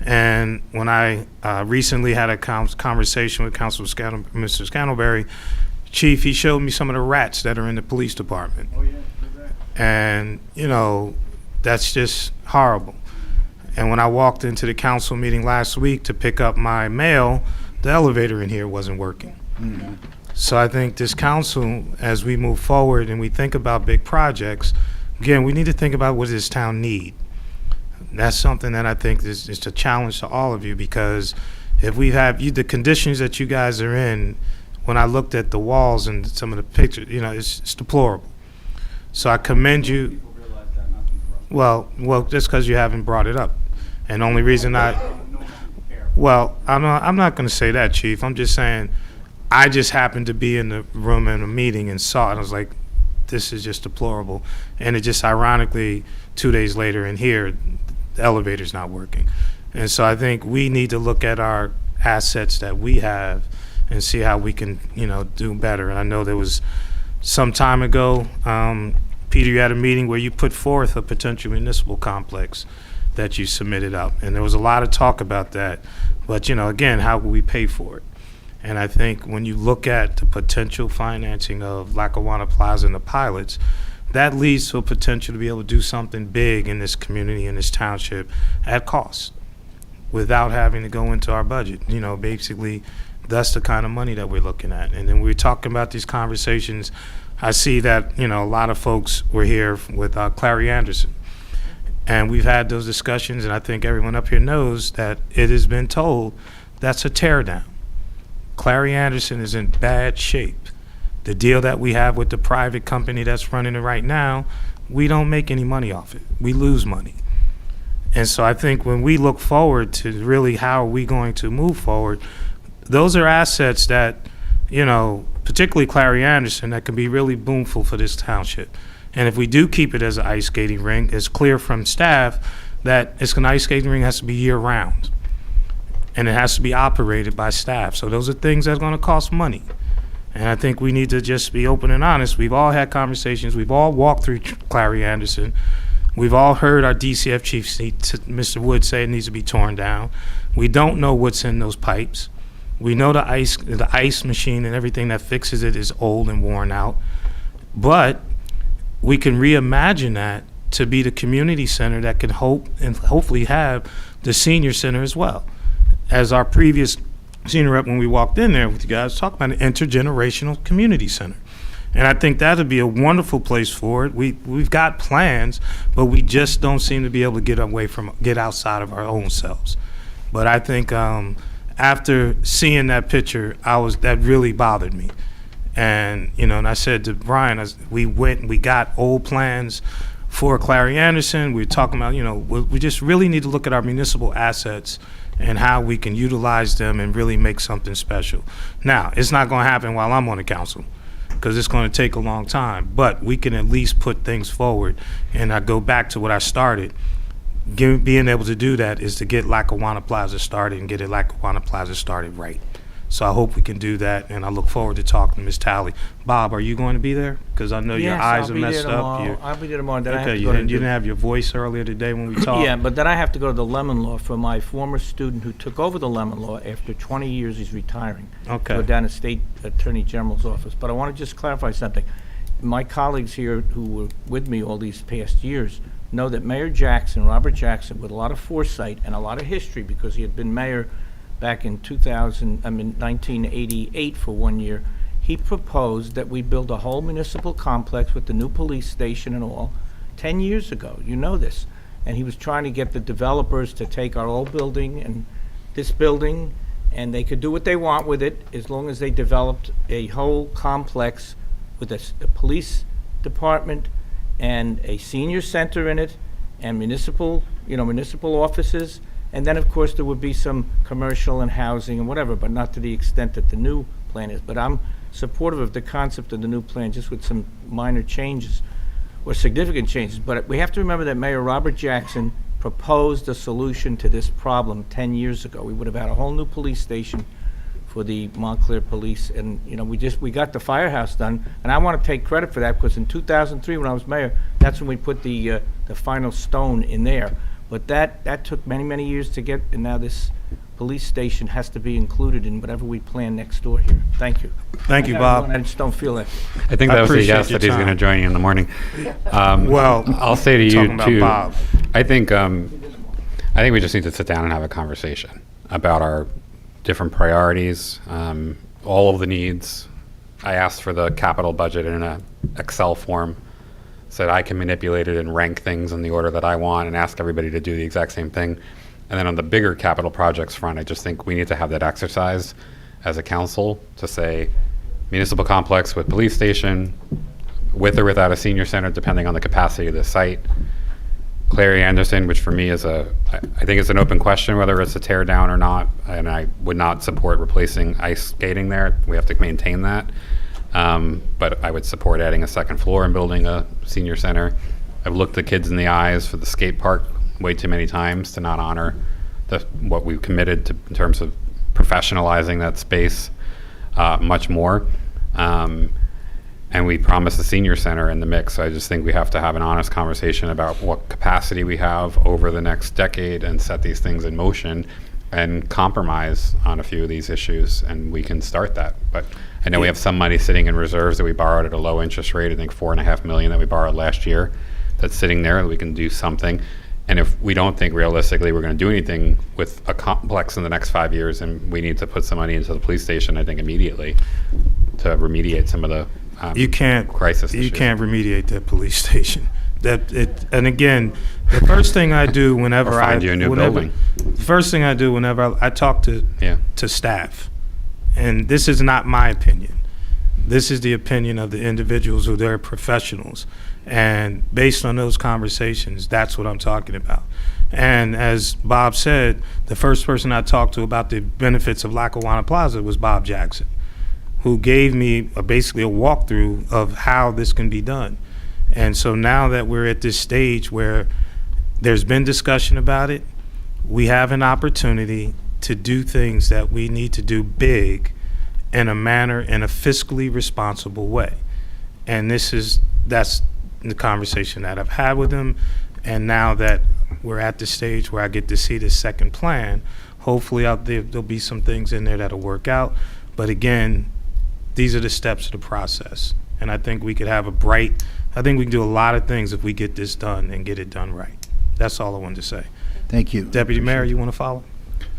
And when I recently had a conversation with Mr. Scantlebury, Chief, he showed me some of the rats that are in the police department. Oh, yeah. And, you know, that's just horrible. And when I walked into the council meeting last week to pick up my mail, the elevator in here wasn't working. Mm-hmm. So I think this council, as we move forward and we think about big projects, again, we need to think about what does this town need. That's something that I think is a challenge to all of you, because if we have the conditions that you guys are in, when I looked at the walls and some of the pictures, you know, it's deplorable. So I commend you. Well, just because you haven't brought it up, and the only reason well, I'm not going to say that, Chief. I'm just saying, I just happened to be in the room in a meeting and saw it. I was like, this is just deplorable. And it just ironically, 2 days later in here, the elevator's not working. And so I think we need to look at our assets that we have and see how we can, you know, do better. And I know there was some time ago, Peter, you had a meeting where you put forth a potential municipal complex that you submitted up. And there was a lot of talk about that. But, you know, again, how will we pay for it? And I think when you look at the potential financing of Lackawanna Plaza and the pilots, that leads to a potential to be able to do something big in this community, in this township, at cost, without having to go into our budget. You know, basically, that's the kind of money that we're looking at. And then we're talking about these conversations. I see that, you know, a lot of folks were here with Clary Anderson. And we've had those discussions, and I think everyone up here knows that it has been told that's a tear down. Clary Anderson is in bad shape. The deal that we have with the private company that's running it right now, we don't make any money off it. We lose money. And so I think when we look forward to really how are we going to move forward, those are assets that, you know, particularly Clary Anderson, that can be really boomful for this township. And if we do keep it as an ice skating rink, it's clear from staff that an ice skating rink has to be year-round. And it has to be operated by staff. So those are things that's going to cost money. And I think we need to just be open and honest. We've all had conversations. We've all walked through Clary Anderson. We've all heard our DCF chief, Mr. Wood, say it needs to be torn down. We don't know what's in those pipes. We know the ice machine and everything that fixes it is old and worn out. But we can reimagine that to be the community center that can hopefully have the senior center as well. As our previous senior rep, when we walked in there with you guys, talked about an intergenerational community center. And I think that would be a wonderful place for it. We've got plans, but we just don't seem to be able to get outside of our own selves. But I think after seeing that picture, that really bothered me. And, you know, and I said to Brian, we went and we got old plans for Clary Anderson. We were talking about, you know, we just really need to look at our municipal assets and how we can utilize them and really make something special. Now, it's not going to happen while I'm on the council. because it's going to take a long time. But we can at least put things forward. And I go back to what I started. Being able to do that is to get Lackawanna Plaza started and get it Lackawanna Plaza started right. So I hope we can do that, and I look forward to talking to Ms. Talley. Bob, are you going to be there? Because I know your eyes are messed up. I'll be there tomorrow. Then I have Okay, to you go to didn't have your voice earlier today when we talked? Yeah, but then I have to go to the Lemon Law for my former student who took over the Lemon Law. After 20 years, he's retiring. Okay. Go down to State Attorney General's office. But I want to just clarify something. My colleagues here who were with me all these past years know that Mayor Jackson, Robert Jackson, with a lot of foresight and a lot of history, because he had been mayor back in 1988 for 1 year, he proposed that we build a whole municipal complex with the new police station and all 10 years ago. You know this. And he was trying to get the developers to take our old building and this building, and they could do what they want with it as long as they developed a whole complex with a police department and a senior center in it and municipal offices. And then, of course, there would be some commercial and housing and whatever, but not to the extent that the new plan is. But I'm supportive of the concept of the new plan, just with some minor changes or significant changes. But we have to remember that Mayor Robert Jackson proposed a solution to this problem 10 years ago. We would have had a whole new police station for the Montclair Police, and we got the firehouse done. And I want to take credit for that, because in 2003, when I was mayor, that's when we put the final stone in there. But that took many, many years to get, and now this police station has to be included in whatever we plan next door here. Thank you. Thank you, Bob. I just don't feel that. I think I that was a appreciate yes your that he's going to time. join you in the morning. Well, I'll say to you talking about too. Bob. I think we just need to sit down and have a conversation about our different priorities, all of the needs. I asked for the capital budget in an Excel form so that I can manipulate it and rank things in the order that I want and ask everybody to do the exact same thing. And then on the bigger capital projects front, I just think we need to have that exercise as a council to say municipal complex with police station, with or without a senior center, depending on the capacity of the site. Clary Anderson, which for me is I think it's an open question whether it's a tear down or not, and I would not support replacing ice skating there. We have to maintain that. But I would support adding a second floor and building a senior center. I've looked the kids in the eyes for the skate park way too many times to not honor what we've committed to in terms of professionalizing that space much more. And we promised the senior center in the mix. So I just think we have to have an honest conversation about what capacity we have over the next decade and set these things in motion and compromise on a few of these issues, and we can start that. But I know we have some money sitting in reserves that we borrowed at a low interest rate, I think $4.5 million that we borrowed last year, that's sitting there that we can do something. And if we don't think realistically we're going to do anything with a complex in the next 5 years, and we need to put some money into the police station, I think immediately, to remediate some of the crisis issues. You can't remediate that police station. And again, the first thing I do whenever Or find you a new building. The first thing I do whenever I talk to staff, and this is not my opinion. This is the opinion of the individuals who they're professionals. And based on those conversations, that's what I'm talking about. And as Bob said, the first person I talked to about the benefits of Lackawanna Plaza was Bob Jackson, who gave me basically a walkthrough of how this can be done. And so now that we're at this stage where there's been discussion about it, we have an opportunity to do things that we need to do big in a fiscally responsible way. And that's the conversation that I've had with him. And now that we're at the stage where I get to see the second plan, hopefully there'll be some things in there that'll work out. But again, these are the steps of the process. And I think we could have I think we can do a lot of things if we get this done and get it done right. That's all I wanted to say. Thank you. Deputy Mayor, you want to follow?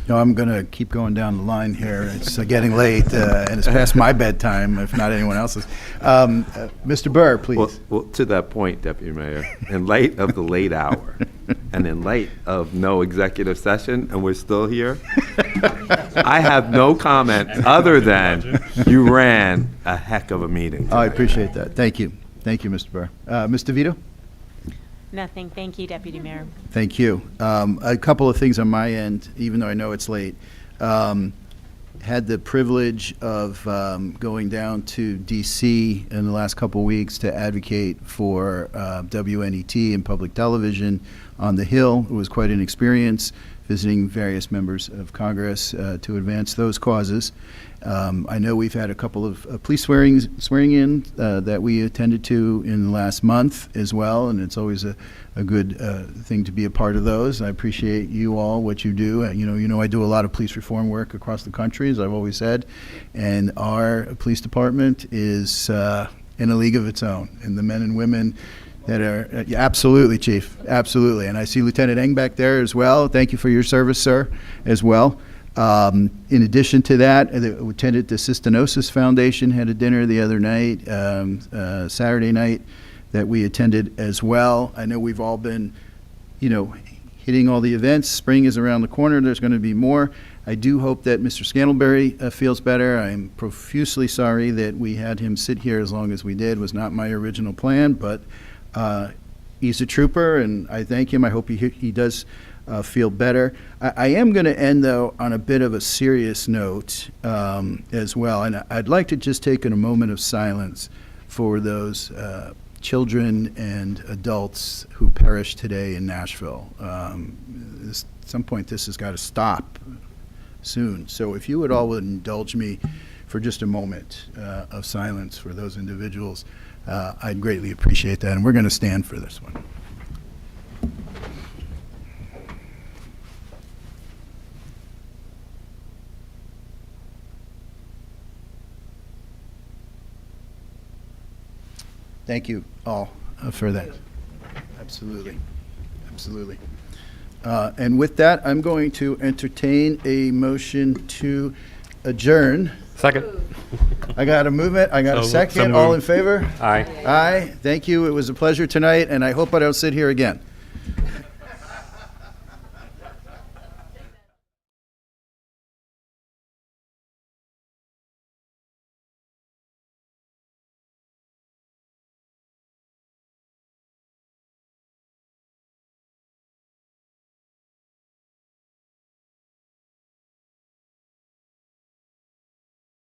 No, I'm going to keep going down the line here. It's getting late, and it's past my bedtime, if not anyone else's. Mr. Burr, please. Well, to that point, Deputy Mayor, in light of the late hour and in light of no executive session, and we're still here, I have no comment other than you ran a heck of a meeting tonight. I appreciate that. Thank you. Thank you, Mr. Burr. Mr. Vito? Nothing. Thank you, Deputy Mayor. Thank you. A couple of things on my end, even though I know it's late. had the privilege of going down to D.C. in the last couple weeks to advocate for WNET and public television on the Hill. It was quite an experience visiting various members of Congress to advance those causes. I know we've had a couple of police swearing in that we attended to in the last month as well, and it's always a good thing to be a part of those. I appreciate you all, what you do. You know, I do a lot of police reform work across the country, as I've always said, and our police department is in a league of its own, and the men and women that are, yeah, absolutely, Chief, absolutely. And I see Lieutenant Eng back there as well. Thank you for your service, sir, as well. In addition to that, I attended the Cystinosis Foundation, had a dinner the other night, Saturday night, that we attended as well. I know we've all been, hitting all the events. Spring is around the corner. There's going to be more. I do hope that Mr. Scantlebury feels better. I'm profusely sorry that we had him sit here as long as we did. It was not my original plan, but he's a trooper, and I thank him. I hope he does feel better. I am going to end, though, on a bit of a serious note as well, and I'd like to just take a moment of silence for those children and adults who perished today in Nashville. At some point, this has got to stop soon. So if you would all indulge me for just a moment of silence for those individuals, I'd greatly appreciate that, and we're going to stand for this one. Thank you all for that. Absolutely. Absolutely. And with that, I'm going to entertain a motion to adjourn. Second. I got a movement. I got a second. All in favor? Aye. Aye. Thank you. It was a pleasure tonight, and I hope I don't sit here again.